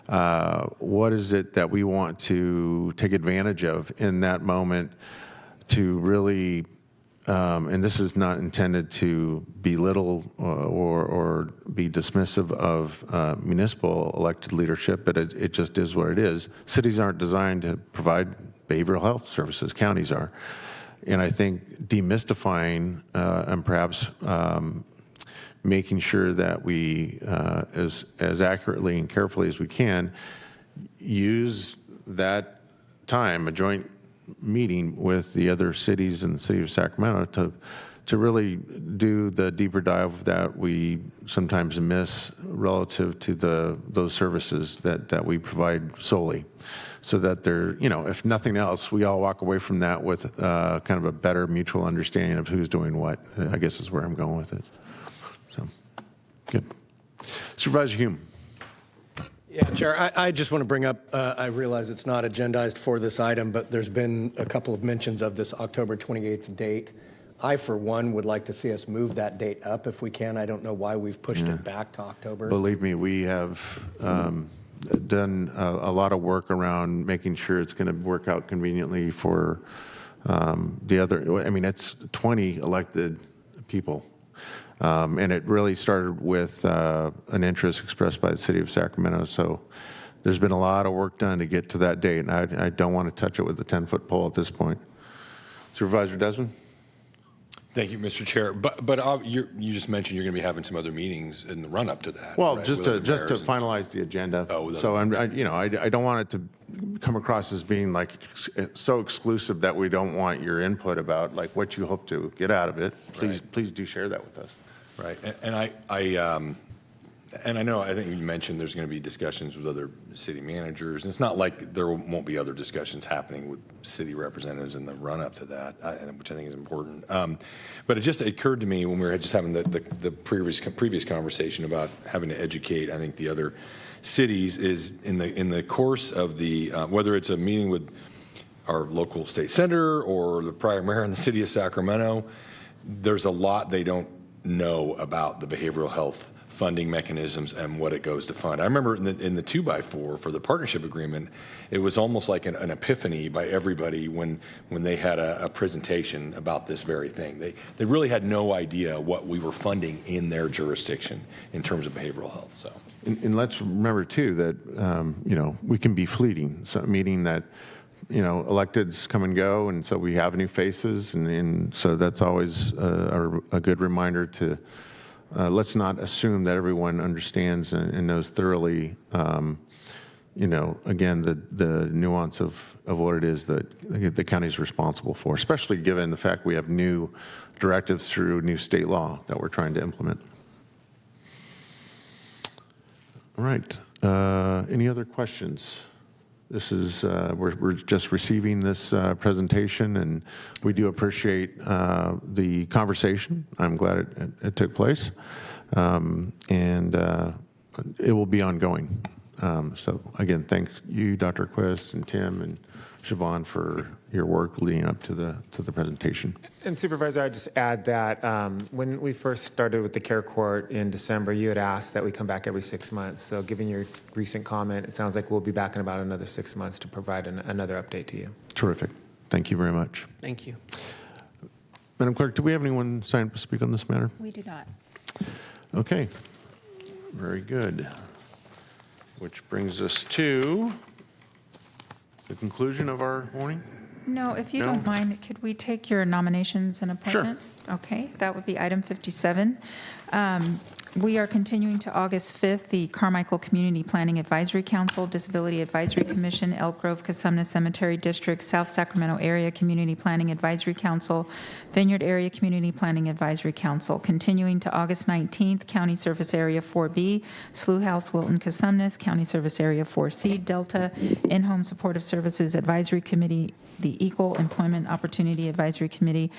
What is it that we want to take advantage of in that moment to really, and this is not intended to belittle or be dismissive of municipal elected leadership, but it just is what it is. Cities aren't designed to provide behavioral health services, counties are. And I think demystifying and perhaps making sure that we, as accurately and carefully as we can, use that time, a joint meeting with the other cities in the city of Sacramento to really do the deeper dive that we sometimes miss relative to those services that we provide solely, so that they're, if nothing else, we all walk away from that with kind of a better mutual understanding of who's doing what, I guess is where I'm going with it. So, good. Supervisor Hume. Yeah, Chair, I just want to bring up, I realize it's not agendized for this item, but there's been a couple of mentions of this October 28th date. I, for one, would like to see us move that date up if we can. I don't know why we've pushed it back to October. Believe me, we have done a lot of work around making sure it's going to work out conveniently for The other, I mean, it's 20 elected people. And it really started with an interest expressed by the city of Sacramento. So there's been a lot of work done to get to that date, and I don't want to touch it with a 10-foot pole at this point. Supervisor Desmond? Thank you, Mr. Chair. But you just mentioned you're going to be having some other meetings in the run-up to that. Well, right? just to finalize the agenda. So I don't want it to come across as being like so exclusive that we don't want your input about like what you hope to get out of it. Please do share that with us. Right, and I know, I think you mentioned there's going to be discussions with other city managers. And it's not like there won't be other discussions happening with city representatives in the run-up to that, which I think is important. But it just occurred to me when we were just having the previous conversation about having to educate, I think, the other cities is in the course of the, whether it's a meeting with our local state senator or the prior mayor in the city of Sacramento, there's a lot they don't know about the behavioral health funding mechanisms and what it goes to fund. I remember in the 2x4 for the partnership agreement, it was almost like an epiphany by everybody when they had a presentation about this very thing. They really had no idea what we were funding in their jurisdiction in terms of behavioral health. So, and let's remember too that we can be fleeting, so, meaning that electeds come and go, and so we have new faces, and so that's always a good reminder to let's not assume that everyone understands and knows thoroughly, again, the nuance of what it is that the county is responsible for, especially given the fact we have new directives through new state law that we're trying to implement. All right. Any other questions? This is, we're just receiving this presentation, and we do appreciate the conversation. I'm glad it took place, and it will be ongoing. So again, thank you, Dr. Quist and Tim and Siobhan, for your work leading up to the presentation. And Supervisor, I'd just add that when we first started with the Care Court in December, you had asked that we come back every 6 months. So given your recent comment, it sounds like we'll be back in about another 6 months to provide another update to you. Terrific. Thank you very much. Thank you. Madam Clerk, do we have anyone signed up to speak on this matter? We do not. Okay. Very good. Which brings us to the conclusion of our morning. No, if you No? don't mind, could we take your nominations and appointments? Sure. Okay, that would be item 57. We are continuing to August 5th, the Carmichael Community Planning Advisory Council, Disability Advisory Commission, Elk Grove Casumna Cemetery District, South Sacramento Area Community Planning Advisory Council, Vineyard Area Community Planning Advisory Council. Continuing to August 19th, County Service Area 4B, Slough House, Wilton Casumnas, County Service Area 4C, Delta, In-Home Supportive Services Advisory Committee, the Equal Employment Opportunity Advisory Committee,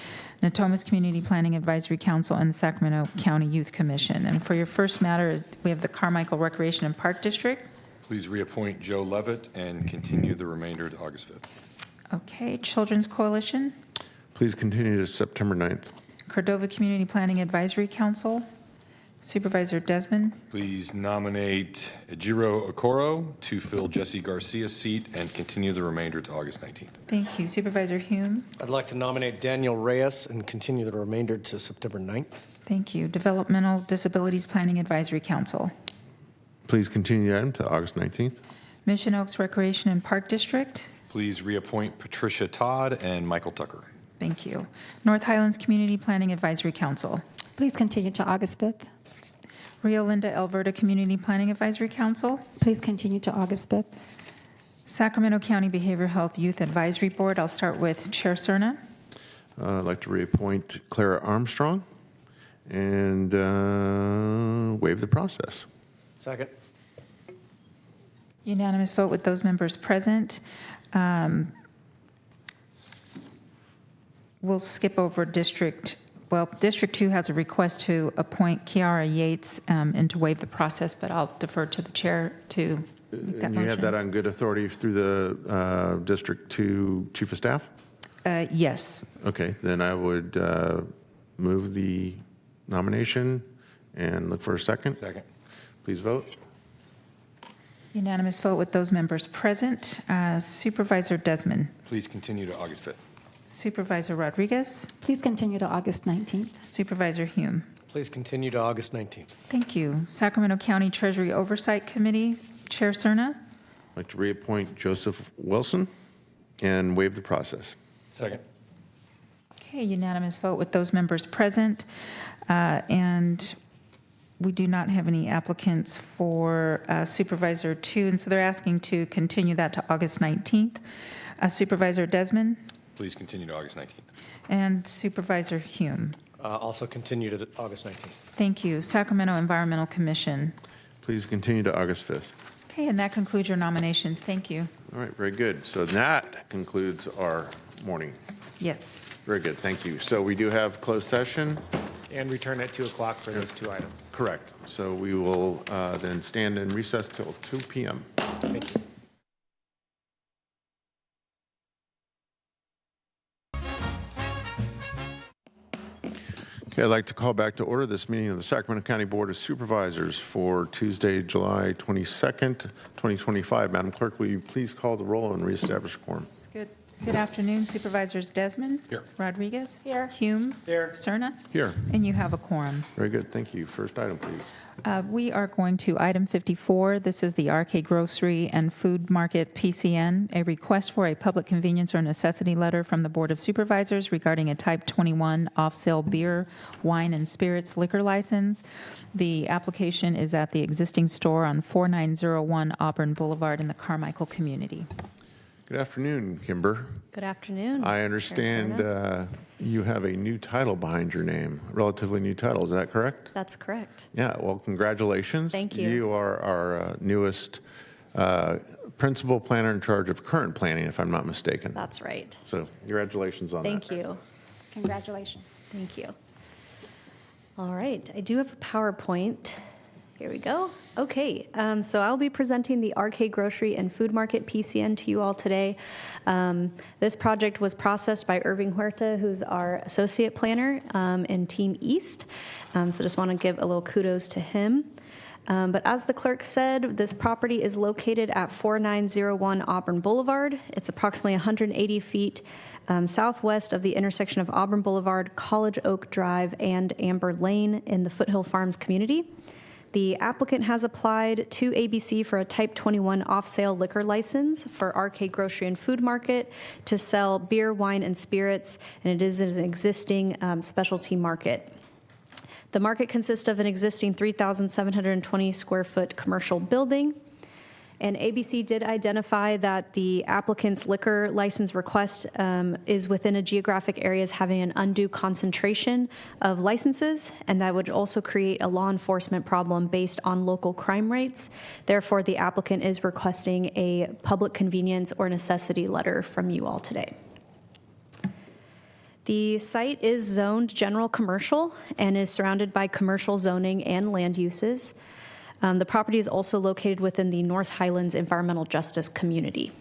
Natomas Community Planning Advisory Council, and the Sacramento County Youth Commission. And for your first matter, we have the Carmichael Recreation and Park District. please reappoint Joe Levitt and continue the remainder to August 5th. Okay, Children's Coalition, Please continue to September 9th. Cordova Community Planning Advisory Council, Supervisor Desmond. Please nominate Ejiro Okoro to fill Jesse Garcia's seat and continue the remainder to August 19th. Thank you. Supervisor Hume. I'd like to nominate Daniel Reyes and continue the remainder to September 9th. Thank you. Developmental Disabilities Planning Advisory Council. Please continue the item to August 19th. Mission Oaks Recreation and Park District. Please reappoint Patricia Todd and Michael Tucker. Thank you. North Highlands Community Planning Advisory Council. Please continue to August 5th. Rio Linda Alberta Community Planning Advisory Council. Please continue to August 5th. Sacramento County Behavioral Health Youth Advisory Board. I'll start with Chair Cerna. I'd like to reappoint Clara Armstrong and waive the process. Second. Unanimous vote with those members present. We'll skip over District 2 has a request to appoint Kiara Yates and to waive the process, but I'll defer to the chair to make that And you have motion. that on good authority through the District 2 Chief of Staff? Yes. Okay, then I would move the nomination and look for a second. Second. Please vote. Unanimous vote with those members present. Supervisor Desmond. Please continue to August 5th. Supervisor Rodriguez. Please continue to August 19th. Supervisor Hume. Please continue to August 19th. Thank you. Sacramento County Treasury Oversight Committee, Chair Cerna. I'd like to reappoint Joseph Wilson and waive the process. Second. Okay, unanimous vote with those members present. And we do not have any applicants for Supervisor 2, and so they're asking to continue that to August 19th. Supervisor Desmond Please continue to August 19th. and Supervisor Hume. Also continue to August 19th. Thank you. Sacramento Environmental Commission. Please continue to August 5th. Okay, and that concludes your nominations. Thank you. All right, very good. So that concludes our morning. Yes. Very good, thank you. So we do have closed session. And return at 2 o'clock for those 2 items. Correct. So we will then stand in recess till 2 p.m. Thank you. Okay, I'd like to call back to order this meeting of the Sacramento County Board of Supervisors for Tuesday, July 22nd, 2025. Madam Clerk, will you please call the roll and reestablish quorum? That's good. Good afternoon, Supervisors Desmond. Here. Rodriguez. Here. Hume. Here. Cerna. Here. And you have a quorum. Very good, thank you. First item, please. We are going to item 54. This is the RK Grocery and Food Market PCN, a request for a public convenience or necessity letter from the Board of Supervisors regarding a Type 21 off-sale beer, wine, and spirits liquor license. The application is at the existing store on 4901 Auburn Boulevard in the Carmichael community. Good afternoon, Kimber. Good afternoon. I understand you have a new title behind your name, relatively new title. Is that correct? That's correct. Yeah, well, congratulations. Thank you. You are our newest principal planner in charge of current planning, if I'm not mistaken. That's right. So congratulations on that. Thank you. Congratulations. Thank you. All right. I do have a PowerPoint. Here we go. Okay, so I'll be presenting the RK Grocery and Food Market PCN to you all today. This project was processed by Irving Huerta, who's our associate planner in Team East. So just want to give a little kudos to him. But as the clerk said, this property is located at 4901 Auburn Boulevard. It's approximately 180 feet southwest of the intersection of Auburn Boulevard, College Oak Drive, and Amber Lane in the Foothill Farms community. The applicant has applied to ABC for a Type 21 off-sale liquor license for RK Grocery and Food Market to sell beer, wine, and spirits, and it is an existing specialty market. The market consists of an existing 3,720 square foot commercial building. And ABC did identify that the applicant's liquor license request is within a geographic areas having an undue concentration of licenses, and that would also create a law enforcement problem based on local crime rates. Therefore, the applicant is requesting a public convenience or necessity letter from you all today. The site is zoned general commercial and is surrounded by commercial zoning and land uses. The property is also located within the North Highlands Environmental Justice Community.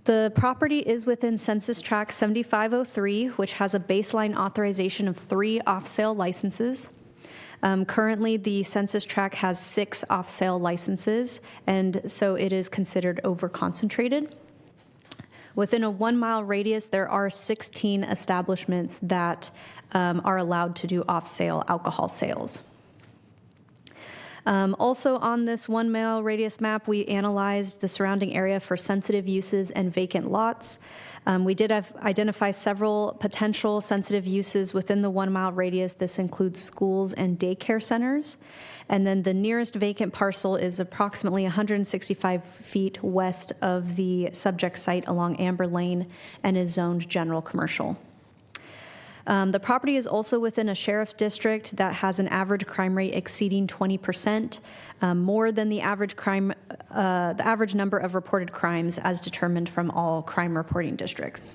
The property is within Census Tract 7503, which has a baseline authorization of 3 off-sale licenses. Currently, the Census Tract has 6 off-sale licenses, and so it is considered over-concentrated. Within a 1-mile radius, there are 16 establishments that are allowed to do off-sale alcohol sales. Also on this 1-mile radius map, we analyzed the surrounding area for sensitive uses and vacant lots. We did identify several potential sensitive uses within the 1-mile radius. This includes schools and daycare centers. And then the nearest vacant parcel is approximately 165 feet west of the subject site along Amber Lane and is zoned general commercial. The property is also within a sheriff district that has an average crime rate exceeding 20%, more than the average number of reported crimes as determined from all crime reporting districts.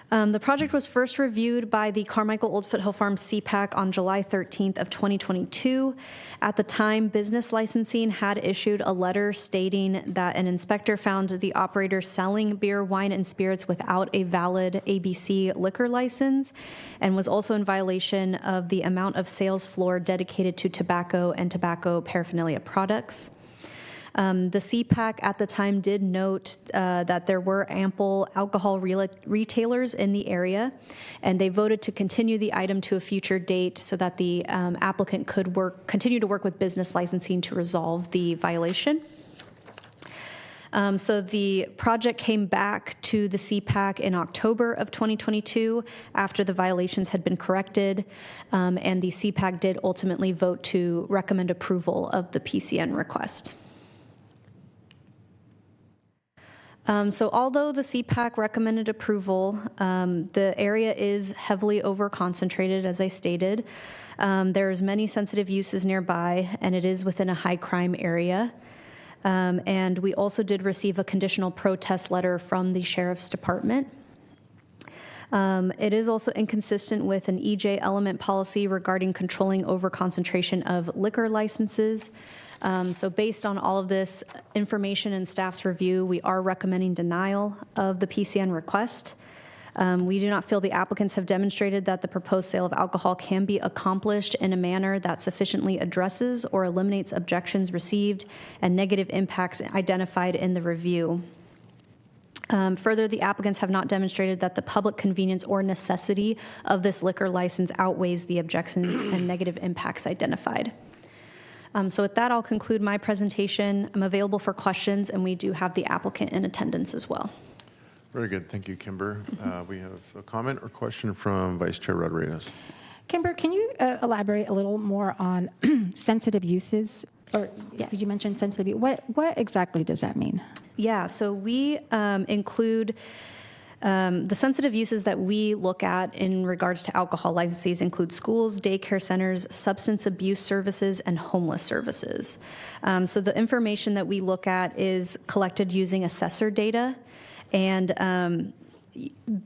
The project was first reviewed by the Carmichael Old Foothill Farms CPAC on July 13th of 2022. At the time, business licensing had issued a letter stating that an inspector found the operator selling beer, wine, and spirits without a valid ABC liquor license and was also in violation of the amount of sales floor dedicated to tobacco and tobacco paraphernalia products. The CPAC at the time did note that there were ample alcohol retailers in the area, and they voted to continue the item to a future date so that the applicant could continue to work with business licensing to resolve the violation. So the project came back to the CPAC in October of 2022 after the violations had been corrected, and the CPAC did ultimately vote to recommend approval of the PCN request. So although the CPAC recommended approval, the area is heavily over-concentrated, as I stated. There's many sensitive uses nearby, and it is within a high crime area. And we also did receive a conditional protest letter from the Sheriff's Department. It is also inconsistent with an EJ element policy regarding controlling over-concentration of liquor licenses. So based on all of this information and staff's review, we are recommending denial of the PCN request. We do not feel the applicants have demonstrated that the proposed sale of alcohol can be accomplished in a manner that sufficiently addresses or eliminates objections received and negative impacts identified in the review. Further, the applicants have not demonstrated that the public convenience or necessity of this liquor license outweighs the objections and negative impacts identified. So with that, I'll conclude my presentation. I'm available for questions, and we do have the applicant in attendance as well. Very good. Thank you, Kimber. We have a comment or question from Vice Chair Rodriguez. Kimber, can you elaborate a little more on sensitive uses? Or Yes. you mentioned sensitive use. What exactly does that mean? Yeah, so we include the sensitive uses that we look at in regards to alcohol licensees include schools, daycare centers, substance abuse services, and homeless services. So the information that we look at is collected using assessor data. And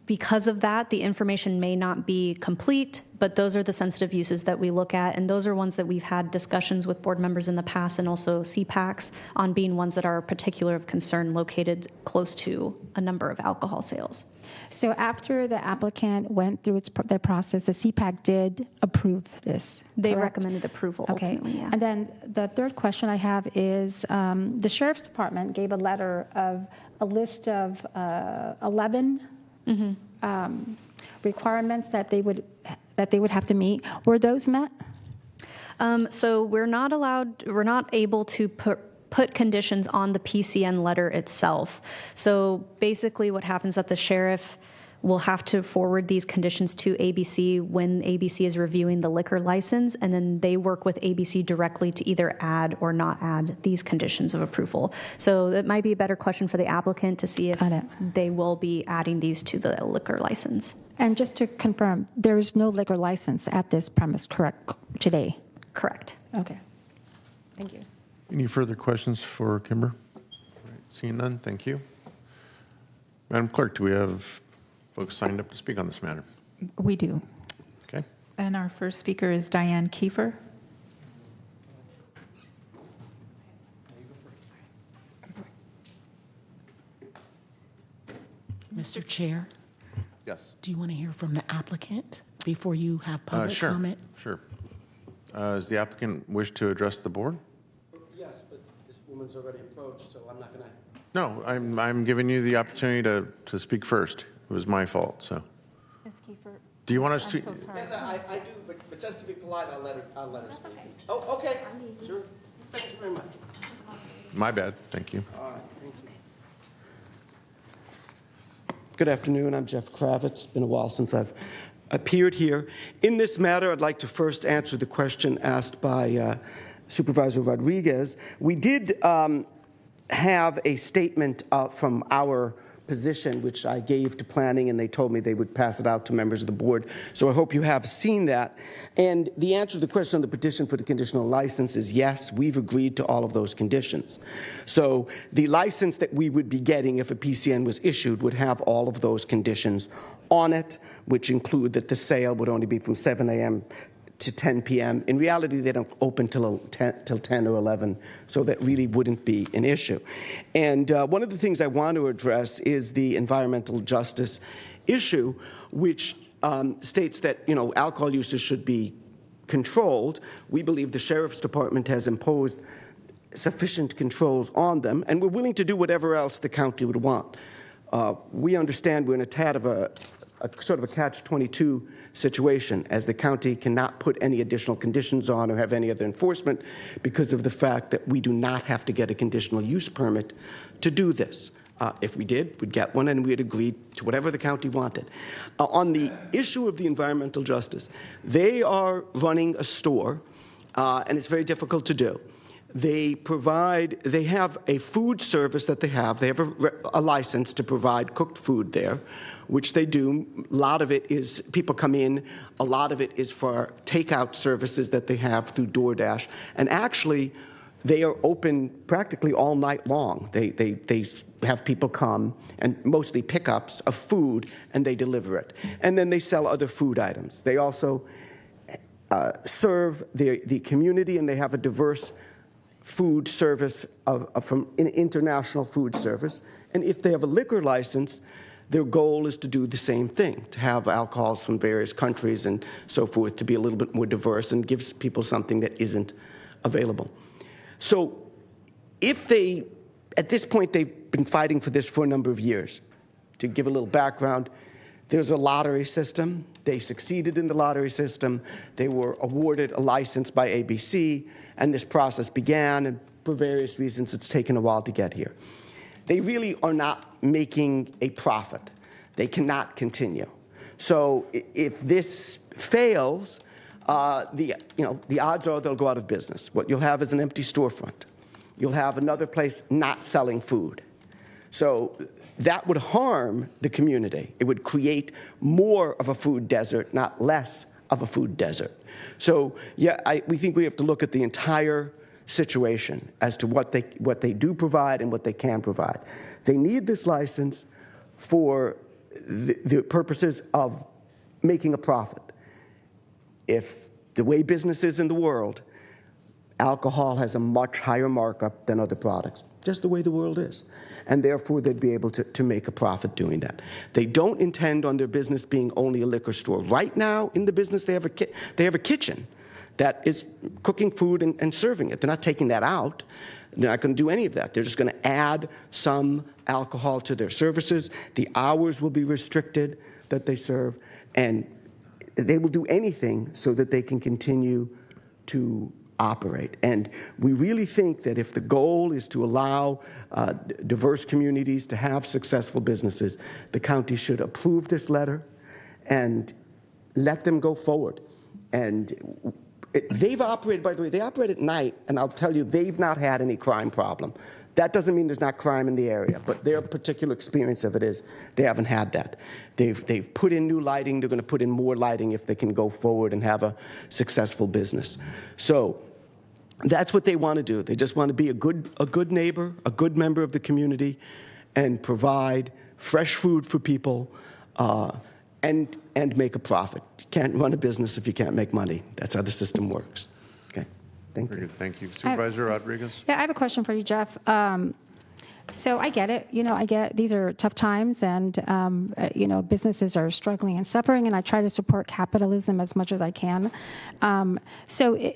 because of that, the information may not be complete, but those are the sensitive uses that we look at, and those are ones that we've had discussions with board members in the past and also CPACs on being ones that are particular of concern located close to a number of alcohol sales. So after the applicant went through their process, the CPAC did approve this. They correct? recommended approval Okay. ultimately, yeah. And then the third question I have is the Sheriff's Department gave a letter of a list of 11 requirements that they would have to meet. Were those met? So we're not able to put conditions on the PCN letter itself. So basically what happens is that the sheriff will have to forward these conditions to ABC when ABC is reviewing the liquor license, and then they work with ABC directly to either add or not add these conditions of approval. So it might be a better question for the applicant to see if they will be adding these to the liquor license. And just to confirm, there is no liquor license at this premise, correct, today? Correct. Okay. Thank you. Any further questions for Kimber? All right, seeing none, thank you. Madam Clerk, do we have folks signed up to speak on this matter? We do. Okay. And our first speaker is Diane Kiefer. Mr. Chair, Yes. do you want to hear from the applicant before you have public Sure. comment? Sure. Does the applicant wish to address the board? Yes, but this woman's already approached, so I'm not going to. No, I'm giving you the opportunity to speak first. It was my fault, so. Ms. Kiefer. Do you want to speak? Yes, I do, but just to be polite, I'll let her speak. Oh, okay, sure. Thank you very much. My bad, thank you. All right, thank you. Good afternoon, I'm Jeff Kravitz. It's been a while since I've appeared here. In this matter, I'd like to first answer the question asked by Supervisor Rodriguez. We did have a statement from our position, which I gave to planning, and they told me they would pass it out to members of the board. So I hope you have seen that. And the answer to the question on the petition for the conditional license is yes, we've agreed to all of those conditions. So the license that we would be getting if a PCN was issued would have all of those conditions on it, which include that the sale would only be from 7 a.m. to 10 p.m. In reality, they don't open till 10 or 11, so that really wouldn't be an issue. And one of the things I want to address is the environmental justice issue, which states that, alcohol uses should be controlled. We believe the Sheriff's Department has imposed sufficient controls on them, and we're willing to do whatever else the county would want. We understand we're in a tad of a sort of a catch-22 situation, as the county cannot put any additional conditions on or have any other enforcement because of the fact that we do not have to get a conditional use permit to do this. If we did, we'd get one and we'd agree to whatever the county wanted. On the issue of the environmental justice, they are running a store, and it's very difficult to do. They have a food service that they have a license to provide cooked food there, which they do. A lot of it is people come in, a lot of it is for takeout services that they have through DoorDash, and actually they are open practically all night long. They have people come, and mostly pickups of food, and they deliver it. And then they sell other food items. They also serve the community, and they have a diverse food service from an international food service. And if they have a liquor license, their goal is to do the same thing, to have alcohols from various countries and so forth, to be a little bit more diverse and gives people something that isn't available. So if at this point, they've been fighting for this for a number of years. To give a little background, there's a lottery system. They succeeded in the lottery system. They were awarded a license by ABC, and this process began, and for various reasons, it's taken a while to get here. They really are not making a profit. They cannot continue. So if this fails, the odds are they'll go out of business. What you'll have is an empty storefront. You'll have another place not selling food. So that would harm the community. It would create more of a food desert, not less of a food desert. So yeah, we think we have to look at the entire situation as to what they do provide and what they can provide. They need this license for the purposes of making a profit. If the way business is in the world, alcohol has a much higher markup than other products, just the way the world is. And therefore, they'd be able to make a profit doing that. They don't intend on their business being only a liquor store. Right now, in the business, they have a kitchen that is cooking food and serving it. They're not taking that out. They're not going to do any of that. They're just going to add some alcohol to their services. The hours will be restricted that they serve, and they will do anything so that they can continue to operate. And we really think that if the goal is to allow diverse communities to have successful businesses, the county should approve this letter and let them go forward. And they've operated, by the way, they operate at night, and I'll tell you, they've not had any crime problem. That doesn't mean there's not crime in the area, but their particular experience of it is they haven't had that. They've put in new lighting. They're going to put in more lighting if they can go forward and have a successful business. So that's what they want to do. They just want to be a good neighbor, a good member of the community, and provide fresh food for people and make a profit. You can't run a business if you can't make money. That's how the system works. Okay, thank you. Very good, thank you. Supervisor Rodriguez? Yeah, I have a question for you, Jeff. So I get it. I get these are tough times, and businesses are struggling and suffering, and I try to support capitalism as much as I can. So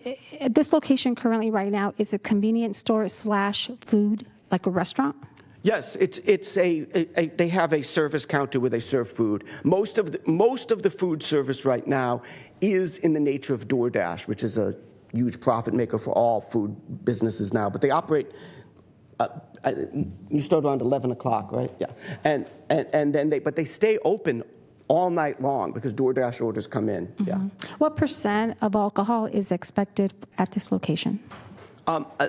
this location currently, right now, is a convenience store / food, like a restaurant. Yes, they have a service counter where they serve food. Most of the food service right now is in the nature of DoorDash, which is a huge profit maker for all food businesses now. But they operate. You start around 11 o'clock, right? Yeah, and then they stay open all night long because DoorDash orders come in. Mm-hmm. Yeah. What % of alcohol is expected at this location?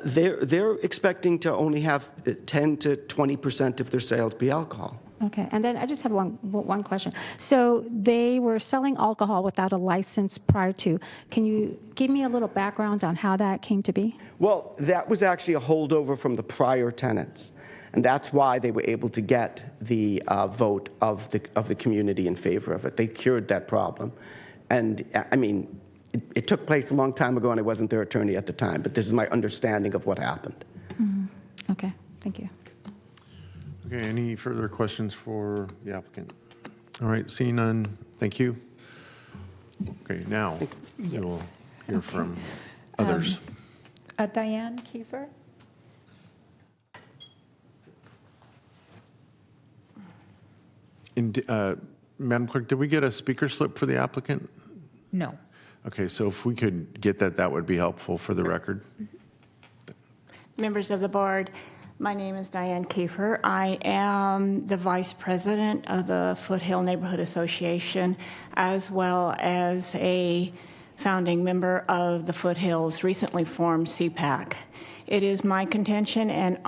They're expecting to only have 10 to 20% of their sales be alcohol. Okay, and then I just have one question. So they were selling alcohol without a license prior to. Can you give me a little background on how that came to be? Well, that was actually a holdover from the prior tenants, and that's why they were able to get the vote of the community in favor of it. They cured that problem, and I mean, it took place a long time ago, and I wasn't their attorney at the time, but this is my understanding of what happened. Mm-hmm. Okay, thank you. Okay, any further questions for the applicant? All right, seeing none, thank you. Okay, now we'll hear from others. Diane Kiefer. Madam Clerk, did we get a speaker slip for the applicant? No. Okay, so if we could get that, that would be helpful for the record. Members of the board, my name is Diane Kiefer. I am the vice president of the Foothill Neighborhood Association, as well as a founding member of the Foothills recently formed CPAC. It is my contention and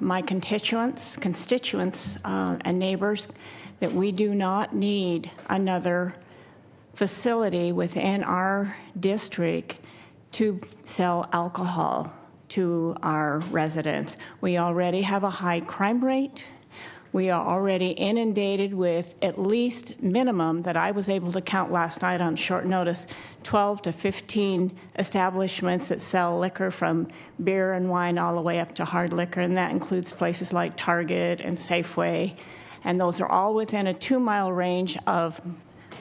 my constituents and neighbors that we do not need another facility within our district to sell alcohol to our residents. We already have a high crime rate. We are already inundated with at least minimum that I was able to count last night on short notice, 12 to 15 establishments that sell liquor from beer and wine all the way up to hard liquor, and that includes places like Target and Safeway. And those are all within a 2-mile range of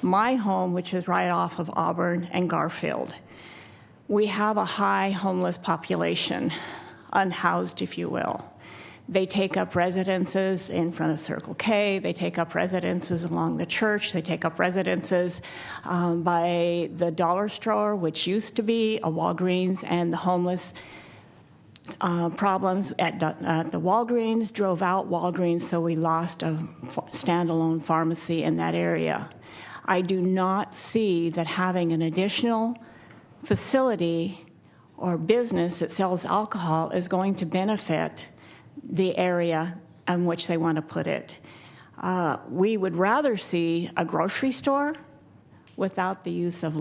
my home, which is right off of Auburn and Garfield. We have a high homeless population, unhoused, if you will. They take up residences in front of Circle K. They take up residences along the church. They take up residences by the dollar store, which used to be a Walgreens, and the homeless problems at the Walgreens drove out Walgreens, so we lost a standalone pharmacy in that area. I do not see that having an additional facility or business that sells alcohol is going to benefit the area in which they want to put it. We would rather see a grocery store without the use of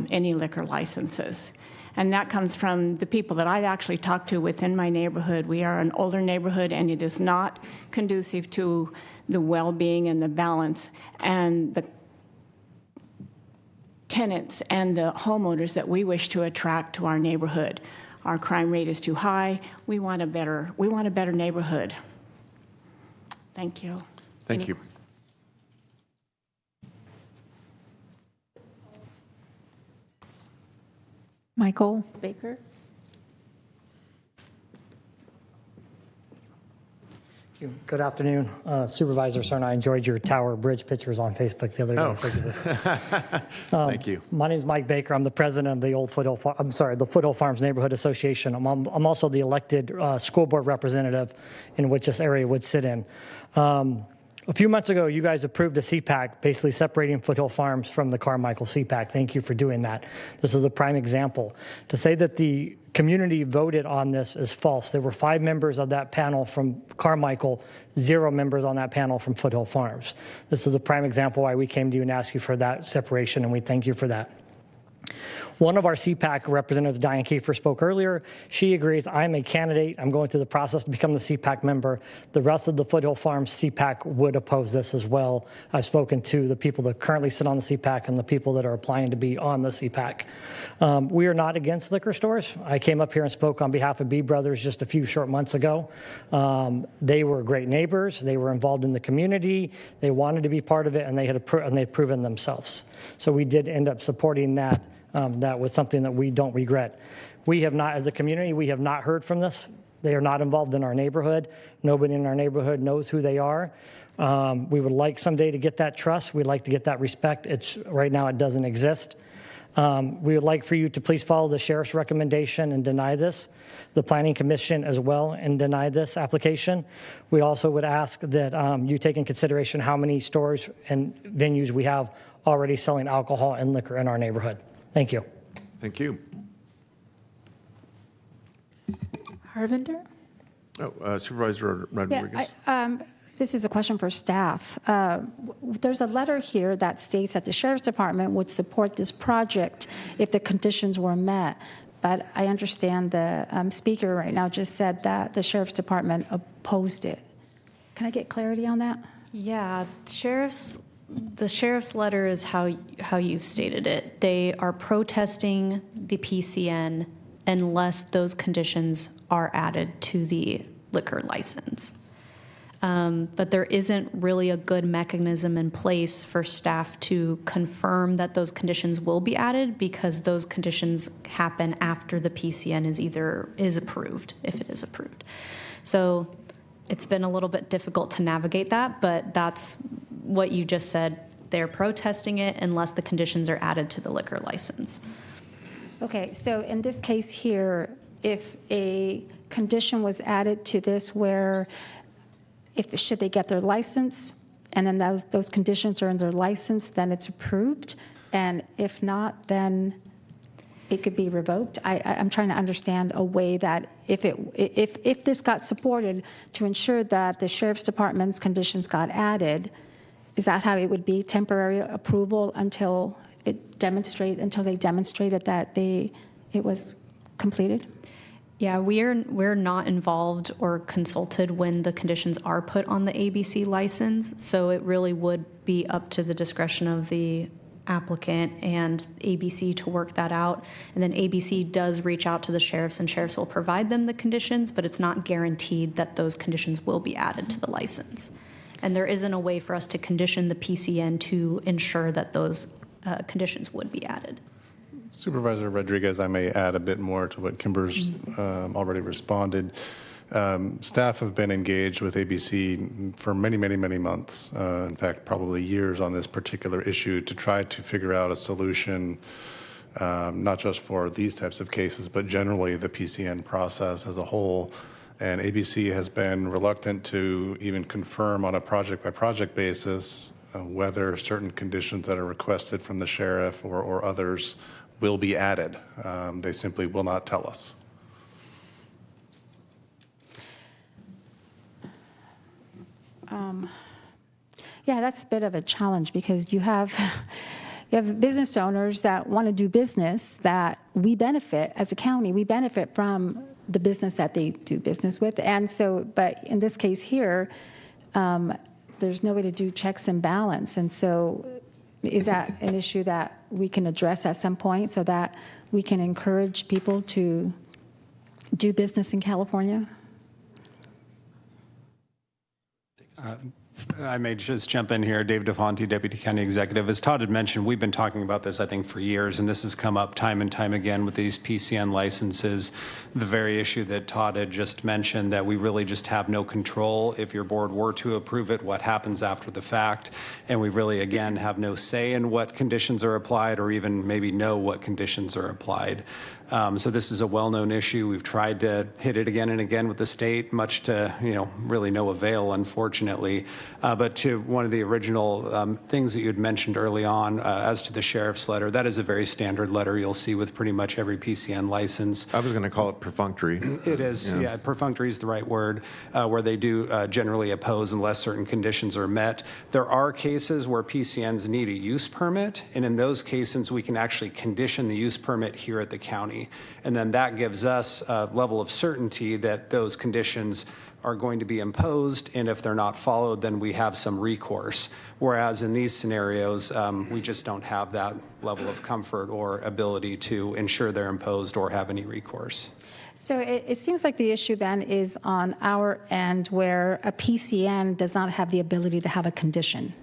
any liquor licenses. And that comes from the people that I've actually talked to within my neighborhood. We are an older neighborhood, and it is not conducive to the well-being and the balance and the tenants and the homeowners that we wish to attract to our neighborhood. Our crime rate is too high. We want a better neighborhood. Thank you. Thank you. Michael Baker? Good afternoon, Supervisor Cerna. I enjoyed your Tower Bridge pictures on Facebook the other day. Thank you. My name is Mike Baker. I'm the president of the the Foothill Farms Neighborhood Association. I'm also the elected school board representative in which this area would sit in. A few months ago, you guys approved a CPAC, basically separating Foothill Farms from the Carmichael CPAC. Thank you for doing that. This is a prime example. To say that the community voted on this is false. There were 5 members of that panel from Carmichael, 0 members on that panel from Foothill Farms. This is a prime example why we came to you and asked you for that separation, and we thank you for that. One of our CPAC representatives, Diane Kiefer, spoke earlier. She agrees. I'm a candidate. I'm going through the process to become the CPAC member. The rest of the Foothill Farms CPAC would oppose this as well. I've spoken to the people that currently sit on the CPAC and the people that are applying to be on the CPAC. We are not against liquor stores. I came up here and spoke on behalf of B Brothers just a few short months ago. They were great neighbors. They were involved in the community. They wanted to be part of it, and they'd proven themselves. So we did end up supporting that. That was something that we don't regret. We have not, as a community, we have not heard from this. They are not involved in our neighborhood. Nobody in our neighborhood knows who they are. We would like someday to get that trust. We'd like to get that respect. Right now it doesn't exist. We would like for you to please follow the sheriff's recommendation and deny this, the planning commission as well, and deny this application. We also would ask that you take in consideration how many stores and venues we have already selling alcohol and liquor in our neighborhood. Thank you. Thank you. Harvinder? Supervisor Rodriguez. This is a question for staff. There's a letter here that states that the Sheriff's Department would support this project if the conditions were met. But I understand the speaker right now just said that the Sheriff's Department opposed it. Can I get clarity on that? Yeah, the sheriff's letter is how you've stated it. They are protesting the PCN unless those conditions are added to the liquor license. But there isn't really a good mechanism in place for staff to confirm that those conditions will be added, because those conditions happen after the PCN is approved, if it is approved. So it's been a little bit difficult to navigate that, but that's what you just said, they're protesting it unless the conditions are added to the liquor license. Okay, so in this case here, if a condition was added to this where should they get their license, and then those conditions are in their license, then it's approved, and if not, then it could be revoked. I'm trying to understand a way that if this got supported to ensure that the Sheriff's Department's conditions got added, is that how it would be, temporary approval until they demonstrated that it was completed? Yeah, we're not involved or consulted when the conditions are put on the ABC license, so it really would be up to the discretion of the applicant and ABC to work that out. And then ABC does reach out to the sheriffs, and sheriffs will provide them the conditions, but it's not guaranteed that those conditions will be added to the license. And there isn't a way for us to condition the PCN to ensure that those conditions would be added. Supervisor Rodriguez, I may add a bit more to what Kimber's already responded. Staff have been engaged with ABC for many, many, many months, in fact, probably years on this particular issue to try to figure out a solution, not just for these types of cases, but generally the PCN process as a whole. And ABC has been reluctant to even confirm on a project-by-project basis whether certain conditions that are requested from the sheriff or others will be added. They simply will not tell us. Yeah, that's a bit of a challenge because you have business owners that want to do business that we benefit as a county. We benefit from the business that they do business with. And so, but in this case here, there's no way to do checks and balance. And so is that an issue that we can address at some point so that we can encourage people to do business in California? I may just jump in here. Dave DeFonte, Deputy County Executive. As Todd had mentioned, we've been talking about this, I think, for years, and this has come up time and time again with these PCN licenses. The very issue that Todd had just mentioned, that we really just have no control. If your board were to approve it, what happens after the fact? And we really, again, have no say in what conditions are applied or even maybe know what conditions are applied. So this is a well-known issue. We've tried to hit it again and again with the state, much to, really no avail, unfortunately. But to one of the original things that you had mentioned early on, as to the sheriff's letter, that is a very standard letter you'll see with pretty much every PCN license. I was going to call it perfunctory. It is, yeah, perfunctory is the right word, where they do generally oppose unless certain conditions are met. There are cases where PCNs need a use permit, and in those cases, we can actually condition the use permit here at the county. And then that gives us a level of certainty that those conditions are going to be imposed, and if they're not followed, then we have some recourse. Whereas in these scenarios, we just don't have that level of comfort or ability to ensure they're imposed or have any recourse. So it seems like the issue then is on our end where a PCN does not have the ability to have a condition.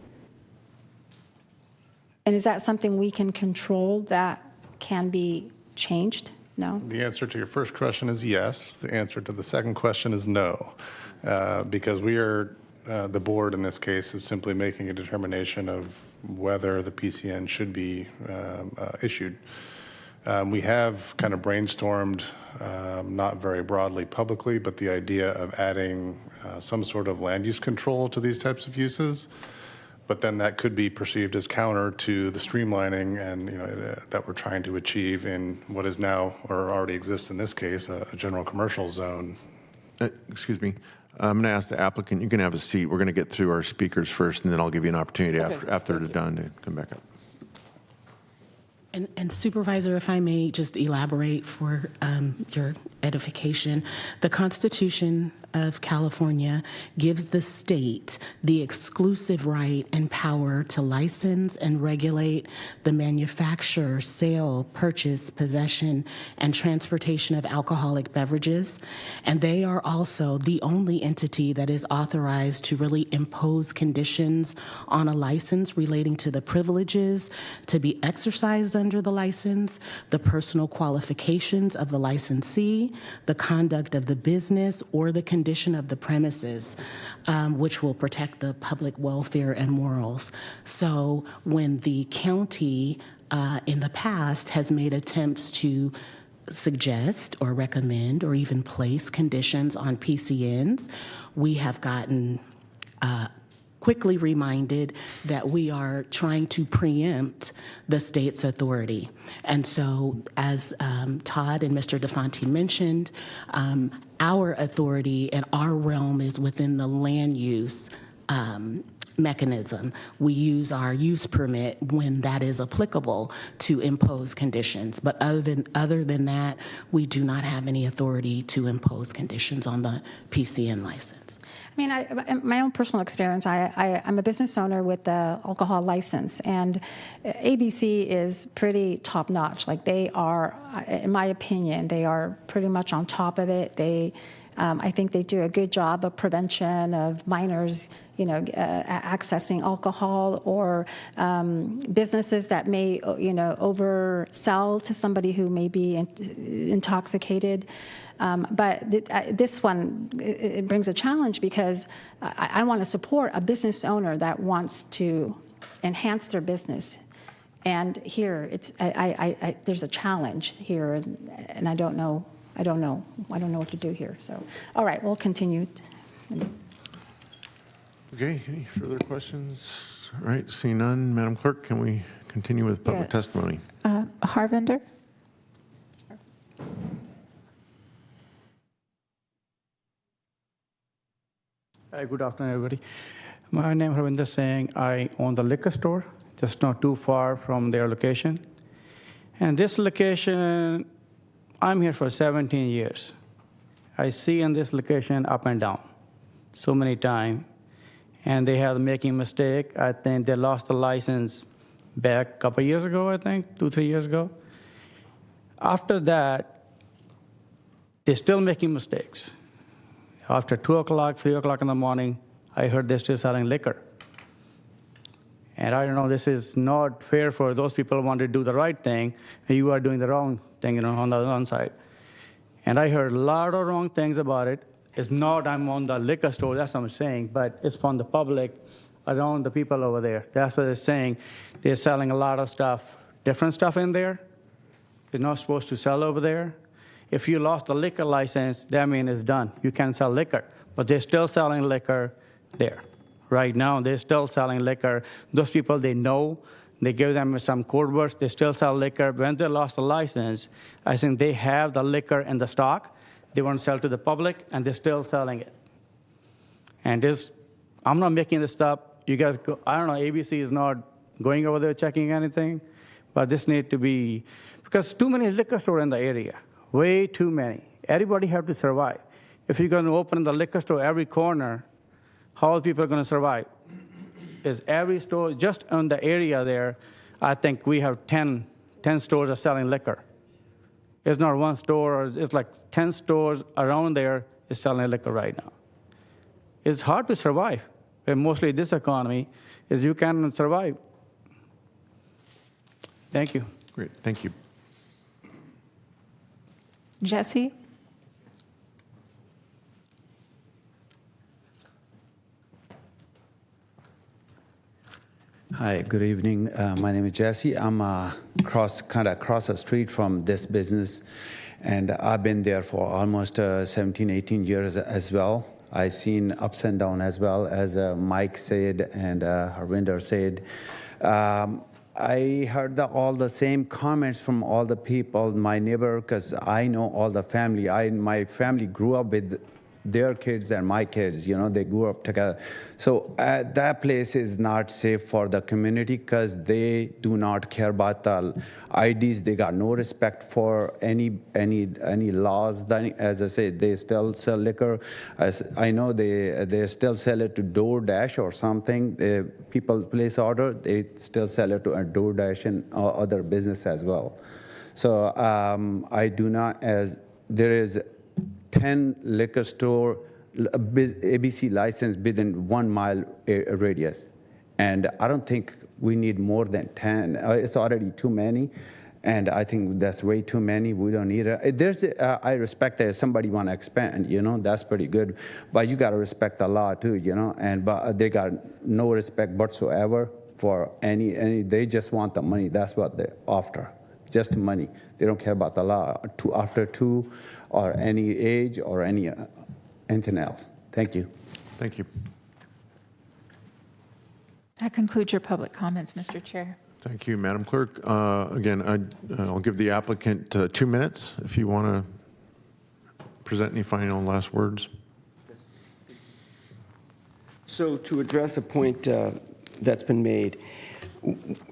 And is that something we can control that can be changed? No? The answer to your first question is yes. The answer to the second question is no, because we are, the board in this case is simply making a determination of whether the PCN should be issued. We have kind of brainstormed, not very broadly publicly, but the idea of adding some sort of land use control to these types of uses. But then that could be perceived as counter to the streamlining and that we're trying to achieve in what is now or already exists in this case a general commercial zone. Excuse me. I'm going to ask the applicant. You can have a seat. We're going to get through our speakers first, and then I'll give you an opportunity after they're done to come back up. And Supervisor, if I may just elaborate for your edification, the Constitution of California gives the state the exclusive right and power to license and regulate the manufacture, sale, purchase, possession, and transportation of alcoholic beverages. And they are also the only entity that is authorized to really impose conditions on a license relating to the privileges to be exercised under the license, the personal qualifications of the licensee, the conduct of the business, or the conditions condition of the premises, which will protect the public welfare and morals. So when the county in the past has made attempts to suggest or recommend or even place conditions on PCNs, we have gotten quickly reminded that we are trying to preempt the state's authority. And so, as Todd and Mr. DeFonte mentioned, our authority and our realm is within the land use mechanism. We use our use permit when that is applicable to impose conditions. But other than that, we do not have any authority to impose conditions on the PCN license. I mean, in my own personal experience, I'm a business owner with the alcohol license, and ABC is pretty top-notch. Like, they are, in my opinion, they are pretty much on top of it. I think they do a good job of prevention of minors, accessing alcohol, or businesses that may, oversell to somebody who may be intoxicated. But this one, it brings a challenge, because I want to support a business owner that wants to enhance their business. And here, there's a challenge here, and I don't know what to do here. So, all right, we'll continue. Okay, any further questions? All right, seeing none, Madam Clerk, can we continue with public testimony? Harvinder? Good afternoon, everybody. My name is Harvinder Singh. I own the liquor store, just not too far from their location. And this location, I'm here for 17 years. I see in this location up and down so many times. And they have making mistake. I think they lost the license back a couple years ago, I think, 2-3 years ago. After that, they're still making mistakes. After 2 o'clock, 3 o'clock in the morning, I heard they're still selling liquor. And I don't know, this is not fair for those people who want to do the right thing, and you are doing the wrong thing, on the wrong side. And I heard a lot of wrong things about it. It's not I'm on the liquor store, that's what I'm saying, but it's from the public around the people over there. That's what they're saying. They're selling a lot of stuff, different stuff in there. You're not supposed to sell over there. If you lost the liquor license, that means it's done. You can't sell liquor. But they're still selling liquor there. Right now, they're still selling liquor. Those people, they know. They give them some code words. They still sell liquor. When they lost the license, I think they have the liquor in the stock. They want to sell to the public, and they're still selling it. And I'm not making this up. You guys, I don't know, ABC is not going over there checking anything, but this needs to be, because too many liquor stores in the area. Way too many. Everybody have to survive. If you're going to open the liquor store every corner, how are people going to survive? Is every store, just in the area there, I think we have 10 stores are selling liquor. It's not one store, it's like 10 stores around there is selling liquor right now. It's hard to survive. And mostly this economy is you cannot survive. Thank you. Great, thank you. Jesse? Hi, good evening. My name is Jesse. I'm kind of across the street from this business, and I've been there for almost 17, 18 years as well. I've seen ups and downs as well, as Mike said and Harvinder said. I heard all the same comments from all the people, my neighbor, because I know all the family. My family grew up with their kids and my kids, they grew up together. So that place is not safe for the community because they do not care about the IDs. They got no respect for any laws. As I say, they still sell liquor. I know they still sell it to DoorDash or something. People place order, they still sell it to a DoorDash and other business as well. So I do not, as there is 10 liquor store ABC license within 1 mile radius. And I don't think we need more than 10. It's already too many. And I think that's way too many. We don't need it. I respect that if somebody want to expand, that's pretty good. But you got to respect the law too, but they got no respect whatsoever for any. They just want the money. That's what they're after, just money. They don't care about the law after 2 or any age or anything else. Thank you. Thank you. That concludes your public comments, Mr. Chair. Thank you, Madam Clerk. Again, I'll give the applicant 2 minutes if you want to present any final last words. So to address a point that's been made,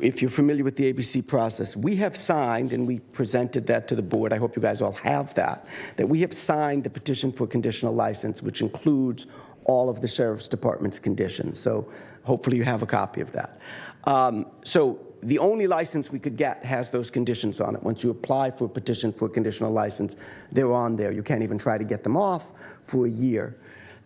if you're familiar with the ABC process, we have signed, and we presented that to the board, I hope you guys all have that we have signed the petition for conditional license, which includes all of the Sheriff's Department's conditions. So hopefully you have a copy of that. So the only license we could get has those conditions on it. Once you apply for a petition for a conditional license, they're on there. You can't even try to get them off for a year.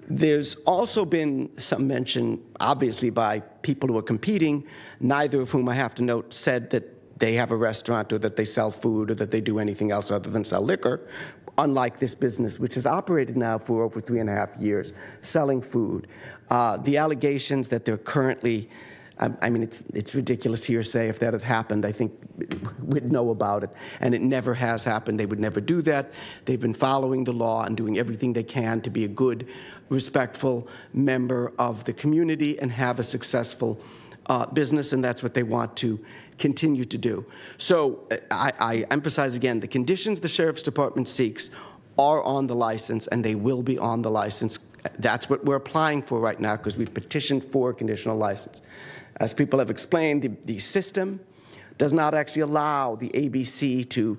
There's also been some mention, obviously, by people who are competing, neither of whom I have to note said that they have a restaurant or that they sell food or that they do anything else other than sell liquor, unlike this business, which has operated now for over 3.5 years, selling food. The allegations that they're currently, it's ridiculous hearsay. If that had happened, I think we'd know about it. And it never has happened. They would never do that. They've been following the law and doing everything they can to be a good, respectful member of the community and have a successful business, and that's what they want to continue to do. So I emphasize again, the conditions the Sheriff's Department seeks are on the license, and they will be on the license. That's what we're applying for right now because we petitioned for a conditional license. As people have explained, the system does not actually allow the ABC to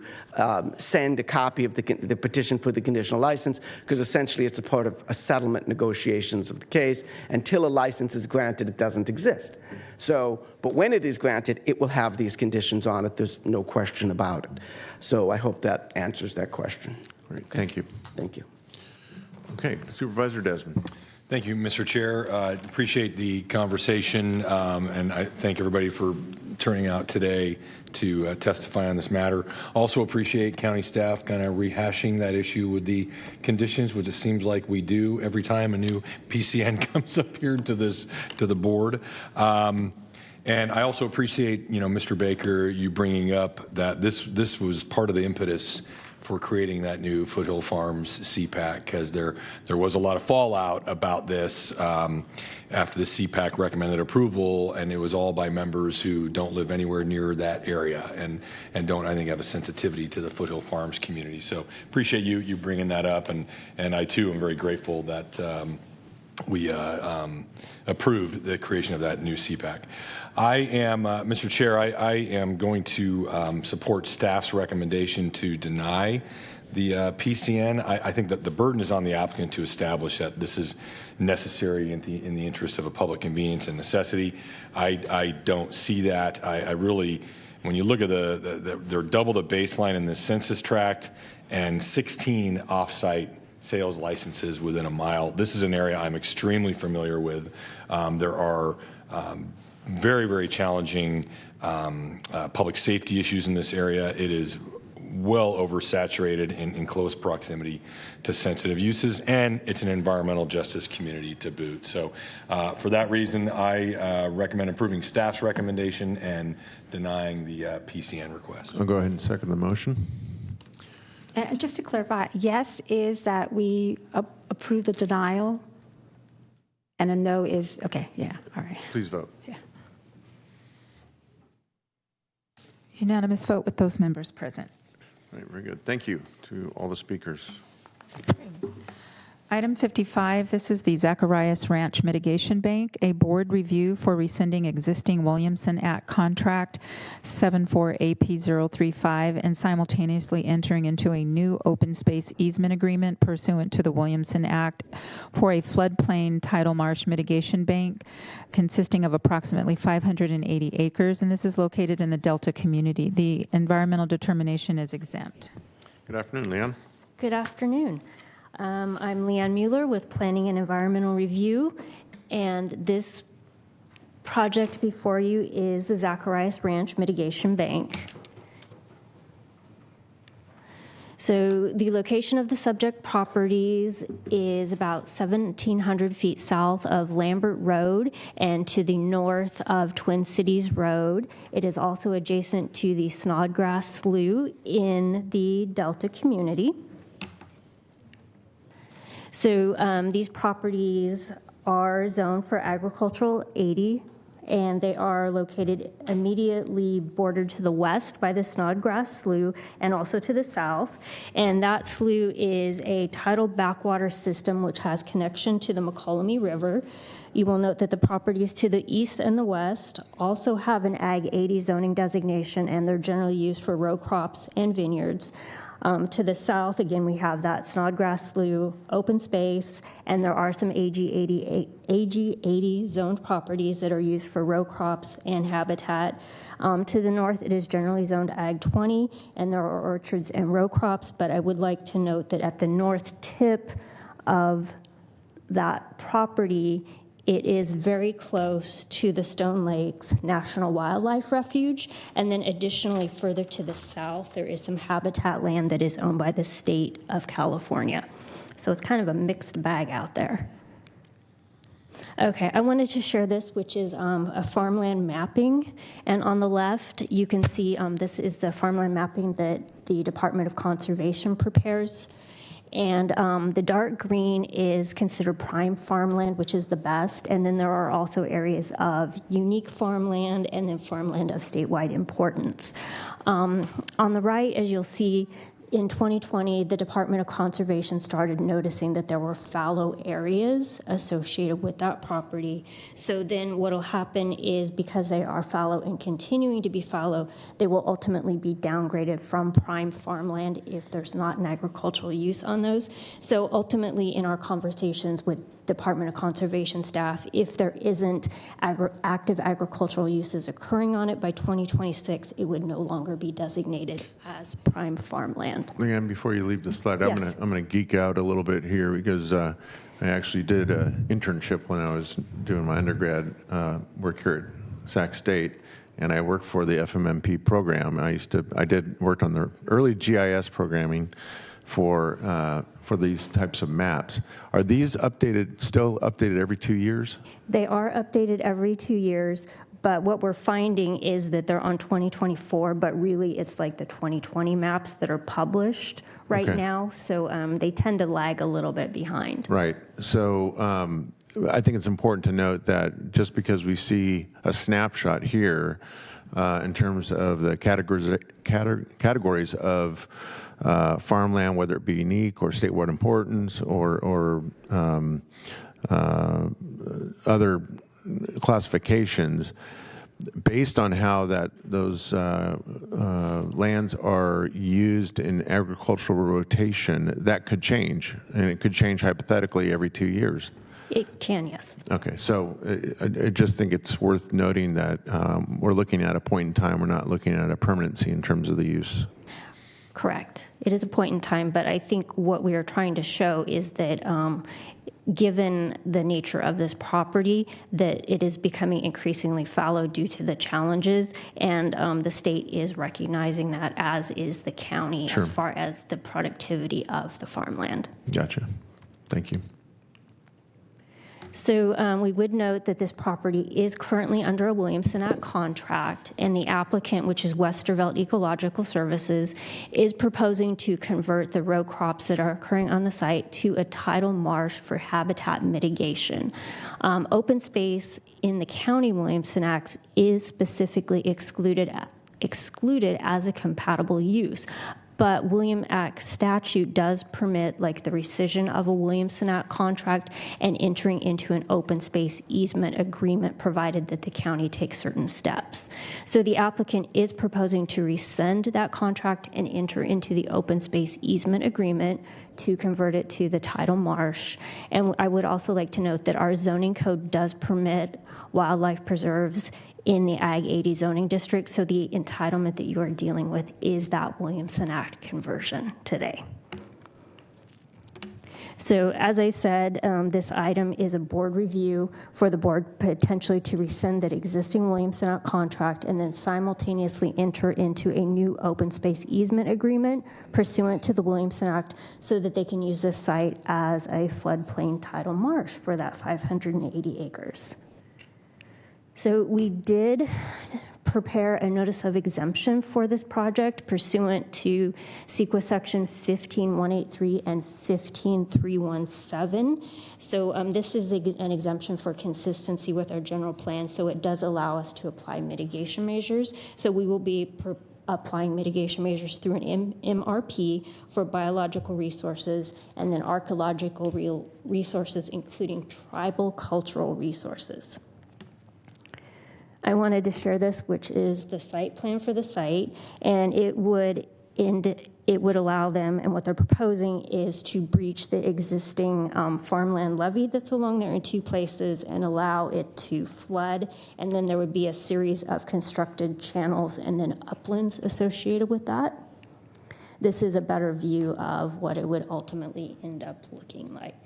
send a copy of the petition for the conditional license because essentially it's a part of a settlement negotiations of the case. Until a license is granted, it doesn't exist. So, but when it is granted, it will have these conditions on it. There's no question about it. So I hope that answers that question. Great. Okay. Thank you. Thank you. Okay, Supervisor Desmond. Thank you, Mr. Chair. Appreciate the conversation, and I thank everybody for turning out today to testify on this matter. Also appreciate county staff kind of rehashing that issue with the conditions, which it seems like we do every time a new PCN comes up here to the board. And I also appreciate, Mr. Baker, you bringing up that this was part of the impetus for creating that new Foothill Farms CPAC, because there was a lot of fallout about this after the CPAC recommended approval, and it was all by members who don't live anywhere near that area and don't, I think, have a sensitivity to the Foothill Farms community. So appreciate you bringing that up, and I too am very grateful that we approved the creation of that new CPAC. I am, Mr. Chair, I am going to support staff's recommendation to deny the PCN. I think that the burden is on the applicant to establish that this is necessary in the interest of a public convenience and necessity. I don't see that. I really, when you look at they're double the baseline in the census tract and 16 off-site sales licenses within a mile. This is an area I'm extremely familiar with. There are very, very challenging public safety issues in this area. It is well oversaturated in close proximity to sensitive uses, and it's an environmental justice community to boot. So for that reason, I recommend approving staff's recommendation and denying the PCN request. I'll go ahead and second the motion. And just to clarify, yes is that we approve the denial, and a no is, okay, yeah, all right. Please vote. Yeah. Unanimous vote with those members present. All right, very good. Thank you to all the speakers. Item 55, this is the Zacharias Ranch Mitigation Bank, a board review for rescinding existing Williamson Act contract 74AP035 and simultaneously entering into a new open space easement agreement pursuant to the Williamson Act for a floodplain tidal marsh mitigation bank consisting of approximately 580 acres, and this is located in the Delta community. The environmental determination is exempt. Good afternoon, Leanne. Good afternoon. I'm Leanne Mueller with Planning and Environmental Review, and this project before you is the Zacharias Ranch Mitigation Bank. So the location of the subject properties is about 1,700 feet south of Lambert Road and to the north of Twin Cities Road. It is also adjacent to the Snodgrass Slough in the Delta community. So these properties are zoned for agricultural 80, and they are located immediately bordered to the west by the Snodgrass Slough and also to the south. And that slough is a tidal backwater system which has connection to the McCollum River. You will note that the properties to the east and the west also have an Ag 80 zoning designation, and they're generally used for row crops and vineyards. To the south, again, we have that Snodgrass Slough open space, and there are some AG 80 zoned properties that are used for row crops and habitat. To the north, it is generally zoned Ag 20, and there are orchards and row crops, but I would like to note that at the north tip of that property, it is very close to the Stone Lakes National Wildlife Refuge, and then additionally further to the south, there is some habitat land that is owned by the state of California. So it's kind of a mixed bag out there. Okay, I wanted to share this, which is a farmland mapping, and on the left, you can see this is the farmland mapping that the Department of Conservation prepares. And the dark green is considered prime farmland, which is the best. And then there are also areas of unique farmland and then farmland of statewide importance. On the right, as you'll see, in 2020, the Department of Conservation started noticing that there were fallow areas associated with that property. So then what will happen is, because they are fallow and continuing to be fallow, they will ultimately be downgraded from prime farmland if there's not an agricultural use on those. So ultimately, in our conversations with Department of Conservation staff, if there isn't active agricultural uses occurring on it by 2026, it would no longer be designated as prime farmland. Leanne, before you leave the slide, Yes. I'm gonna geek out a little bit here because I actually did an internship when I was doing my undergrad work here at Sac State, and I worked for the FMMP program. Worked on the early GIS programming for these types of maps. Are these still updated every 2 years? They are updated every 2 years, but what we're finding is that they're on 2024, but really it's like the 2020 maps that are published right Okay. now, so they tend to lag a little bit behind. Right. So I think it's important to note that just because we see a snapshot here in terms of the categories of farmland, whether it be unique or statewide importance or other classifications, based on how those lands are used in agricultural rotation, that could change, and it could change hypothetically every 2 years. It can, yes. Okay, so I just think it's worth noting that we're looking at a point in time. We're not looking at a permanency in terms of the use. Correct. It is a point in time, but I think what we are trying to show is that given the nature of this property, that it is becoming increasingly fallow due to the challenges, and the state is recognizing that, as is the county, Sure. as far as the productivity of the farmland. Gotcha. Thank you. So we would note that this property is currently under a Williamson Act contract, and the applicant, which is Westervelt Ecological Services, is proposing to convert the row crops that are occurring on the site to a tidal marsh for habitat mitigation. Open space in the County Williamson Acts is specifically excluded as a compatible use. But William Act statute does permit, like, the rescission of a Williamson Act contract and entering into an open space easement agreement, provided that the county takes certain steps. So the applicant is proposing to rescind that contract and enter into the open space easement agreement to convert it to the tidal marsh. And I would also like to note that our zoning code does permit wildlife preserves in the Ag 80 zoning district, so the entitlement that you are dealing with is that Williamson Act conversion today. So as I said, this item is a board review for the board potentially to rescind that existing Williamson Act contract and then simultaneously enter into a new open space easement agreement pursuant to the Williamson Act so that they can use this site as a floodplain tidal marsh for that 580 acres. So we did prepare a notice of exemption for this project pursuant to CEQA section 15183 and 15317. So this is an exemption for consistency with our general plan, so it does allow us to apply mitigation measures. So we will be applying mitigation measures through an MRP for biological resources and then archaeological resources, including tribal cultural resources. I wanted to share this, which is the site plan for the site, and it would allow them, and what they're proposing is to breach the existing farmland levee that's along there in two places and allow it to flood, and then there would be a series of constructed channels and then uplands associated with that. This is a better view of what it would ultimately end up looking like.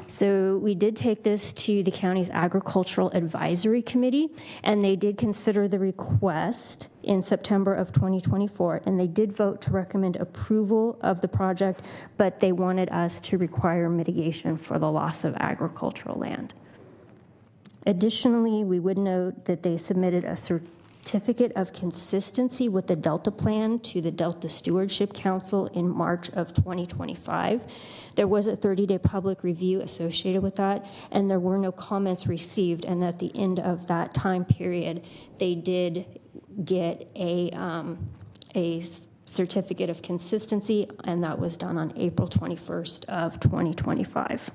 So we did take this to the county's Agricultural Advisory Committee, and they did consider the request in September of 2024, and they did vote to recommend approval of the project, but they wanted us to require mitigation for the loss of agricultural land. Additionally, we would note that they submitted a certificate of consistency with the Delta Plan to the Delta Stewardship Council in March of 2025. There was a 30-day public review associated with that, and there were no comments received, and at the end of that time period, they did get a certificate of consistency, and that was done on April 21st of 2025.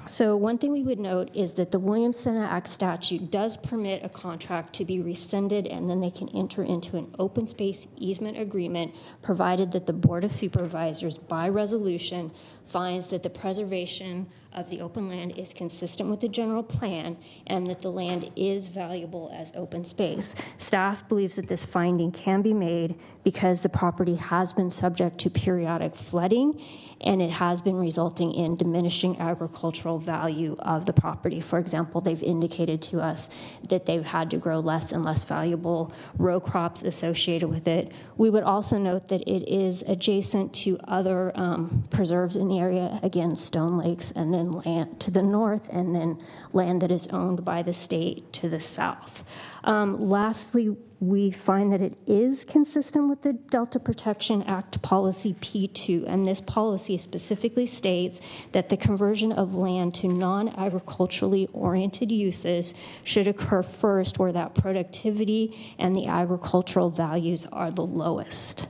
So one thing we would note is that the Williamson Act statute does permit a contract to be rescinded, and then they can enter into an open space easement agreement, provided that the Board of Supervisors, by resolution, finds that the preservation of the open land is consistent with the general plan and that the land is valuable as open space. Staff believes that this finding can be made because the property has been subject to periodic flooding, and it has been resulting in diminishing agricultural value of the property. For example, they've indicated to us that they've had to grow less and less valuable row crops associated with it. We would also note that it is adjacent to other preserves in the area, again, Stone Lakes, and then land to the north, and then land that is owned by the state to the south. Lastly, we find that it is consistent with the Delta Protection Act Policy P2, and this policy specifically states that the conversion of land to non-agriculturally oriented uses should occur first where that productivity and the agricultural values are the lowest,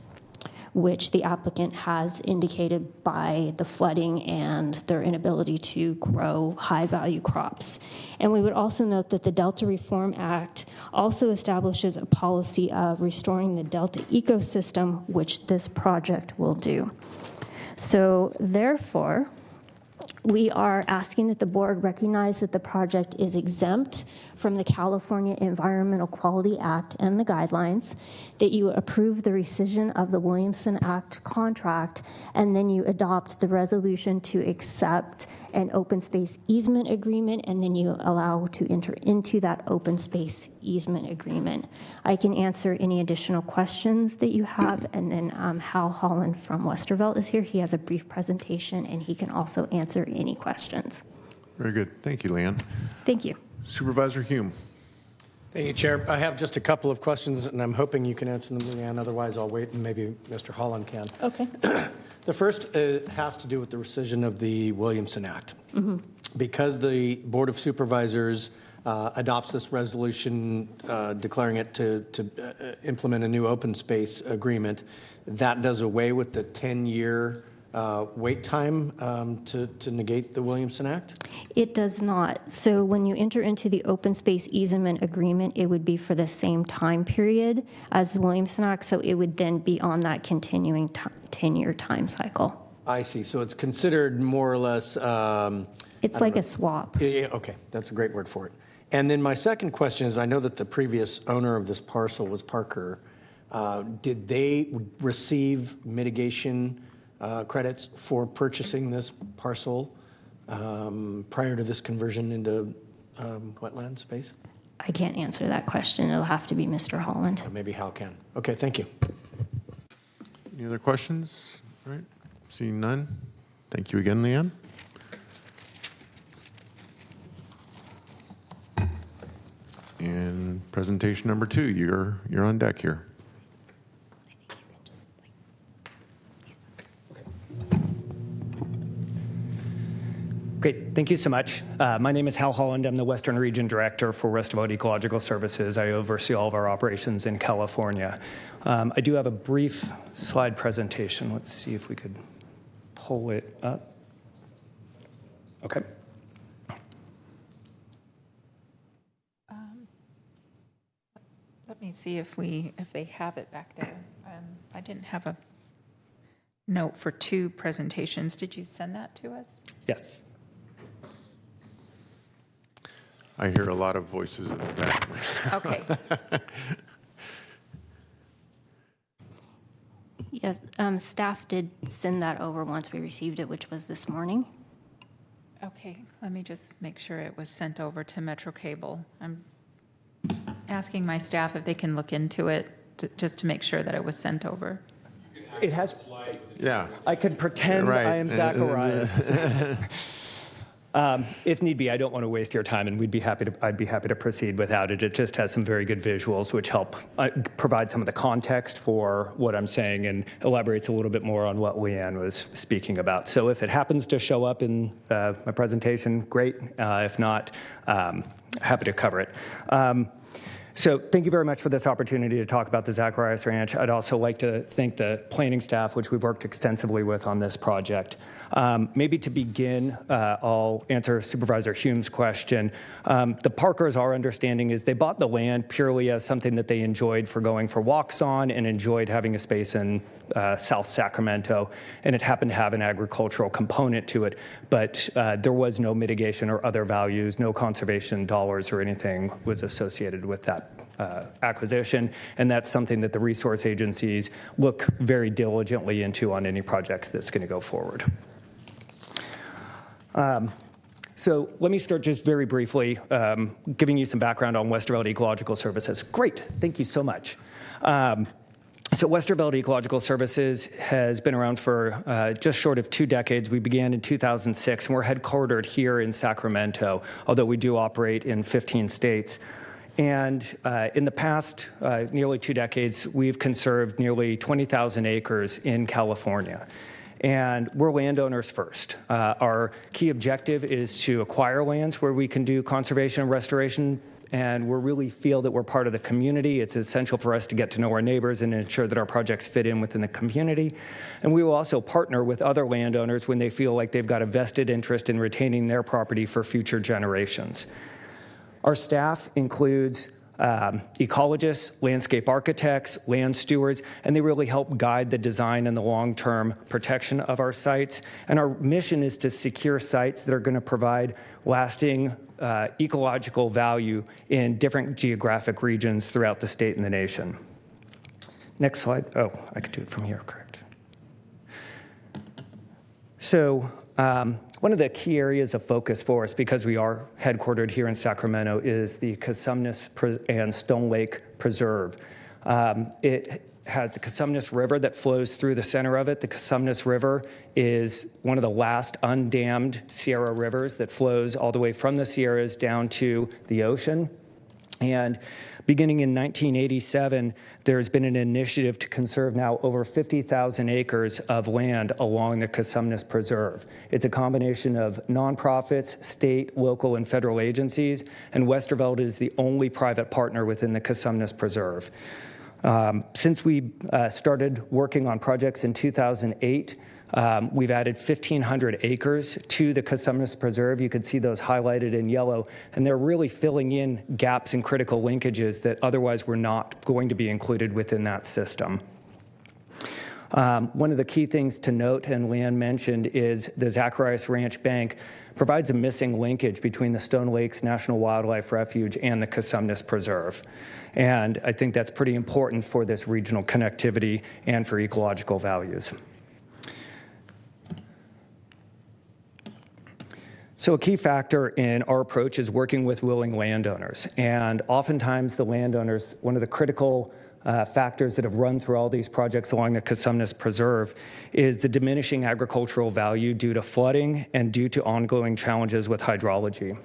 which the applicant has indicated by the flooding and their inability to grow high-value crops. And we would also note that the Delta Reform Act also establishes a policy of restoring the Delta ecosystem, which this project will do. So therefore, we are asking that the board recognize that the project is exempt from the California Environmental Quality Act and the guidelines, that you approve the rescission of the Williamson Act contract, and then you adopt the resolution to accept an open space easement agreement, and then you allow to enter into that open space easement agreement. I can answer any additional questions that you have, and then Hal Holland from Westervelt is here. He has a brief presentation, and he can also answer any questions. Very good. Thank you, Leanne. Thank you. Supervisor Hume. Thank you, Chair. I have just a couple of questions, and I'm hoping you can answer them, Leanne. Otherwise, I'll wait, and maybe Mr. Holland can. Okay. The first has to do with the rescission of the Williamson Act. Mm-hmm. Because the Board of Supervisors adopts this resolution declaring it to implement a new open space agreement, that does away with the 10-year wait time to negate the Williamson Act? It does not. So when you enter into the open space easement agreement, it would be for the same time period as the Williamson Act, so it would then be on that continuing 10-year time cycle. I see. So it's considered more or less... it's like a swap. Yeah, okay. That's a great word for it. And then my second question is, I know that the previous owner of this parcel was Parker Did they receive mitigation credits for purchasing this parcel prior to this conversion into wetland space? I can't answer that question. It'll have to be Mr. Holland. Maybe Hal can. Okay, thank you. Any other questions? All right, seeing none. Thank you again, Leanne. And presentation number 2, you're on deck here. Great, thank you so much. My name is Hal Holland. I'm the Western Region Director for Westerveld Ecological Services. I oversee all of our operations in California. I do have a brief slide presentation. Let's see if we could pull it up. Okay. Let me see if they have it back there. I didn't have a note for 2 presentations. Did you send that to us? Yes. I hear a lot of voices in the back. Okay. Yes, staff did send that over once we received it, which was this morning. Okay, let me just make sure it was sent over to Metro Cable. I'm asking my staff if they can look into it just to make sure that it was sent over. It has. Yeah. I could pretend Right. I am Zacharias. If need be, I don't want to waste your time, and I'd be happy to proceed without it. It just has some very good visuals, which help provide some of the context for what I'm saying and elaborates a little bit more on what Leanne was speaking about. So if it happens to show up in my presentation, great. If not, happy to cover it. So thank you very much for this opportunity to talk about the Zacharias Ranch. I'd also like to thank the planning staff, which we've worked extensively with on this project. Maybe to begin, I'll answer Supervisor Hume's question. The Parkers, our understanding is they bought the land purely as something that they enjoyed for going for walks on and enjoyed having a space in South Sacramento, and it happened to have an agricultural component to it, but there was no mitigation or other values, no conservation dollars or anything was associated with that acquisition, and that's something that the resource agencies look very diligently into on any project that's going to go forward. So let me start just very briefly giving you some background on Westerveld Ecological Services. Great, thank you so much. So Westerveld Ecological Services has been around for just short of 2 decades. We began in 2006, and we're headquartered here in Sacramento, although we do operate in 15 states. And in the past nearly 2 decades, we've conserved nearly 20,000 acres in California. And we're landowners first. Our key objective is to acquire lands where we can do conservation and restoration, and we really feel that we're part of the community. It's essential for us to get to know our neighbors and ensure that our projects fit in within the community. And we will also partner with other landowners when they feel like they've got a vested interest in retaining their property for future generations. Our staff includes ecologists, landscape architects, land stewards, and they really help guide the design and the long-term protection of our sites. And our mission is to secure sites that are going to provide lasting ecological value in different geographic regions throughout the state and the nation. Next slide. Oh, I could do it from here, correct. So one of the key areas of focus for us, because we are headquartered here in Sacramento, is the Cosumnes and Stone Lake Preserve. It has the Cosumnes River that flows through the center of it. The Cosumnes River is one of the last undammed Sierra rivers that flows all the way from the Sierras down to the ocean. And beginning in 1987, there's been an initiative to conserve now over 50,000 acres of land along the Cosumnes Preserve. It's a combination of nonprofits, state, local, and federal agencies, and Westerveld is the only private partner within the Cosumnes Preserve. Since we started working on projects in 2008, we've added 1,500 acres to the Cosumnes Preserve. You can see those highlighted in yellow, and they're really filling in gaps and critical linkages that otherwise were not going to be included within that system. One of the key things to note, and Leanne mentioned, is the Zacharias Ranch Bank provides a missing linkage between the Stone Lakes National Wildlife Refuge and the Cosumnes Preserve. And I think that's pretty important for this regional connectivity and for ecological values. So a key factor in our approach is working with willing landowners. And oftentimes the landowners, one of the critical factors that have run through all these projects along the Cosumnes Preserve is the diminishing agricultural value due to flooding and due to ongoing challenges with hydrology.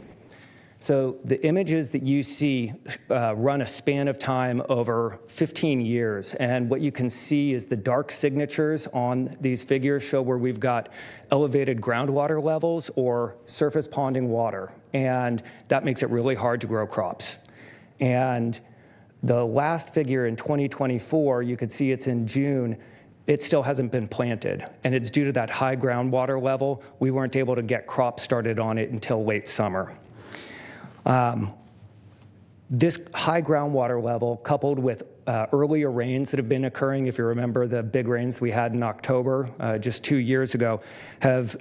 So the images that you see run a span of time over 15 years. And what you can see is the dark signatures on these figures show where we've got elevated groundwater levels or surface ponding water. And that makes it really hard to grow crops. And the last figure in 2024, you could see it's in June, it still hasn't been planted. And it's due to that high groundwater level. We weren't able to get crops started on it until late summer. This high groundwater level, coupled with earlier rains that have been occurring, if you remember the big rains we had in October just 2 years ago, have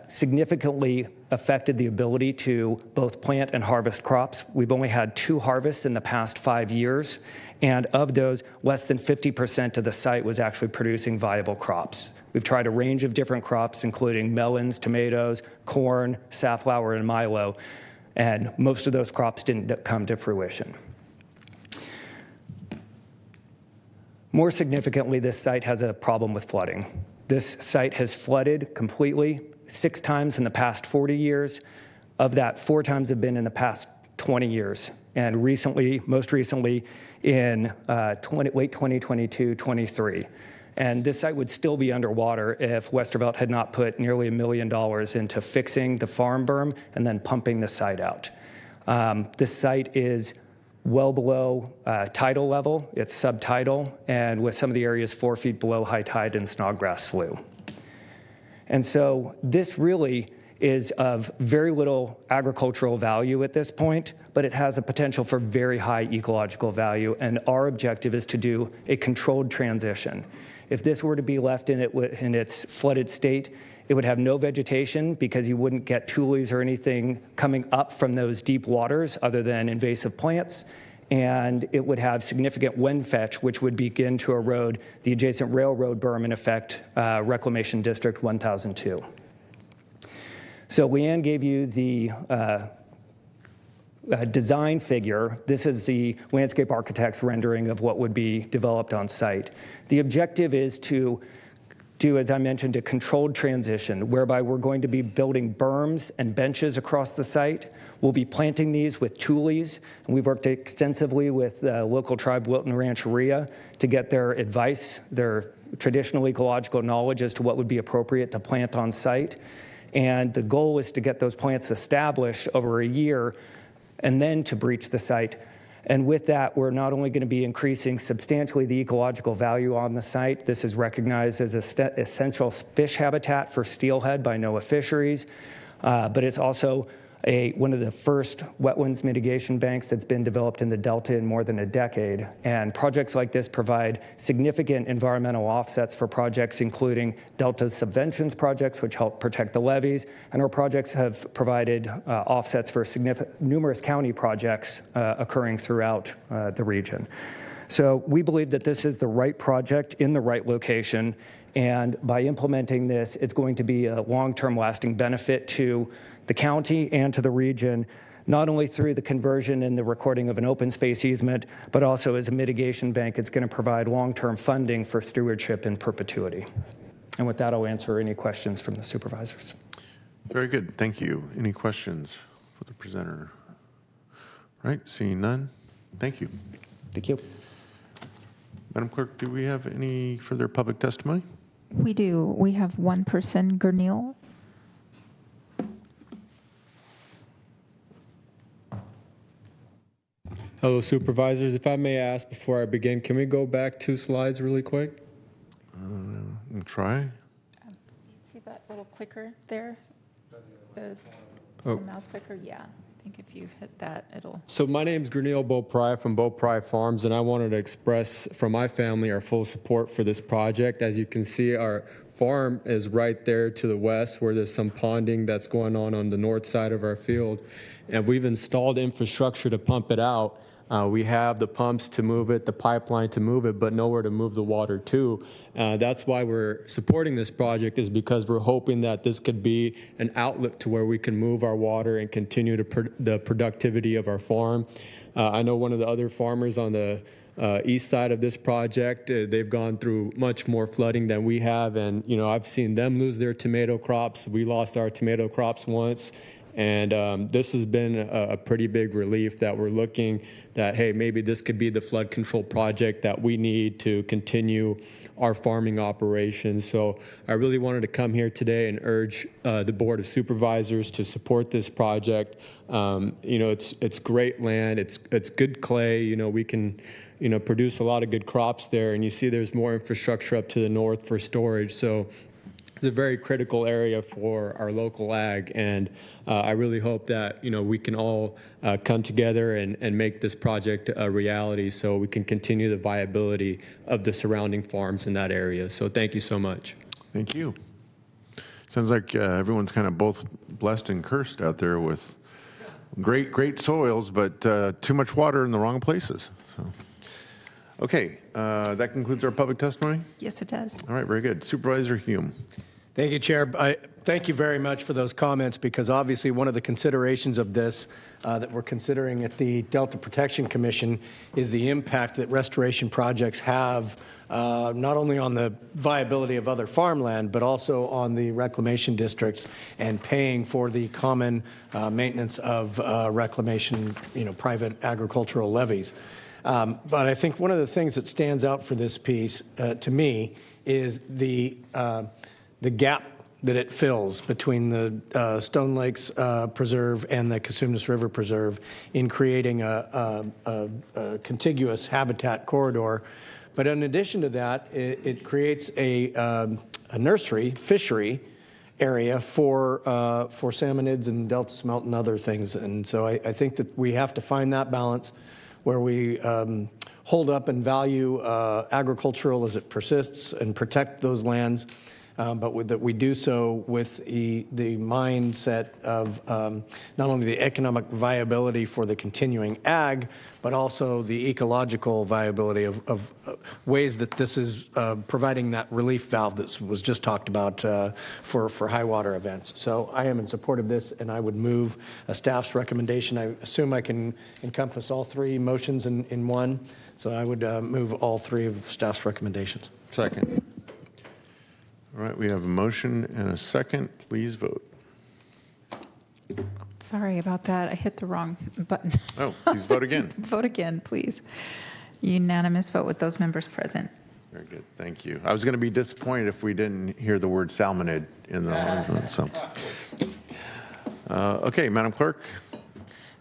significantly affected the ability to both plant and harvest crops. We've only had 2 harvests in the past 5 years, and of those, less than 50% of the site was actually producing viable crops. We've tried a range of different crops, including melons, tomatoes, corn, safflower, and milo, and most of those crops didn't come to fruition. More significantly, this site has a problem with flooding. This site has flooded completely 6 times in the past 40 years. Of that, 4 times have been in the past 20 years. And recently, most recently, in late 2022, 23. And this site would still be underwater if Westervelt had not put nearly $1 million into fixing the farm berm and then pumping the site out. This site is well below tidal level. It's subtidal, and with some of the areas 4 feet below high tide in Snodgrass Slough. And so this really is of very little agricultural value at this point, but it has a potential for very high ecological value, and our objective is to do a controlled transition. If this were to be left in its flooded state, it would have no vegetation because you wouldn't get tules or anything coming up from those deep waters other than invasive plants, and it would have significant wind fetch, which would begin to erode the adjacent railroad berm and affect Reclamation District 1002. So Leanne gave you the design figure. This is the landscape architect's rendering of what would be developed on site. The objective is to do, as I mentioned, a controlled transition whereby we're going to be building berms and benches across the site. We'll be planting these with tules, and we've worked extensively with the local tribe Wilton Rancheria to get their advice, their traditional ecological knowledge as to what would be appropriate to plant on site. And the goal is to get those plants established over a year and then to breach the site. And with that, we're not only going to be increasing substantially the ecological value on the site. This is recognized as an essential fish habitat for steelhead by NOAA Fisheries, but it's also one of the first wetlands mitigation banks that's been developed in the Delta in more than a decade. And projects like this provide significant environmental offsets for projects including Delta subventions projects, which help protect the levees, and our projects have provided offsets for numerous county projects occurring throughout the region. So we believe that this is the right project in the right location, and by implementing this, it's going to be a long-term lasting benefit to the county and to the region, not only through the conversion and the recording of an open space easement, but also as a mitigation bank, it's going to provide long-term funding for stewardship in perpetuity. And with that, I'll answer any questions from the supervisors. Very good. Thank you. Any questions for the presenter? All right, seeing none. Thank you. Thank you. Madam Clerk, do we have any further public testimony? We do. We have one person, Gurneel. Hello, supervisors. If I may ask before I begin, can we go back 2 slides really quick? Try. You see that little clicker there? The Oh. mouse clicker? Yeah. I think if you hit that, it'll. So my name's Granil Beaupry from Beaupry Farms, and I wanted to express from my family our full support for this project. As you can see, our farm is right there to the west where there's some ponding that's going on the north side of our field. And we've installed infrastructure to pump it out. We have the pumps to move it, the pipeline to move it, but nowhere to move the water to. That's why we're supporting this project, is because we're hoping that this could be an outlet to where we can move our water and continue the productivity of our farm. I know one of the other farmers on the east side of this project, they've gone through much more flooding than we have, and I've seen them lose their tomato crops. We lost our tomato crops once, and this has been a pretty big relief that we're looking that, hey, maybe this could be the flood control project that we need to continue our farming operations. So I really wanted to come here today and urge the Board of Supervisors to support this project. It's great land. It's good clay. We can produce a lot of good crops there, and you see there's more infrastructure up to the north for storage. So it's a very critical area for our local ag, and I really hope that we can all come together and make this project a reality so we can continue the viability of the surrounding farms in that area. So thank you so much. Thank you. Sounds like everyone's kind of both blessed and cursed out there with great soils, but too much water in the wrong places. So. Okay, that concludes our public testimony? Yes, it does. All right, very good. Supervisor Hume. Thank you, Chair. Thank you very much for those comments, because obviously one of the considerations of this that we're considering at the Delta Protection Commission is the impact that restoration projects have not only on the viability of other farmland, but also on the reclamation districts and paying for the common maintenance of reclamation, private agricultural levies. But I think one of the things that stands out for this piece, to me, is the gap that it fills between the Stone Lakes Preserve and the Cosumnes River Preserve in creating a contiguous habitat corridor. But in addition to that, it creates a nursery, fishery area for salmonids and delta smelt and other things. And so I think that we have to find that balance where we hold up and value agricultural as it persists and protect those lands, but that we do so with the mindset of not only the economic viability for the continuing ag, but also the ecological viability of ways that this is providing that relief valve that was just talked about for high water events. So I am in support of this, and I would move a staff's recommendation. I assume I can encompass all three motions in one, so I would move all three of staff's recommendations. Second. All right, we have a motion and a second. Please vote. Sorry about that. I hit the wrong button. Oh, please vote again. Vote again, please. Unanimous vote with those members present. Very good. Thank you. I was going to be disappointed if we didn't hear the word salmonid in the so. Okay, Madam Clerk.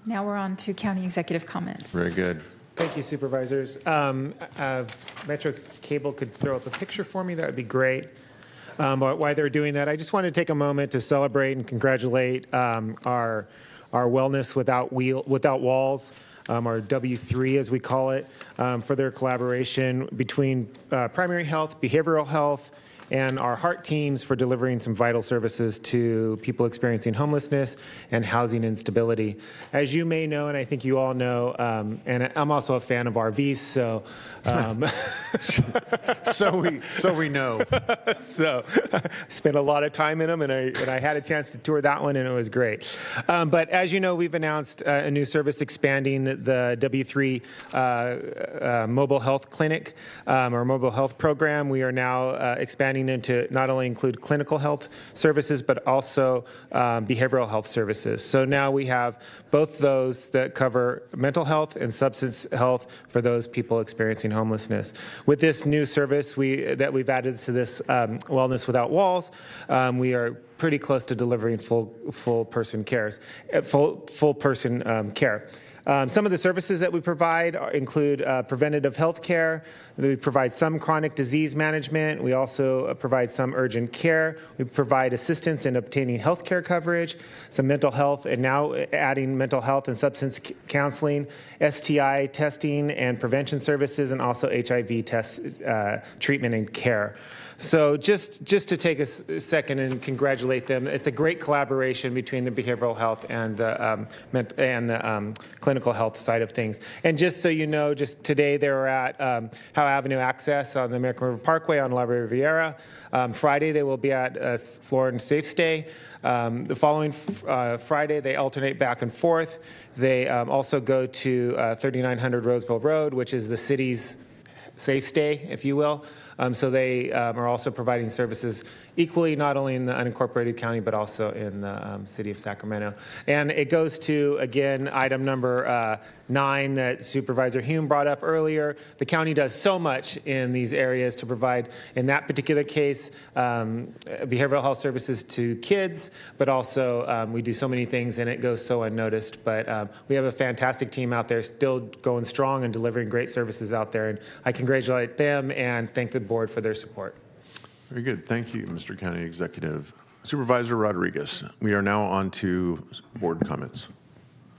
Now we're on to county executive comments. Very good. Thank you, Supervisors. Metro Cable could throw up a picture for me. That would be great. While they're doing that, I just want to take a moment to celebrate and congratulate our Wellness Without Walls, our W3 as we call it, for their collaboration between primary health, behavioral health, and our heart teams for delivering some vital services to people experiencing homelessness and housing instability. As you may know, and I think you all know, and I'm also a fan of RVs, so so we know. So I spent a lot of time in them, and I had a chance to tour that one, and it was great. But as you know, we've announced a new service expanding the W3 mobile health clinic, or mobile health program. We are now expanding into not only include clinical health services, but also behavioral health services. So now we have both those that cover mental health and substance health for those people experiencing homelessness. With this new service that we've added to this Wellness Without Walls, we are pretty close to delivering full person care. Some of the services that we provide include preventative health care. We provide some chronic disease management. We also provide some urgent care. We provide assistance in obtaining health care coverage, some mental health, and now adding mental health and substance counseling, STI testing and prevention services, and also HIV test treatment and care. So just to take a second and congratulate them, it's a great collaboration between the behavioral health and the clinical health side of things. And just so you know, just today they were at Howe Avenue Access on the American River Parkway on La Riviera. Friday they will be at Florida Safe Stay. The following Friday they alternate back and forth. They also go to 3900 Roseville Road, which is the city's safe stay, if you will. So they are also providing services equally, not only in the unincorporated county, but also in the city of Sacramento. And it goes to, again, item number 9 that Supervisor Hume brought up earlier. The county does so much in these areas to provide, in that particular case, behavioral health services to kids, but also we do so many things and it goes so unnoticed. But we have a fantastic team out there still going strong and delivering great services out there. And I congratulate them and thank the board for their support. Very good. Thank you, Mr. County Executive. Supervisor Rodriguez, we are now on to board comments.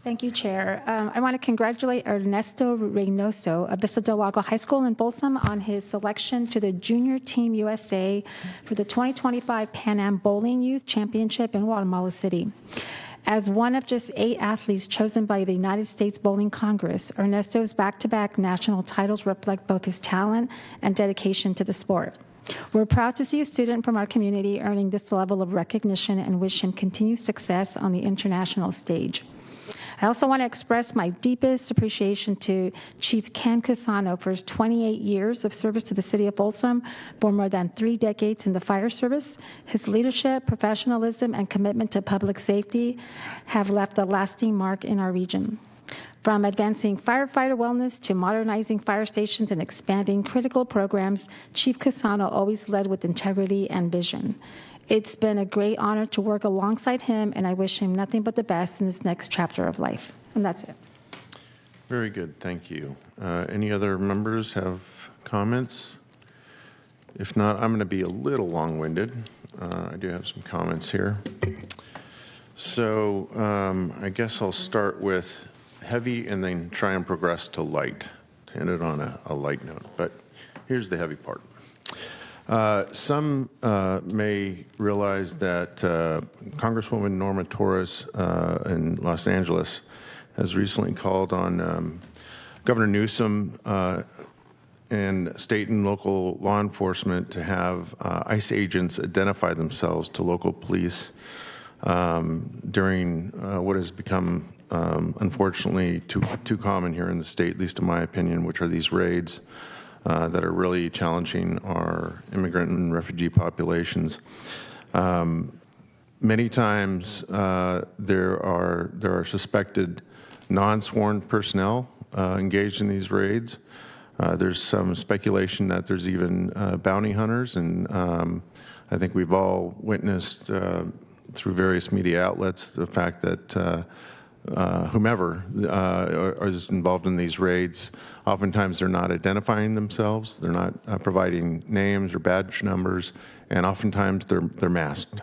Thank you, Chair. I want to congratulate Ernesto Reynoso of Vista del Lago High School in Folsom on his selection to the Junior Team USA for the 2025 Pan Am Bowling Youth Championship in Guatemala City. As one of just 8 athletes chosen by the United States Bowling Congress, Ernesto's back-to-back national titles reflect both his talent and dedication to the sport. We're proud to see a student from our community earning this level of recognition and wish him continued success on the international stage. I also want to express my deepest appreciation to Chief Ken Cusano for his 28 years of service to the city of Folsom, for more than 3 decades in the fire service. His leadership, professionalism, and commitment to public safety have left a lasting mark in our region. From advancing firefighter wellness to modernizing fire stations and expanding critical programs, Chief Cusano always led with integrity and vision. It's been a great honor to work alongside him, and I wish him nothing but the best in this next chapter of life. And that's it. Very good. Thank you. Any other members have comments? If not, I'm going to be a little long-winded. I do have some comments here. So I guess I'll start with heavy and then try and progress to light, to end it on a light note. But here's the heavy part. Some may realize that Congresswoman Norma Torres in Los Angeles has recently called on Governor Newsom and state and local law enforcement to have ICE agents identify themselves to local police during what has become unfortunately too common here in the state, at least in my opinion, which are these raids that are really challenging our immigrant and refugee populations. Many times there are suspected non-sworn personnel engaged in these raids. There's some speculation that there's even bounty hunters, and I think we've all witnessed through various media outlets the fact that whomever is involved in these raids, oftentimes they're not identifying themselves, they're not providing names or badge numbers, and oftentimes they're masked.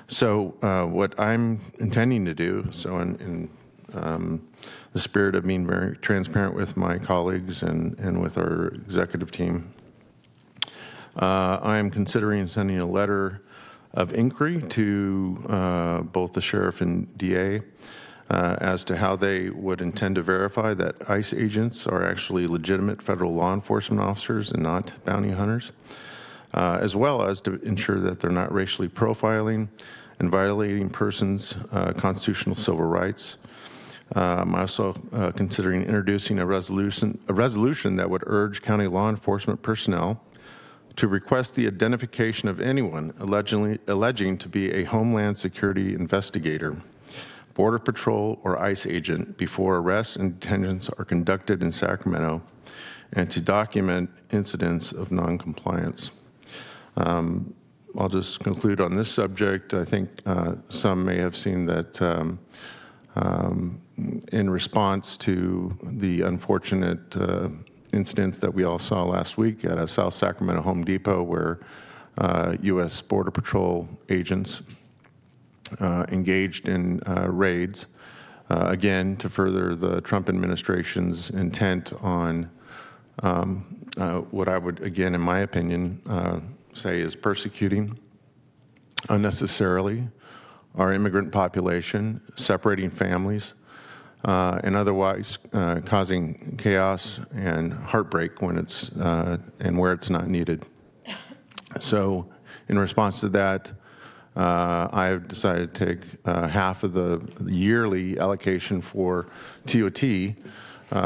So what I'm intending to do, so in the spirit of being very transparent with my colleagues and with our executive team, I am considering sending a letter of inquiry to both the sheriff and DA as to how they would intend to verify that ICE agents are actually legitimate federal law enforcement officers and not bounty hunters, as well as to ensure that they're not racially profiling and violating persons' constitutional civil rights. I'm also considering introducing a resolution that would urge county law enforcement personnel to request the identification of anyone alleging to be a Homeland Security investigator, Border Patrol, or ICE agent before arrests and detentions are conducted in Sacramento, and to document incidents of noncompliance. I'll just conclude on this subject. I think some may have seen that in response to the unfortunate incidents that we all saw last week at a South Sacramento Home Depot where U.S. Border Patrol agents engaged in raids, again, to further the Trump administration's intent on what I would, again, in my opinion, say is persecuting unnecessarily our immigrant population, separating families, and otherwise causing chaos and heartbreak when it's and where it's not needed. So, in response to that, I've decided to take half of the yearly allocation for TOT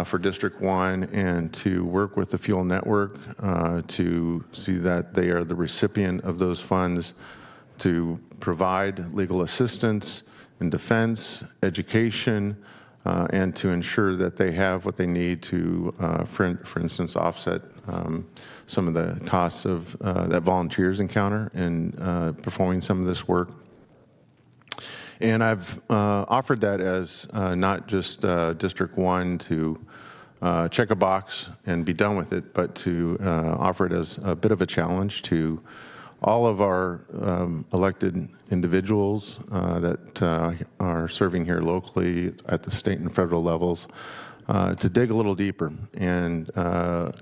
for District 1 and to work with the Fuel Network to see that they are the recipient of those funds to provide legal assistance in defense, education, and to ensure that they have what they need to, for instance, offset some of the costs of that volunteers encounter in performing some of this work. And I've offered that as not just District 1 to check a box and be done with it, but to offer it as a bit of a challenge to all of our elected individuals that are serving here locally at the state and federal levels to dig a little deeper and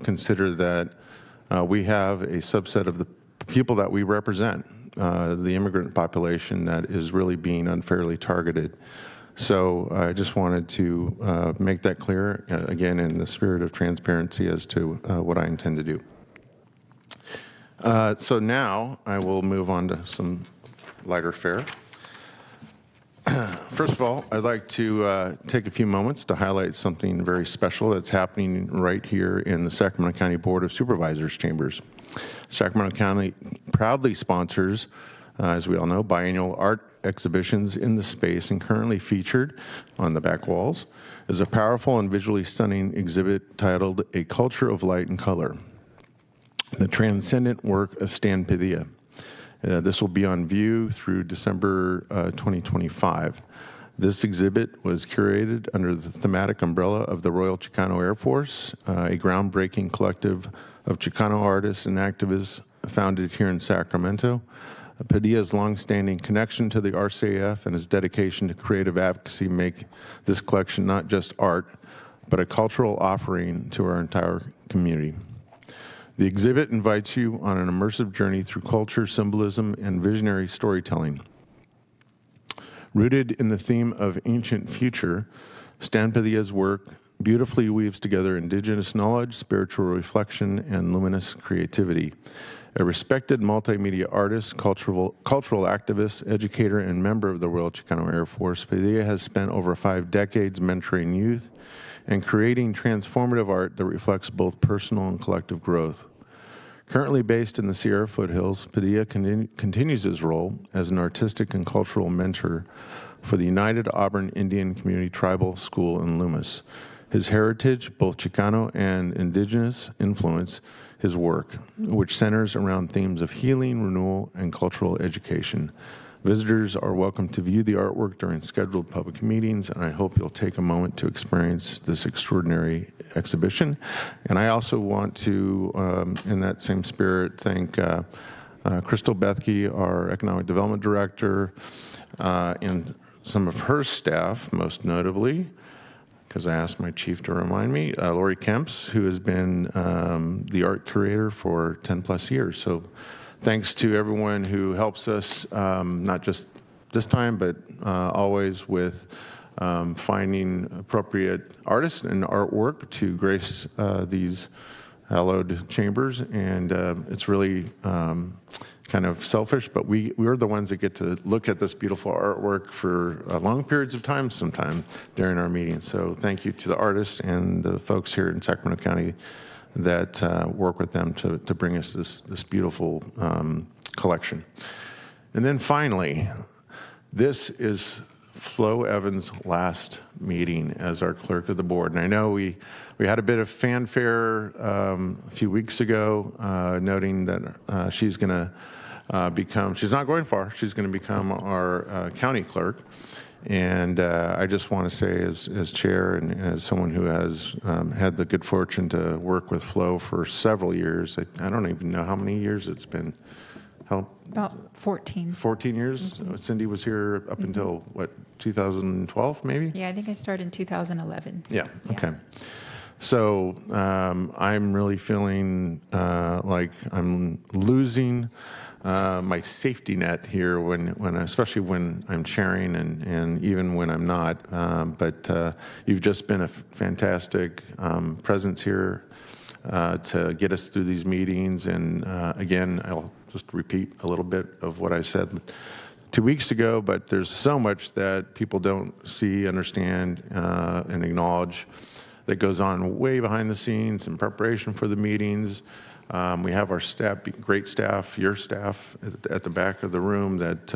consider that we have a subset of the people that we represent, the immigrant population that is really being unfairly targeted. So I just wanted to make that clear, again, in the spirit of transparency as to what I intend to do. So now I will move on to some lighter fare. First of all, I'd like to take a few moments to highlight something very special that's happening right here in the Sacramento County Board of Supervisors chambers. Sacramento County proudly sponsors, as we all know, biannual art exhibitions in the space, and currently featured on the back walls is a powerful and visually stunning exhibit titled A Culture of Light and Color, the transcendent work of Stan Padilla. This will be on view through December 2025. This exhibit was curated under the thematic umbrella of the Royal Chicano Air Force, a groundbreaking collective of Chicano artists and activists founded here in Sacramento. Padilla's longstanding connection to the RCAF and his dedication to creative advocacy make this collection not just art, but a cultural offering to our entire community. The exhibit invites you on an immersive journey through culture, symbolism, and visionary storytelling. Rooted in the theme of ancient future, Stan Padilla's work beautifully weaves together indigenous knowledge, spiritual reflection, and luminous creativity. A respected multimedia artist, cultural activist, educator, and member of the Royal Chicano Air Force, Padilla has spent over 5 decades mentoring youth and creating transformative art that reflects both personal and collective growth. Currently based in the Sierra foothills, Padilla continues his role as an artistic and cultural mentor for the United Auburn Indian Community Tribal School in Loomis. His heritage, both Chicano and indigenous, influence his work, which centers around themes of healing, renewal, and cultural education. Visitors are welcome to view the artwork during scheduled public meetings, and I hope you'll take a moment to experience this extraordinary exhibition. And I also want to, in that same spirit, thank Crystal Bethke, our Economic Development Director, and some of her staff, most notably, because I asked my chief to remind me, Lori Kemps, who has been the art curator for 10 plus years. So thanks to everyone who helps us, not just this time, but always with finding appropriate artists and artwork to grace these hallowed chambers. And it's really kind of selfish, but we're the ones that get to look at this beautiful artwork for long periods of time sometime during our meetings. So thank you to the artists and the folks here in Sacramento County that work with them to bring us this beautiful collection. And then finally, this is Flo Evans' last meeting as our clerk of the board. And I know we had a bit of fanfare a few weeks ago, noting that she's going to become, she's not going far, she's going to become our county clerk. And I just want to say, as chair and as someone who has had the good fortune to work with Flo for several years, I don't even know how many years it's been. About 14. 14 years? Mm-hmm. Cindy was here up until, what, 2012 maybe? Yeah, I think I started in 2011. Yeah, okay. So I'm really feeling like I'm losing my safety net here when especially when I'm chairing and even when I'm not. But you've just been a fantastic presence here to get us through these meetings. And again, I'll just repeat a little bit of what I said 2 weeks ago, but there's so much that people don't see, understand, and acknowledge that goes on way behind the scenes in preparation for the meetings. We have our staff, great staff, your staff at the back of the room that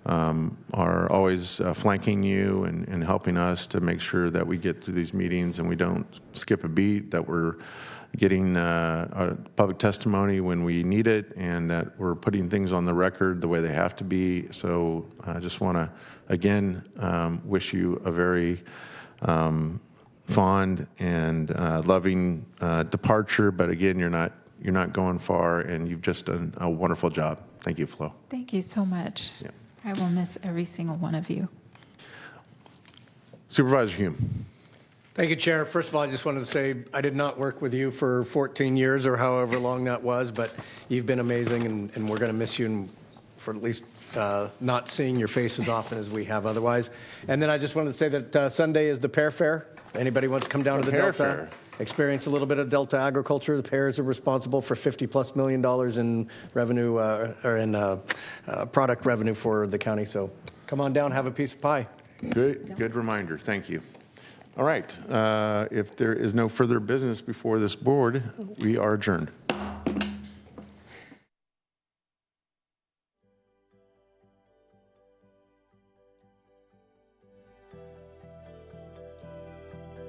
are always flanking you and helping us to make sure that we get through these meetings and we don't skip a beat, that we're getting public testimony when we need it, and that we're putting things on the record the way they have to be. So I just want to, again, wish you a very fond and loving departure. But again, you're not going far, and you've just done a wonderful job. Thank you, Flo. Thank you so much. Yeah. I will miss every single one of you. Supervisor Hume. Thank you, Chair. First of all, I just wanted to say I did not work with you for 14 years or however long that was, but you've been amazing, and we're going to miss you for at least not seeing your face as often as we have otherwise. And then I just wanted to say that Sunday is the pear fair. Anybody wants to come down to the Pear Delta, fair. experience a little bit of Delta agriculture. The pears are responsible for $50+ million in revenue or in product revenue for the county. So come on down, have a piece of pie. Good reminder. Thank you. All right. If there is no further business before this board, we are adjourned.